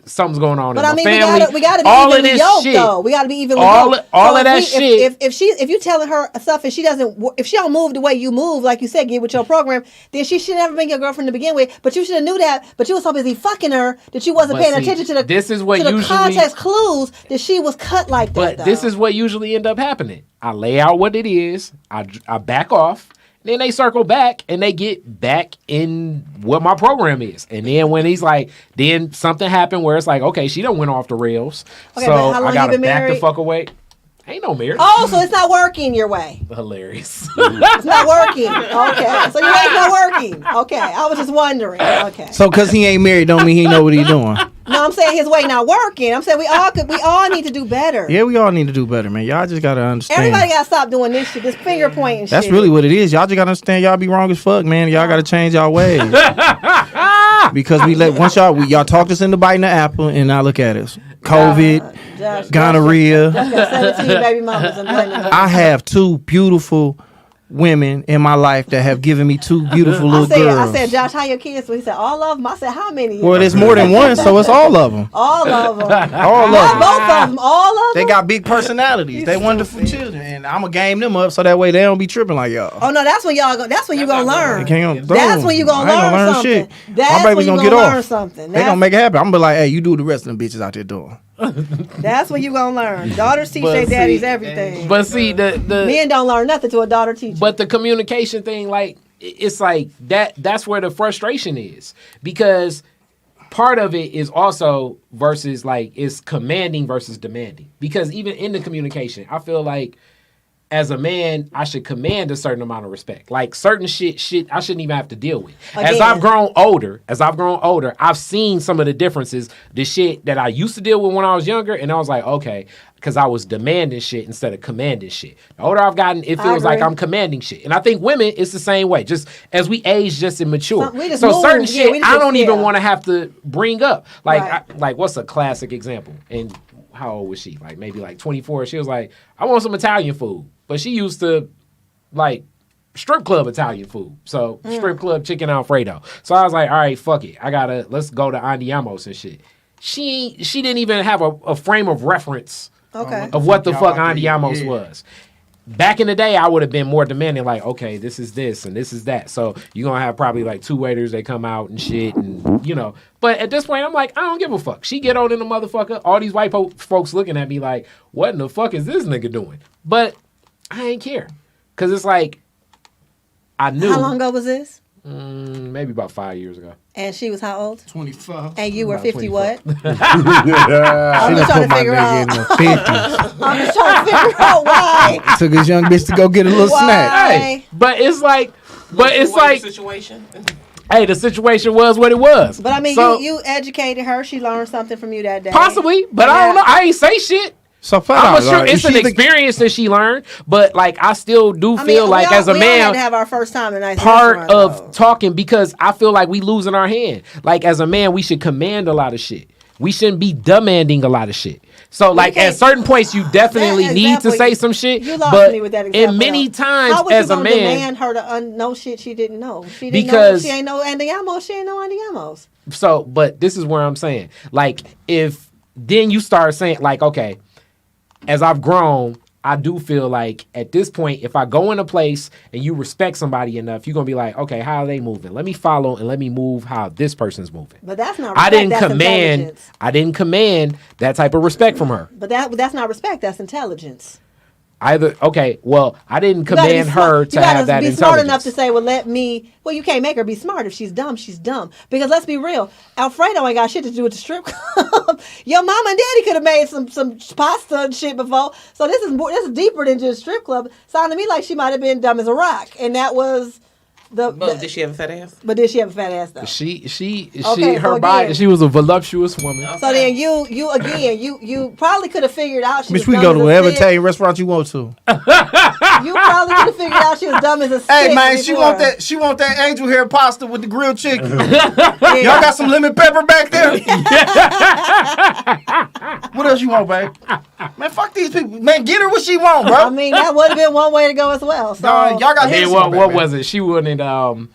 something's going on in my family. We gotta be all even with yoked, though. We gotta be even with yoked. All of that shit. If you telling her stuff and she don't move the way you move, like you said, get with your program, then she should never been your girlfriend to begin with. But you should have knew that. But you was so busy fucking her that you wasn't paying attention to the context clues that she was cut like that. But this is what usually end up happening. I lay out what it is. I back off. Then they circle back and they get back in what my program is. And then when he's like, then something happened where it's like, okay, she done went off the rails. Okay, so I gotta back the fuck away. Ain't no marriage. Oh, so it's not working your way. Hilarious. It's not working. Okay. So your way's not working. Okay. I was just wondering. Okay. So because he ain't married don't mean he know what he doing. No, I'm saying his way not working. I'm saying we all need to do better. Yeah, we all need to do better, man. Y'all just gotta understand. Everybody gotta stop doing this shit, this finger pointing shit. That's really what it is. Y'all just gotta understand y'all be wrong as fuck, man. Y'all gotta change y'all ways. Because y'all talked us into biting the apple and now look at us. COVID, gonorrhea. Josh got 17 baby mamas and I have 2 beautiful women in my life that have given me 2 beautiful little girls. I said, Josh, how your kids? So he said, all of them. I said, how many? Well, there's more than one, so it's all of them. All of them. All of them. Both of them. All of them. They got big personalities. They wonderful children, and I'm gonna game them up so that way they don't be tripping like y'all. Oh no, that's when y'all go. That's when you gonna learn. That's when you gonna learn something. Shit. That's my baby's when you gonna get learn off. Something. They gonna make it happen. I'm gonna be like, hey, you do the rest of them bitches out there doing. That's when you gonna learn. Daughters teach their daddies everything. But see, the men don't learn nothing to a daughter teacher. But the communication thing, like it's like that's where the frustration is, because part of it is also versus like it's commanding versus demanding. Because even in the communication, I feel like as a man, I should command a certain amount of respect. Like certain shit I shouldn't even have to deal with. Again. As I've grown older, I've seen some of the differences, the shit that I used to deal with when I was younger, and I was like, okay, because I was demanding shit instead of commanding shit. The older I've gotten, it feels like I'm commanding shit. And I think women, it's the same way. Just as we age, just and mature. So certain shit I don't even want to have to bring up. Like, like what's a classic example? And how old was she? Like maybe like 24. She was like, I want some Italian food. But she used to like strip club Italian food. So strip club chicken Alfredo. So I was like, all right, fuck it. Let's go to Andiamo's and shit. She didn't even have a frame of reference of what the fuck Andiamo's was. Back in the day, I would have been more demanding, like, okay, this is this and this is that. So you're going to have probably like 2 waiters, they come out and shit and, you know. But at this point, I'm like, I don't give a fuck. She get on in the motherfucker. All these white folks looking at me like, what in the fuck is this nigga doing? But I ain't care. Because it's like, I knew. How long ago was this? Maybe about 5 years ago. And she was how old? 25. And you were 50 what? I'm just trying to figure out. I'm just trying to figure out why. Took this young bitch to go get a little snack. Hey, but it's like, situation. Hey, the situation was what it was. But I mean, so, you educated her. She learned something from you that day. Possibly, but I don't know. I ain't say shit. So I'm sure it's an experience that she learned, but like I still do feel like as a man, had to have our first time in part of talking, because I feel like we losing our hand. Like as a man, we should command a lot of shit. We shouldn't be demanding a lot of shit. So like at certain points, you definitely need to say some shit. You lost but me with that example. And many times how as a man, demand her to know shit she didn't know. She didn't know she ain't know Andiamo. She ain't know Andiamos. So, but this is where I'm saying, like, if then you start saying, like, okay, as I've grown, I do feel like at this point, if I go in a place and you respect somebody enough, you're gonna be like, okay, how are they moving? Let me follow and let me move how this person's moving. But that's not respect. I didn't command that type of respect from her. But that's not respect. That's intelligence. Either okay, well, I didn't command her to have that intelligence. You gotta be smart enough to say, well, let me. Well, you can't make her be smart. If she's dumb, she's dumb. Because let's be real, Alfredo ain't got shit to do with the strip club. Your mama and daddy could have made some pasta and shit before. So this is deeper than just strip club. Sounded to me like she might have been dumb as a rock, and that was. But did she have a fat ass? But did she have a fat ass though? Her body. She was a voluptuous woman. Okay. So then you probably could have figured out she was we dumb go to as whatever a Italian restaurant you want to. You probably could have figured out she was dumb as a stick. Hey man, she want that angel hair pasta with the grilled chicken. Y'all got some lemon pepper back there? What else you want, babe? Man, fuck these people. Man, get her what she want, bro. I mean, that would have been one way to go as well. So y'all got what was it? She wouldn't. And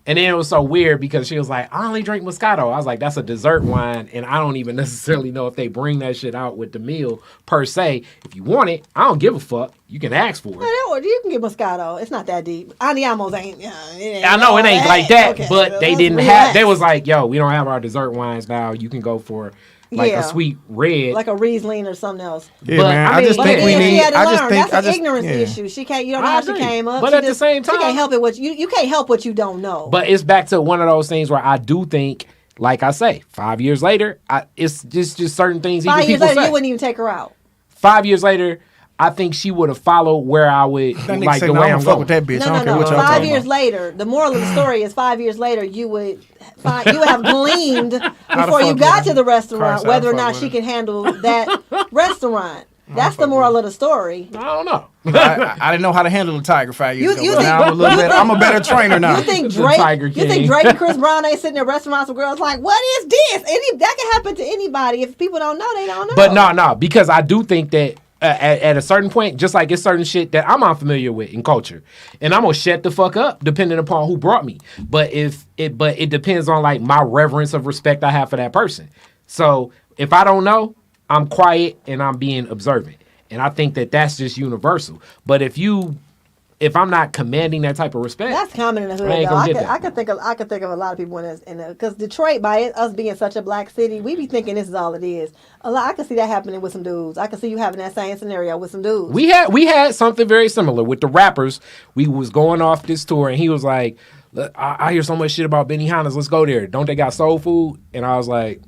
then it was so weird because she was like, I only drink Moscato. I was like, that's a dessert wine, and I don't even necessarily know if they bring that shit out with the meal per se. If you want it, I don't give a fuck. You can ask for it. You can get Moscato. It's not that deep. Andiamo's ain't. I know it ain't like that, okay, but they didn't have. They was like, yo, we don't have our dessert wines now. You can go for a sweet red, like a Riesling or something else. Yeah, but, man, I just think we need. That's an ignorance issue. She can't. You don't know how she came up. But at the same time, she can't help it. You can't help what you don't know. But it's back to one of those things where I do think, like I say, 5 years later, it's just certain things. 5 years later, say. you wouldn't even take her out. 5 years later, I think she would have followed where I would like the way I'm going. With that bitch. No. 5 years later, the moral of the story is 5 years later, you would have gleaned before you got to the restaurant whether or not she can handle that restaurant. That's the moral of the story. I don't know. I didn't know how to handle the tiger 5 years ago. Now I'm a better trainer now. You think Drake and Chris Brown ain't sitting in restaurants with girls like, what is this? That can happen to anybody. If people don't know, they don't know. But no, because I do think that at a certain point, just like it's certain shit that I'm unfamiliar with in culture, and I'm gonna shut the fuck up depending upon who brought me. But it depends on like my reverence of respect I have for that person. So if I don't know, I'm quiet and I'm being observant, and I think that that's just universal. But if I'm not commanding that type of respect, that's common in the hood. I could think of a lot of people in because Detroit, by us being such a black city, we be thinking this is all it is. I could see that happening with some dudes. I could see you having that same scenario with some dudes. We had something very similar with the rappers. We was going off this tour, and he was like, "I hear so much shit about Benihana's. Let's go there. Don't they got soul food?" And I was like,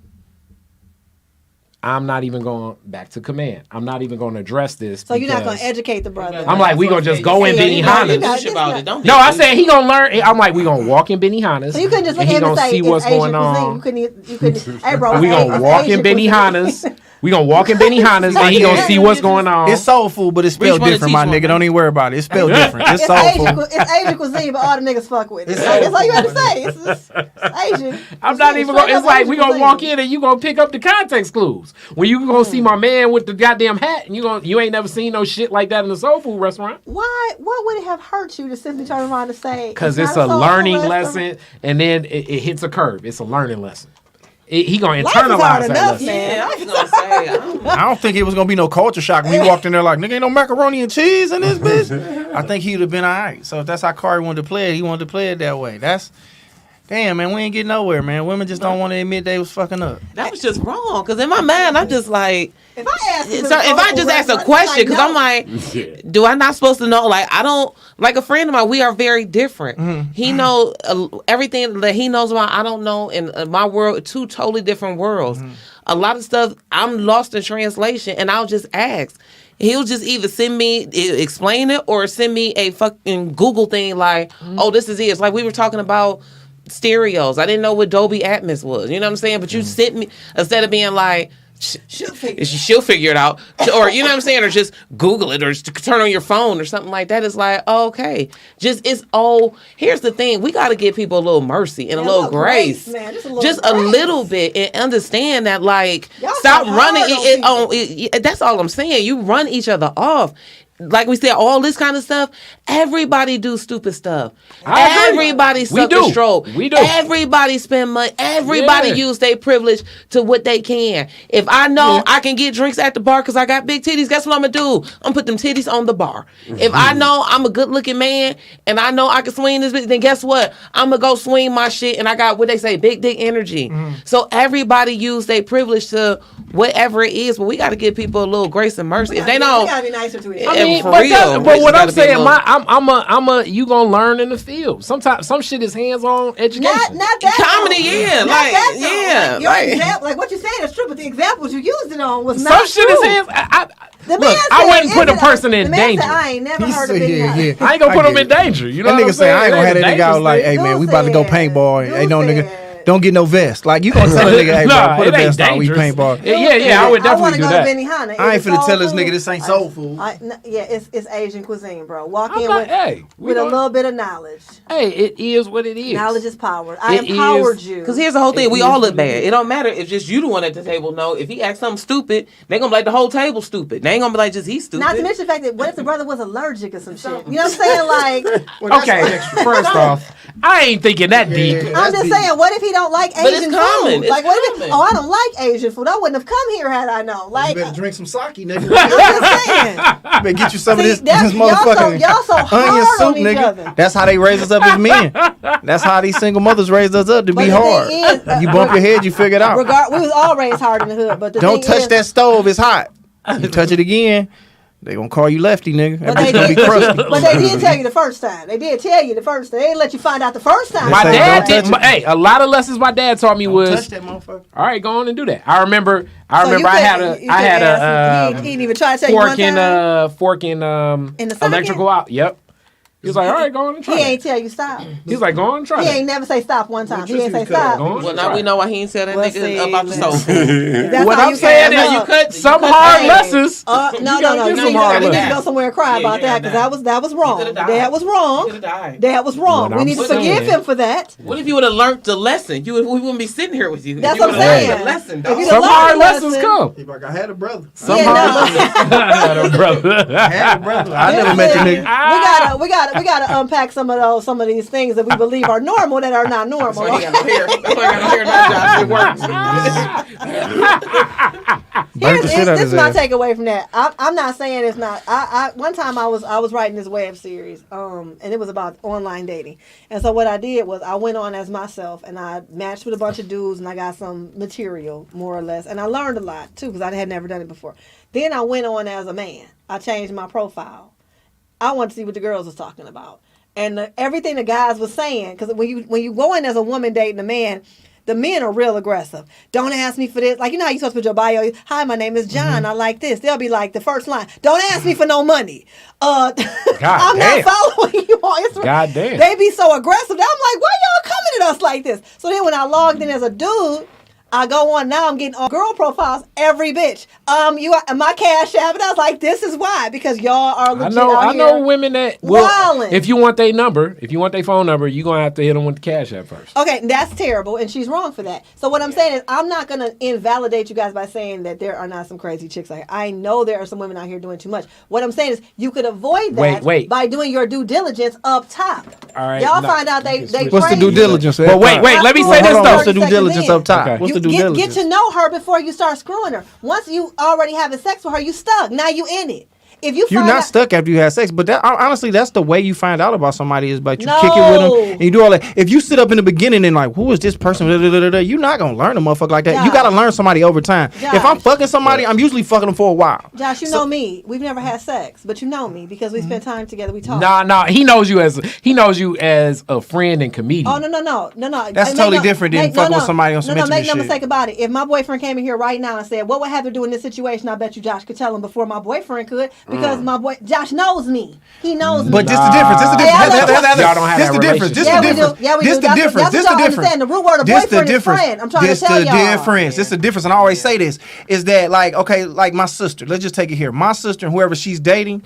I'm not even going back to command. I'm not even going to address this. So you're not going to educate the brother. I'm like, we going to just go in Benihana's. No, I said he going to learn. I'm like, we going to walk in Benihana's. So you couldn't just look at him and say, see what's going on. You couldn't. Hey, bro. We going to walk in Benihana's. We gonna walk in Benihana's and he gonna see what's going on. It's soul food, but it's spelled different, my nigga. Don't even worry about it. It's spelled different. It's soul food. It's Asian cuisine, but all the niggas fuck with it. That's all you have to say. It's Asian. I'm not even gonna. It's like we gonna walk in and you gonna pick up the context clues. When you gonna see my man with the goddamn hat and you ain't never seen no shit like that in a soul food restaurant. Why? What would it have hurt you to simply turn around and say? Because it's a learning lesson, and then it hits a curve. It's a learning lesson. He gonna internalize that lesson. Yeah, I was gonna say. I don't think it was gonna be no culture shock when he walked in there like, nigga, ain't no macaroni and cheese in this bitch. I think he'd have been all right. So if that's how Khary wanted to play it, he wanted to play it that way. Damn, man, we ain't getting nowhere, man. Women just don't want to admit they was fucking up. That was just wrong. Because in my mind, I'm just like, if I just ask a question, because I'm like, do I not supposed to know? Like, I don't, like a friend of mine, we are very different. Mm-hmm. He knows everything that he knows about, I don't know. In my world, two totally different worlds. Mm-hmm. A lot of stuff, I'm lost in translation, and I'll just ask. He'll just either send me, explain it, or send me a fucking Google thing like, oh, this is it. It's like we were talking about stereos. I didn't know what Dolby Atmos was. You know what I'm saying? But you sent me, instead of being like, she'll figure it out. Or, you know what I'm saying? Or just Google it or just turn on your phone or something like that. It's like, okay. Here's the thing. We got to give people a little mercy and a little grace. Man, just a little bit and understand that, like, y'all stop running it. That's all I'm saying. You run each other off. Like we said, all this kind of stuff, everybody do stupid stuff. Everybody suck a stroke. We do. Everybody spend money. Everybody use their privilege to what they can. If I know I can get drinks at the bar because I got big titties, guess what I'm going to do? I'm going to put them titties on the bar. If I know I'm a good looking man and I know I can swing this bitch, then guess what? I'm going to go swing my shit and I got what they say, big dick energy. So everybody use their privilege to whatever it is, but we got to give people a little grace and mercy. If they don't, we got to be nicer to each other. mean, for but, real. but what I'm Gotta be a saying, little- you gonna learn in the field. Sometimes some shit is hands-on education. Not that Comedy, though. yeah, Not like, that though. yeah, Like, your like- example, like what you saying is true, but the examples you used it on was not Some shit true. is hands. The Look, man I said, wouldn't put a "Is it person in the man danger. Said, I ain't never He heard of said, it. yeah. I ain't gonna put I them get in it. danger. You know That what nigga I'm say saying? I ain't gonna have that nigga out like, hey Dude man, we about to go said- paintball. dude Hey, no said- nigga, don't get no vest. Like you gonna tell a nigga, hey bro, Nah, put a it ain't vest on. We dangerous. paintball. Yeah, I would definitely wanna do go that. To Benihana. I ain't Is it finna soul tell this food? nigga this ain't soul food. Yeah, it's Asian cuisine, bro. Walk I'm in not- with, hey, we with a gonna- little bit of knowledge. Hey, it is what it is. Knowledge is power. I It empowered is- you. Because here's the whole thing. It We is all what look it bad. is. It don't matter if just you the one at the table. No, if he acts something stupid, they going to be like the whole table stupid. They ain't going to be like just he's stupid. Not to mention the fact that what if the brother was allergic or some shit? You know what I'm saying? Like, Okay, first off, I ain't thinking that deep. I'm just saying, what if he don't like But it's Asian common. food? It's Like, what if? common. Oh, I don't like Asian food. I wouldn't have come here had I known. Like, You better drink some sake, nigga. I'm just saying. Better get you some of See, this that's- motherfucking y'all so onion hard soup, on each nigga. other. That's how they raise us up as men. That's how these single mothers raised us up to But be the hard. thing is, You bump your head, you figure it out. we was all raised hard in the hood, but the Don't thing touch is, that stove, it's hot. You touch it again, they gonna call you lefty, nigga. That But bitch they gonna be did- crusty. But they did tell you the first time. They did tell you the first time. They didn't let you find out the first time. My say dad don't did. touch it. Hey, a lot of lessons my dad taught me Touch was, that motherfucker. all right, go on and do that. I remember So you I had couldn't- you a couldn't ask him. a He didn't even try to tell you one time. fork and In the socket? electrical out. Yep. He was like, all right, go on and try He that. ain't tell you stop. He's like, go on and try He that. ain't never say stop one time. He ain't say Electricity cut off. Go stop. on Well, and now try we it. know why he ain't said that Well, nigga see, about the listen. soul food. That's What how I'm you saying cut is, up. some cut hard that. lessons. No. You You gotta get some need hard to lessons. go somewhere and cry Yeah, about you that gotta because that was wrong. could've died. Dad was wrong. Could've died. Dad was wrong. What We I'm need to saying- forgive him for that. What if you would have learned the lesson? We wouldn't be sitting here with you. If That's you what I'm would've learned saying. The lesson, If dog. you Some learn hard the lessons lesson. come. He like, I had a brother. Some Yeah, hard no. lessons. Brother. I had a brother. I never met the nigga. We gotta unpack some of these things that we believe are normal that are not That's normal. why he got no hair. That's why he got no hair now, Josh. It works. Burnt the shit out of This his is my ass. takeaway from that. I'm not saying it's not. One time I was writing this web series, and it was about online dating. And so what I did was I went on as myself, and I matched with a bunch of dudes, and I got some material more or less, and I learned a lot too because I had never done it before. Then I went on as a man. I changed my profile. I wanted to see what the girls was talking about, and everything the guys was saying. Because when you go in as a woman dating a man, the men are real aggressive. Don't ask me for this. Like, you know how you supposed to put your bio? Hi, my name is John. I like this. They'll be like, the first line, don't ask me for no money. I'm damn. not following you on Instagram. God damn. They be so aggressive. I'm like, why y'all coming at us like this? So then when I logged in as a dude, I go on now. I'm getting all girl profiles. Every bitch. You are my cash app, and I was like, this is why because y'all are legit. I know women that will. wildin'. If you want their number, if you want their phone number, you're gonna have to hit them with the cash app first. Okay, that's terrible, and she's wrong for that. So what I'm saying is, I'm not gonna invalidate you guys by saying that there are not some crazy chicks out here. I know there are some women out here doing too much. What I'm saying is, you could avoid that Wait. by doing your due diligence up top. All right, y'all no, find out they switch. What's the crazy. due diligence? But wait, let me say Hold this on, though. What's the due 30 diligence seconds up top? in. What's You the due get diligence? to know her before you start screwing her. Once you already having sex with her, you stuck. Now you in it. If you You're find not out, stuck after you have sex, but that honestly, that's the way you find out about somebody is by you kick it with No. them and you do all that. If you sit up in the beginning and like, who is this person? You're not gonna learn a motherfucker like that. You Josh. gotta learn somebody over time. If I'm Josh. fucking somebody, I'm usually fucking them for a while. Josh, you know me. We've never had sex, but you know me because we spent time together. We talk. Nah. He knows you as a friend and comedian. Oh no! That's totally different than fucking with somebody on some Make intimate no shit. mistake about it. If my boyfriend came in here right now and said, "What would have to do in this situation?" I bet you Josh could tell him before my boyfriend could because my boy Josh knows me. He knows me. But this the difference. This the difference. Y'all don't have This that the difference. This relationship. the Yeah, we difference. do. Yeah, we This do. the That's- difference. that's This what the y'all difference. understand. The root word of This the boyfriend is difference. friend. I'm trying to This tell the y'all. difference. This the difference. And I always say this is that like okay, like my sister. Let's just take it here. My sister and whoever she's dating.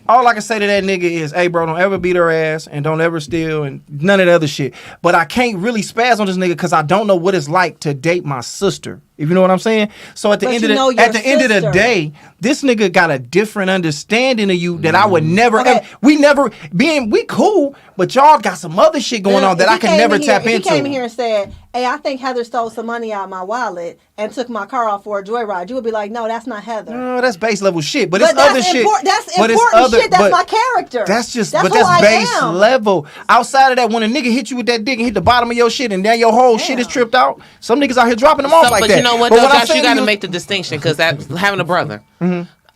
All I can say to that nigga is, hey, bro, don't ever beat her ass and don't ever steal and none of the other shit. But I can't really spaz on this nigga because I don't know what it's like to date my sister. If you know what I'm saying? So at the But end you of know the your at the end of the sister. day, this nigga got a different understanding of you that I would never. Okay. We cool, but y'all got some other shit going on that I can never tap into. If he came in here and said, "Hey, I think Heather stole some money out of my wallet and took my car off for a joyride," you would be like, "No, that's not Heather." No, that's base level shit. But But it's other that's shit. That's But it's important other- shit. That's but my character. That's just, that's but who that's I base am. level. Outside of that, when a nigga hit you with that dick and hit the bottom of your shit, and now your whole shit is tripped out. Some niggas out here dropping them off like but that. you know what, But though, I'm Josh, saying you got to is- make the distinction because having a brother.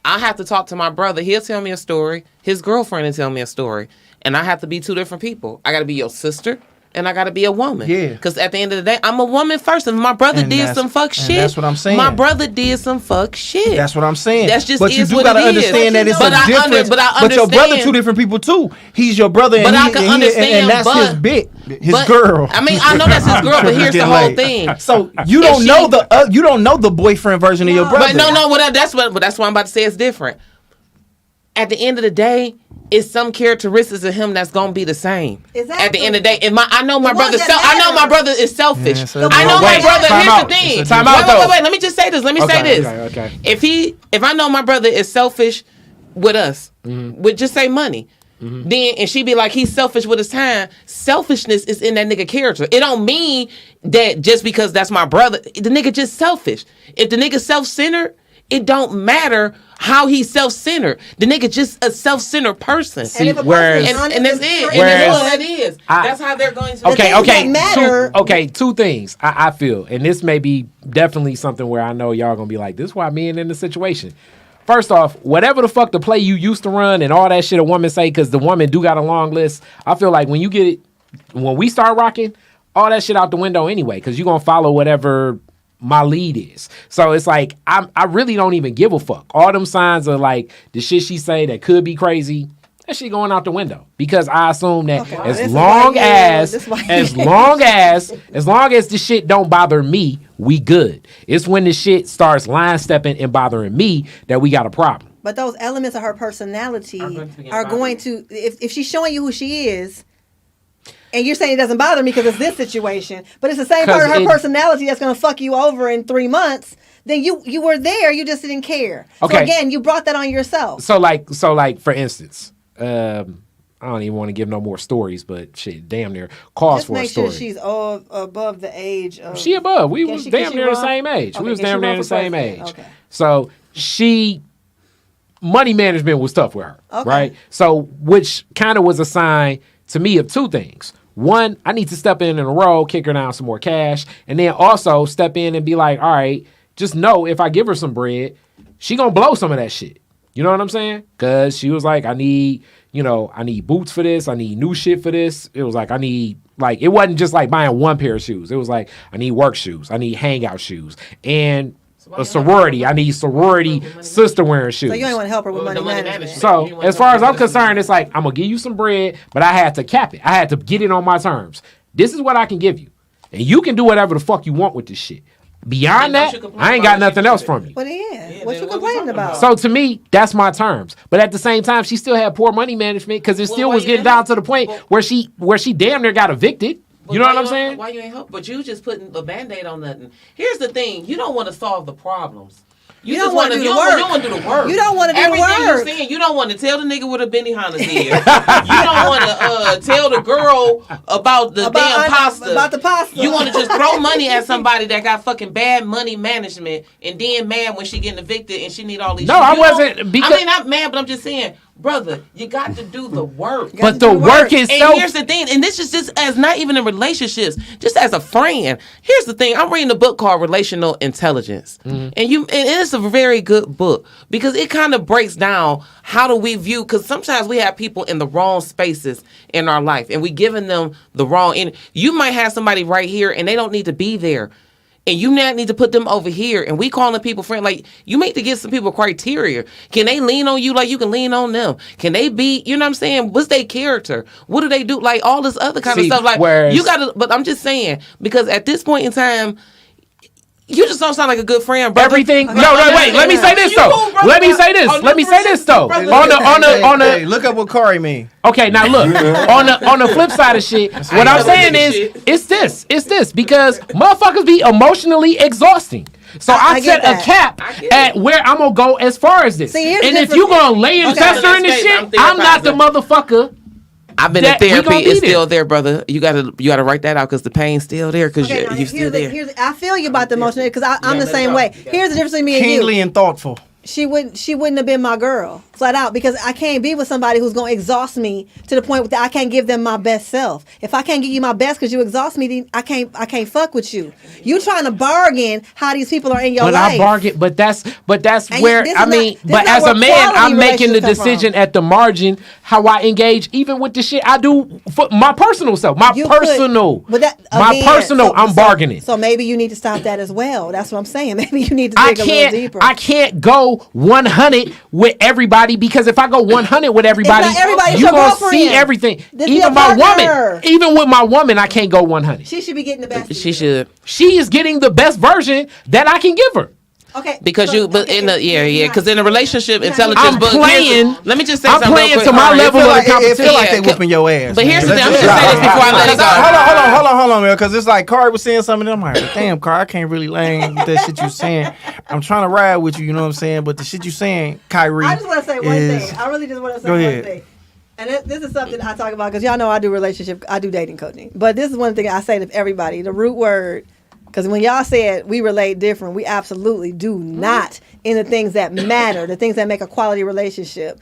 I have to talk to my brother. He'll tell me a story. His girlfriend will tell me a story. And I have to be two different people. I got to be your sister. And I gotta be a woman. Yeah. Because at the end of the day, I'm a woman first. And my brother did some fuck shit. That's what I'm saying. My brother did some fuck shit. That's what I'm saying. That's just But you is do what gotta it is. understand that it's But a I difference. But your brother understand. two different people too. He's your brother, and, But I can understand, and that's his bit, his but- girl. I mean, I know that's his girl, but here's the whole thing. So you don't know you don't know the boyfriend version of your brother. But that's why I'm about to say it's different. At the end of the day, it's some characteristics of him that's gonna be the same. Exactly. At the end of the day, and I know my brother. ones that I know my matter. brother is selfish. Yeah, so I know my wait, brother. time Here's out. the thing. Time out, though. Wait. Let me just say this. Let me say this. Okay. If I know my brother is selfish with us, with just say money. Then and she be like, he's selfish with his time. Selfishness is in that nigga character. It don't mean that just because that's my brother, the nigga just selfish. If the nigga self-centered, it don't matter how he's self-centered. The nigga just a self-centered person. And if a whereas- person is honest And that's and it. straight And that's all up, that is. I- That's how they're going to. Okay, things okay. that matter- Two things I feel, and this may be definitely something where I know y'all gonna be like, this is why me and in the situation. First off, whatever the fuck the play you used to run and all that shit a woman say, because the woman do got a long list. I feel like when we start rocking, all that shit out the window anyway, because you gonna follow whatever my lead is. So it's like I really don't even give a fuck. All them signs of like the shit she say that could be crazy, that shit going out the window, because I assume that as long as the shit don't bother me, we good. It's when the shit starts line stepping and bothering me that we got a problem. But those elements of her personality are going to, if she's showing you who she is, and you're saying it doesn't bother me because it's this situation, but it's the same part of her personality that's going to fuck you over in 3 months, then you were there, you just didn't care. Okay. So again, you brought that on yourself. So like for instance, I don't even want to give no more stories, but shit, damn near calls Just for a make story. sure she's above the age of... She above. We Can was she damn near the run? same age. Okay, We was can she damn near run the for same president? age. Okay. So money management was tough with her, Okay. right? So which kind of was a sign to me of two things. One, I need to step in a row, kick her down some more cash, and then also step in and be like, all right, just know if I give her some bread, she gonna blow some of that shit. You know what I'm saying? Because she was like, I need boots for this. I need new shit for this. It was like, it wasn't just like buying one pair of shoes. It was like, I need work shoes. I need hangout shoes. And a sorority. I need sorority sister wearing shoes. So you ain't want to help her with money management. So as far as I'm concerned, it's like, I'm going to give you some bread, but I had to cap it. I had to get it on my terms. This is what I can give you. And you can do whatever the fuck you want with this shit. Beyond that, I ain't got nothing else from you. But what you complaining about? So to me, that's my terms. But at the same time, she still had poor money management because it still was getting down to the point where she damn near got evicted. You know what I'm saying? Why you ain't help? But you just putting a Band-Aid on nothing. Here's the thing. You don't want to solve the problems. You don't just wanna do the work. You don't want to do the work. You don't want to do the Everything work. you're saying, you don't want to tell the nigga with a Benihana is. You don't want to tell the girl about the damn pasta. About the pasta. You want to just throw money at somebody that got fucking bad money management and then mad when she getting evicted and she need all these. No, I wasn't. Because I mean, I'm mad, but I'm just saying, brother, you got to do the work. But the work is And here's the thing, and this is just as not even in relationships, just as a friend. Here's the thing, I'm reading a book called Relational Intelligence, and it's a very good book because it kind of breaks down how do we view, because sometimes we have people in the wrong spaces in our life, and we giving them the wrong. And you might have somebody right here, and they don't need to be there. And you now need to put them over here. And we calling people friend. Like, you need to give some people criteria. Can they lean on you like you can lean on them? Can they be, you know what I'm saying? What's their character? What do they do? Like, all this other kind of stuff. Like, you got to, but I'm just saying, because at this point in time, you just don't sound like a good friend, brother. Everything. No, wait. Let me say this though. Let me say this though. On the. Look up what Khary mean. Okay, now look. on the flip side of shit, what I'm saying is, it's this because motherfuckers be emotionally exhausting. So I set a cap at where I'm gonna go as far as this. See, and if you gonna lay and fester in this shit, I'm not the motherfucker. I've been in therapy. It's still there, brother. You gotta write that out because the pain's still there because you're still there. I feel you about the emotion because I'm the same way. Here's the difference between me and you. Kingly and thoughtful. she wouldn't have been my girl, flat out, because I can't be with somebody who's going to exhaust me to the point that I can't give them my best self. If I can't give you my best because you exhaust me, then I can't fuck with you. You trying to bargain how these people are in your life. I bargain, but that's And where this I is mean, not- but this as not a where man, quality I'm making the relationships come decision from. at the margin how I engage, even with the shit I do for my personal self, You could- but that, again, I'm bargaining. So maybe you need to stop that as well. That's what I'm saying. Maybe you need to dig a little deeper. I can't go 100 with everybody, because if I go 100 with everybody, It's not everybody, it's you're your gonna girlfriend. see everything. This Even your my partner. woman, even with my woman, I can't go 100. She should be getting the best. She should. She is getting the best version that I can give her. Okay. Because because in a relationship, you're not- intelligence. I'm but playing. Let me just say I'm something real playing quick. to my All right. level of the It feel competition. like they Yeah, whooping your ass. But man. here's the thing. I'm Let's just saying this before I let it go. Hold on, man. Because it's like Khary was saying something. And I'm like, damn, Khary, I can't really lane with that shit you saying. I'm trying to ride with you, you know what I'm saying? But the shit you saying, Khary, I just want to say one is- thing. I really just want to say Go one ahead. thing. And this is something I talk about because y'all know I do dating coaching. But this is one thing I say to everybody. The root word, because when y'all said we relate different, we absolutely do not in the things that matter, the things that make a quality relationship.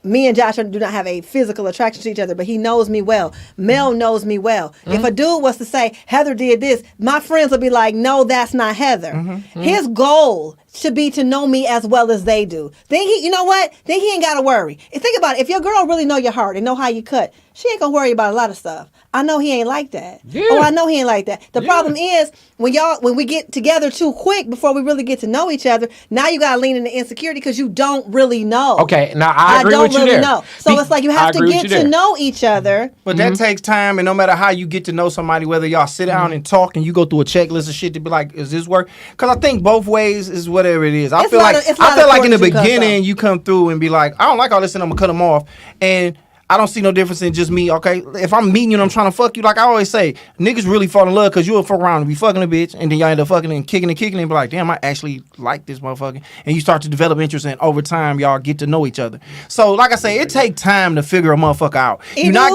Me and Josh do not have a physical attraction to each other, but he knows me well. Mel knows me well. If a dude was to say, Heather did this, my friends would be like, no, that's not Heather. His goal should be to know me as well as they do. Then you know what? Then he ain't got to worry. And think about it. If your girl really know your heart and know how you cut, she ain't going to worry about a lot of stuff. I know he ain't like that. Yeah. Oh, I know he ain't like that. The problem is when we get together too quick before we really get to know each other, now you got to lean into insecurity because you don't really know. Okay, now I agree don't with you really there. know. So it's like you I have to agree with get you to there. know each other. But that takes time, and no matter how you get to know somebody, whether y'all sit down and talk and you go through a checklist of shit to be like, is this work? Because I think both ways is whatever it is. I It's feel a lot like of- it's a lot I feel of like in the courses you cut, beginning though. you come through and be like, I don't like all this, and I'm gonna cut them off. And I don't see no difference in just me. Okay, if I'm meeting you and I'm trying to fuck you, like I always say, niggas really fall in love because you'll fuck around and be fucking a bitch, and then y'all end up fucking and kicking and be like, damn, I actually like this motherfucker. And you start to develop interest, and over time y'all get to know each other. So like I say, it take time to figure a motherfucker out. You're not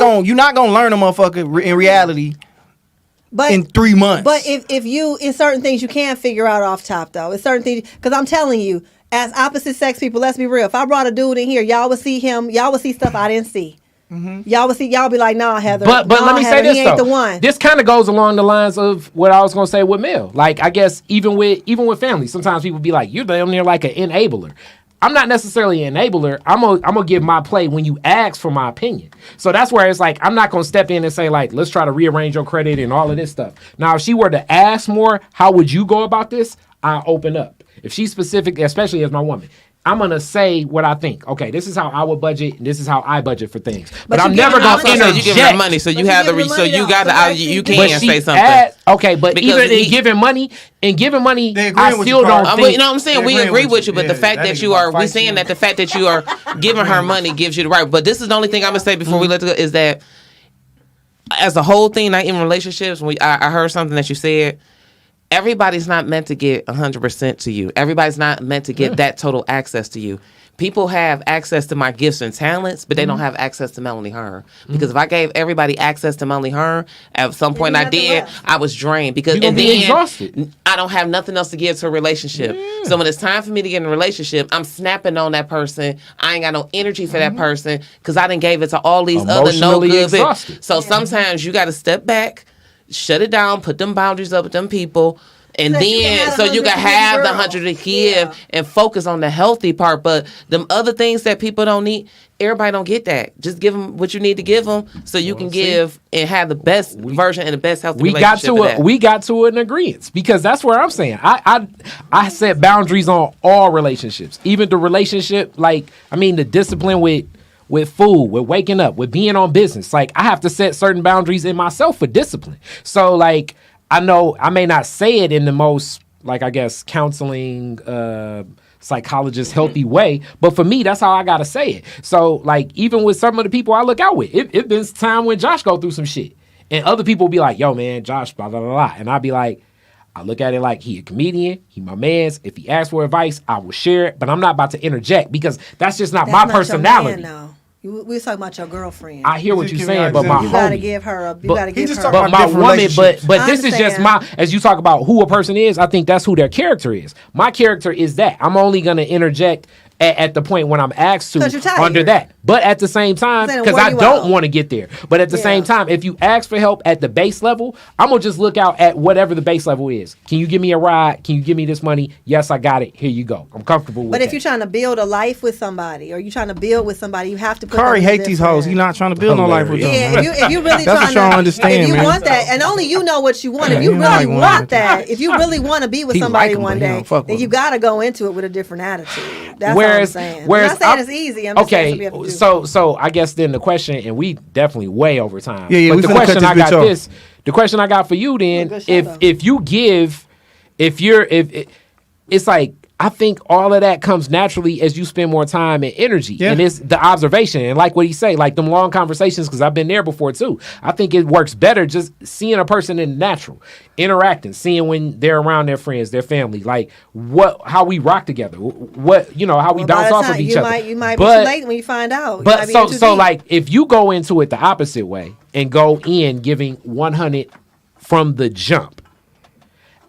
gonna learn a motherfucker in reality But in 3 months. But if you in certain things you can figure out off top though. It's certain things because I'm telling you, as opposite sex people, let's be real. If I brought a dude in here, y'all would see stuff I didn't see. Y'all be like, nah, Heather. But nah, let me say Heather, this he ain't though. the one. This kind of goes along the lines of what I was gonna say with Mel. Like I guess even with family, sometimes people be like, you're damn near like an enabler. I'm not necessarily an enabler. I'm gonna give my play when you ask for my opinion. So that's where it's like I'm not gonna step in and say like, let's try to rearrange your credit and all of this stuff. Now, if she were to ask more, how would you go about this? I open up. If she's specific, especially as my woman, I'm gonna say what I think. Okay, this is how I would budget, and this is how I budget for things. But I'm you never give her gonna money. interject. You give her money, so you But have you the give her so money, you though. got So to that's you the- can say something. Okay, but Because even he- in giving money, They agree I with still you, don't Carl. think. You know what I'm saying? They We agree agree with with you. you, but Yeah, the fact that that nigga you gonna are, we fight saying you. that the fact that you are giving her money gives you the right. But this is the only thing I'm gonna say before we let it go is that as a whole thing, not even relationships. I heard something that you said. Everybody's not meant to get 100% to you. Everybody's not meant to get that total access to you. People have access to my gifts and talents, but they don't have access to Melanie Hearn. Because if I gave everybody access to Melanie Hearn, at some point I nothing did, left. I was drained. Because You're gonna and be then exhausted. I don't have nothing else to give to a relationship. So when it's time for me to get in a relationship, I'm snapping on that person. I ain't got no energy for that person because I done gave it to all these other no Emotionally good people. exhausted. So sometimes you got to step back, shut it down, put them boundaries up with them people. And So you can then, have so you 100 can to have give the girl. 100 to give Yeah. and focus on the healthy part. But them other things that people don't need, everybody don't get that. Just give them what you need to give them, so you can give and have the best version and the best healthy we got relationship. to of that. we got to an agreement because that's where I'm saying I set boundaries on all relationships, even the relationship the discipline with food, with waking up, with being on business. Like I have to set certain boundaries in myself for discipline. So like I know I may not say it in the most counseling psychologist healthy way, but for me that's how I gotta say it. So like even with some of the people I look out with, it been time when Josh go through some shit. And other people be like, yo, man, Josh, blah, blah, blah, blah. And I'd be like, I look at it like he a comedian, he my mans. If he asks for advice, I will share it. But I'm not about to interject because that's just not my That's not your personality. man, though. We was talking about your girlfriend. I hear what you're saying, but my you gotta homie. give her a. You But- gotta He give just her. talking But about my different woman, but relationships. this is just understand. as you talk about who a person is, I think that's who their character is. My character is that. I'm only gonna interject at the point when I'm asked 'Cause you're to tired. under that. But at the same time, Then because wear I you don't out. want to get there. But at the same time, if you ask for help at the base level, I'm gonna just look out at whatever the base level is. Can you give me a ride? Can you give me this money? Yes, I got it. Here you go. I'm comfortable with But that. if you're trying to build a life with somebody, or you're trying to build with somebody, you have to put. Khary them in hate these hoes. He not trying to build no life with them. Yeah, if you really That's trying what y'all to, understand, if you man. want that, and only you know what you want. If you Yeah, really like one want with that. that, if you really want to be with He somebody like 'em, one but he day, don't fuck then with you 'em. got to go into it with a different attitude. That's whereas, all I'm saying. whereas I'm not saying it's easy. I'm just saying something you have to do. so I guess then the question, and we definitely way over time. Yeah, But we the finna cut question this I got bitch off. this. The question I got for you then, Good show, though. if you give, it's like I think all of that comes naturally as you spend more time and energy, Yeah. and it's the observation and like what he say, like them long conversations, because I've been there before too. I think it works better just seeing a person in the natural, interacting, seeing when they're around their friends, their family, like how we rock together, how we Well, by bounce the off time- of each you other. Might, you might be too late when you find out. You might But be so in too so deep. like if you go into it the opposite way and go in giving 100 from the jump,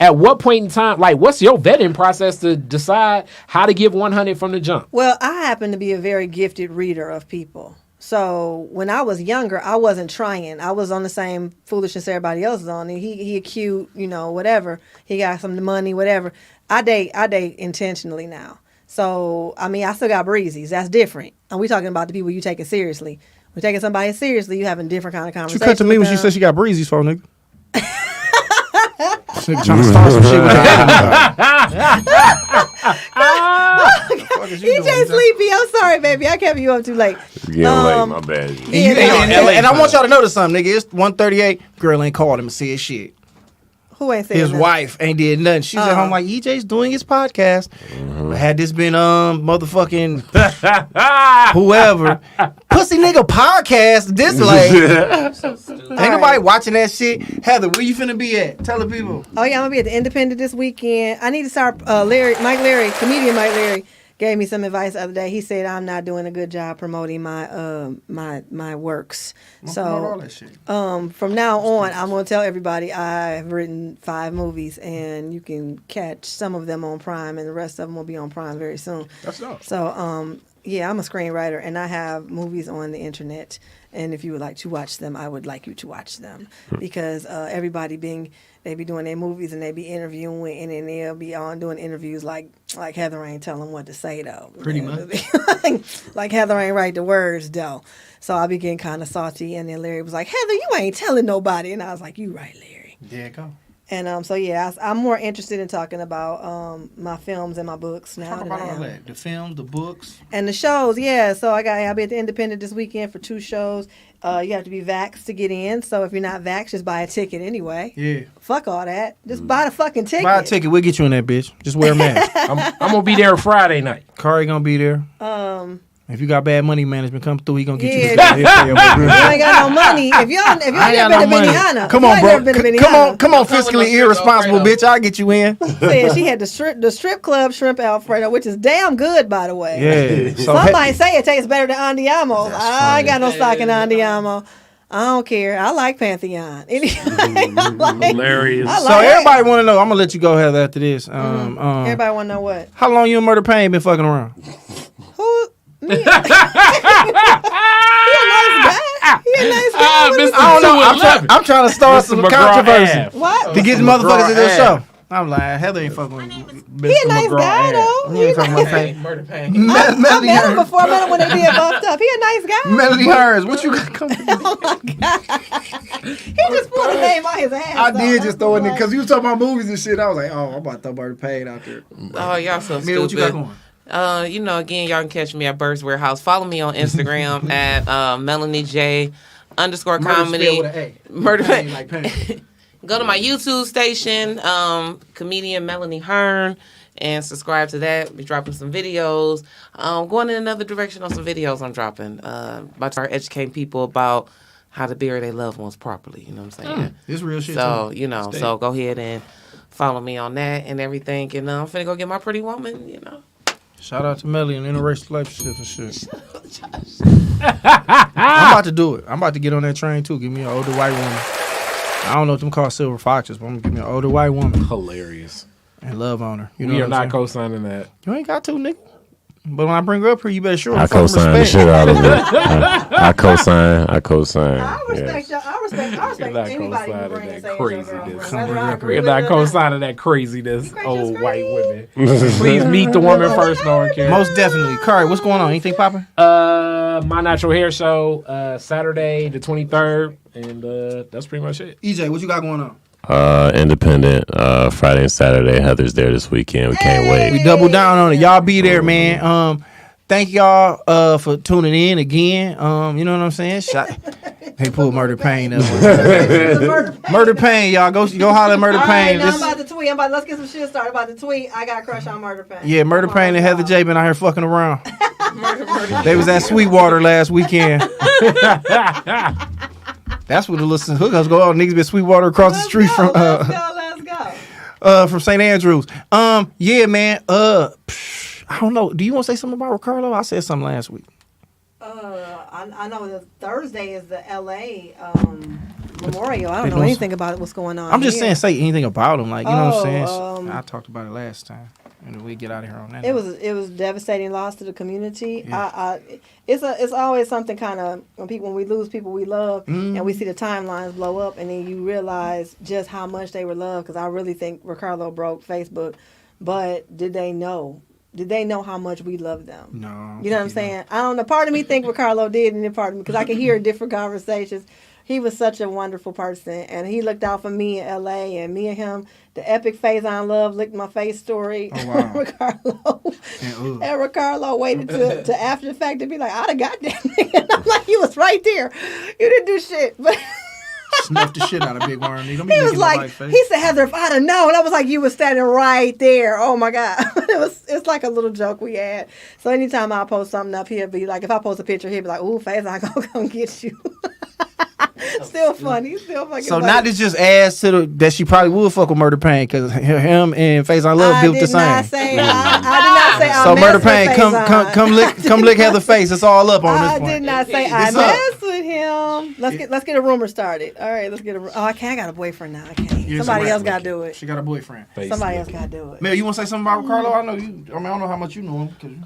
at what point in time, like what's your vetting process to decide how to give 100 from the jump? Well, I happen to be a very gifted reader of people. So when I was younger, I wasn't trying. I was on the same foolishness everybody else is on. And he cute, whatever. He got some money, whatever. I date intentionally now. So I mean, I still got breezies. That's different. And we talking about the people you taking seriously. We're taking somebody seriously. You having different kind of She conversations. cut to me with when she them. said she got breezies for nigga. This nigga trying to start some shit with EJ sleepy. I'm sorry, baby. I kept you up too late. It's getting late, my bad. And I want y'all to notice something, nigga. It's 1:38. Girl ain't called him and said shit. Who ain't saying His nothing? wife ain't did nothing. She's at home like EJ's doing his podcast. Had this been motherfucking whoever pussy nigga podcast this late. Ain't nobody watching that shit. Heather, where you finna be at? Tell the people. Oh yeah, I'm gonna be at the Independent this weekend. I need to start. Comedian Mike Larry gave me some advice the other day. He said I'm not doing a good job promoting my my works. Promote all that shit. From now on, I'm gonna tell everybody I've written 5 movies, and you can catch some of them on Prime, and the rest of them will be on Prime very soon. That's up. So yeah, I'm a screenwriter, and I have movies on the internet. And if you would like to watch them, I would like you to watch them because everybody they be doing their movies and they be interviewing, and then they'll be on doing interviews like Heather ain't telling what to say though. Pretty much. Like Heather ain't write the words though. So I be getting kind of salty, and then Larry was like, "Heather, you ain't telling nobody," and I was like, "You right, Larry." Yeah, go. And so yeah, I'm more interested in talking about my films and my books now. Talk than I about all am. that. The film, the books. And the shows, yeah. So I'll be at the Independent this weekend for 2 shows. You have to be vaxxed to get in. So if you're not vaxxed, just buy a ticket anyway. Yeah. Fuck all that. Just buy the fucking ticket. Buy a ticket. We'll get you in that bitch. Just wear a mask. I'm gonna be there Friday night. Khary gonna be there. If you got bad money management, come through. He gonna get you. Yeah. He'll pay your bill. You ain't got no money. If you ain't never been to Benihana. Come on, bro. Come on, fiscally irresponsible bitch. I'll get you in. Said she had the strip club shrimp Alfredo, which is damn good, by the way. Yeah. So Somebody say it tastes better than Andiamo's. I ain't got no stock in Andiamo. I don't care. I like Pantheon. Hilarious. So everybody want to know. I'm gonna let you go, Heather, after this. Everybody want to know what? How long you and Murder Pain been fucking around? Who? Me? He a nice guy. He a nice guy. Mr. I don't know. 211. I'm trying to start some McGraw controversy Ave. What? to get the motherfuckers to their show. I'm like, Heather ain't fucking with me. He a nice guy though. He ain't fucking with me. Murder pain. I Melanie met him Hearn. before. I met him when they did buffed up. He a nice guy. Melanie Hearn. What you got coming? Oh my god. He just pulled a name out his ass. I though. did just throw it in Like- because you was talking about movies and shit. I was like, oh, I'm about to throw Murder Pain out there. Oh, y'all so Mia, what you got stupid. going? Again, y'all can catch me at Bird's Warehouse. Follow me on Instagram at Melanie J _comedy. Murder Pain. Like pain. Go to my YouTube station, comedian Melanie Hearn, and subscribe to that. Be dropping some videos. Going in another direction on some videos I'm dropping. About to start educating people about how to bury their loved ones properly. You know what I'm saying? This real shit. So, too. so go ahead and follow me on that and everything. And I'm finna go get my pretty woman, Shout out to Melly and interracial relationships and shit. I'm about to do it. I'm about to get on that train too. Give me an older white woman. I don't know what them call silver foxes, but I'm gonna give me an older white woman Hilarious. and love on her. You know We what are I'm not saying? co-signing that. You ain't got to, nigga. But when I bring her up here, you better show her I fucking co-sign the respect. shit out of it. I co-sign. I co-sign. I respect Yes. y'all. I respect Not anybody who co-signing brings that say it's your craziness. girlfriend, whether I agree We're with not it or not. co-signing that craziness, You crazy old as white crazy. women. Please meet the woman first, no one cares. Most definitely. Khary, what's going on? Anything popping? My Natural Hair Show, Saturday the 23rd, and that's pretty much it. EJ, what you got going on? Independent. Friday and Saturday. Heather's there this weekend. We can't wait. We double down on it. Y'all be there, man. Thank y'all for tuning in again. You know what I'm saying? They pulled Murder Pain up. Murder Pain, y'all. Go holler at Murder All right, Pain. now I'm This- about to tweet. Let's get some shit started. About to tweet. I got a crush on Murder Pain. yeah, Murder Come Pain on, and Heather y'all. J been out here fucking around. They was at Sweetwater last weekend. That's what the little hookups go on. Niggas been Sweetwater across the Let's street go, from let's go. from St. Andrews. Yeah, man. I don't know. Do you want to say something about Ricardo? I said something last week. I know that Thursday is the LA memorial. I don't They know gonna- anything about what's going on. I'm just here. saying, say anything about him, like you know what I'm Oh, saying. I talked about it last time, and we get out of here on that. It was devastating loss to the community. Yeah. It's always something kind of when we lose people we love Mm-hmm. and we see the timelines blow up and then you realize just how much they were loved. Because I really think Ricardo broke Facebook, but did they know? Did they know how much we love them? No, You know what I'm saying? I don't know. Part of me think Ricardo did, and then part of me because I can hear different conversations. He was such a wonderful person, and he looked out for me in L.A. and me and him. The epic phase on love, licked my face story. Oh, wow. Ricardo. And, And Ricardo waited to after the fact to be like, I'd have got that nigga. And I'm like, he was right there. You didn't do shit. But snuffed the shit out of Big Worm. He he was like, he said, Heather, if I'd have known. I was like, you were standing right there. Oh my God. It's like a little joke we had. So anytime I post something up, he'll be like, if I post a picture, he'll be like, ooh, Faze, I'm going to come get you. Still funny. Still fucking so funny. not to just adds to that she probably would fuck with Murder Pain because him and Face on Love built the same. I did not say I So messed Murder with Pain, Faison. come lick Heather face. It's all up on I this did point. not say I It's up. messed with him. Let's get a rumor started. All right, let's get a. Oh, I can't. I got a boyfriend now. I can't. Yeah, Somebody so else got to do it. She got a boyfriend. Somebody else got to do it. Mel, you want to say something about Ricardo? I know you. I mean, I don't know how much you know him. 'Cause you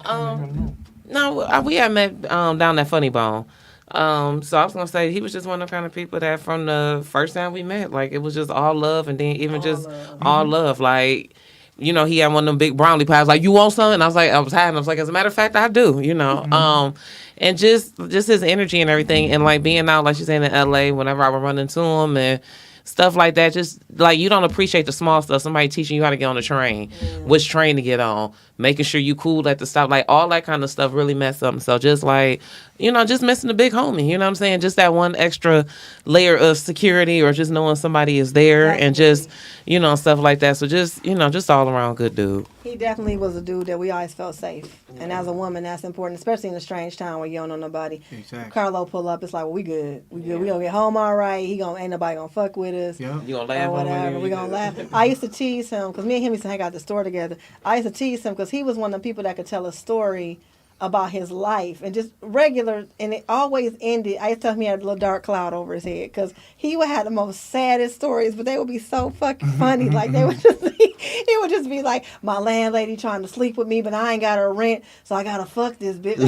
know. No, we had met down at Funny Bone. So I was gonna say he was just one of the kind of people that from the first time we met, like it was just all love, and then even all love. Like, you know, he had one of them big brownie pies. Like, you want some? And I was like, I was hiding. I was like, as a matter of fact, I do. You know, and just his energy and everything, and like being out, like she's saying in L.A. Whenever I would run into him and stuff like that, just like you don't appreciate the small stuff. Somebody teaching you how to get on the train, which train to get on, making sure you cool at the stop, like all that kind of stuff really messed up. So just like, you know, just missing the big homie, you know what I'm saying? Just that one extra layer of security or just knowing somebody is there and just, you know, stuff like that. So just, you know, just all around good dude. He definitely was a dude that we always felt safe. And as a woman, that's important, especially in a strange town where you don't know nobody. Exactly. Carlo pull up, it's like, well, we good. We good. We gonna get home all right. Ain't nobody gonna fuck with us. Yeah. You gonna Or laugh whatever. We gonna laugh. I used to tease him because me and him used to hang out at the store together. I used to tease him because he was one of the people that could tell a story about his life and just regular, and it always ended. I used to tell him he had a little dark cloud over his head because he would have the most saddest stories, but they would be so fucking funny. Like they would just be, it would just be like my landlady trying to sleep with me, but I ain't got her rent, so I gotta fuck this bitch.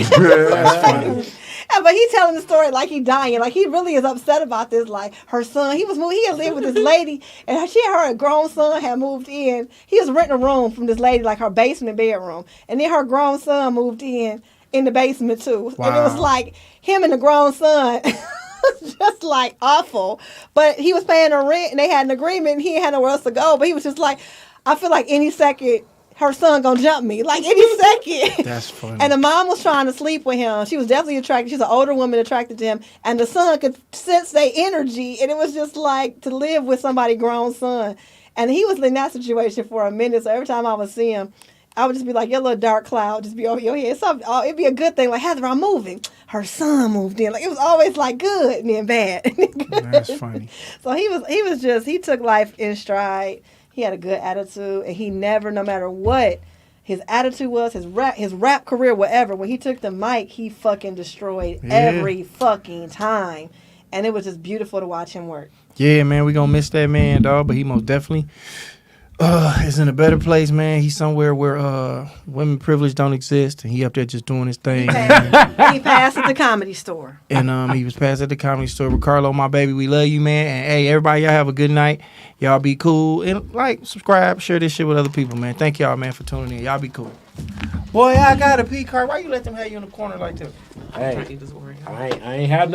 But he telling the story like he dying, like he really is upset about this. Like her son, he had lived with this lady, and her grown son had moved in. He was renting a room from this lady, like her basement bedroom, and then her grown son moved in the basement too. Wow. And it was like him and the grown son. Just like awful, but he was paying her rent, and they had an agreement. And he had nowhere else to go, but he was just like, I feel like any second her son gonna jump me, like any second. That's funny. And the mom was trying to sleep with him. She was definitely attracted. She's an older woman attracted to him. And the son could sense their energy. And it was just like to live with somebody grown son. And he was in that situation for a minute. So every time I would see him, I would just be like, your little dark cloud just be over your head. It'd be a good thing. Like, Heather, I'm moving. Her son moved in. Like, it was always like good and then bad. That's funny. So he took life in stride. He had a good attitude, and he never, no matter what, his attitude was, his rap career, whatever. When he took the mic, he fucking destroyed every fucking time. And it was just beautiful to watch him work. Yeah, man, we gonna miss that man, dog, but he most definitely is in a better place, man. He's somewhere where women privilege don't exist, and he up there just doing his thing. He passed at the Comedy Store. And he was passed at the Comedy Store. Ricardo, my baby, we love you, man. And hey, everybody, y'all have a good night. Y'all be cool. And like, subscribe, share this shit with other people, man. Thank y'all, man, for tuning in. Y'all be cool. Boy, I got a pee card. Why you let them have you in the corner like that? Hey, I ain't had nothing.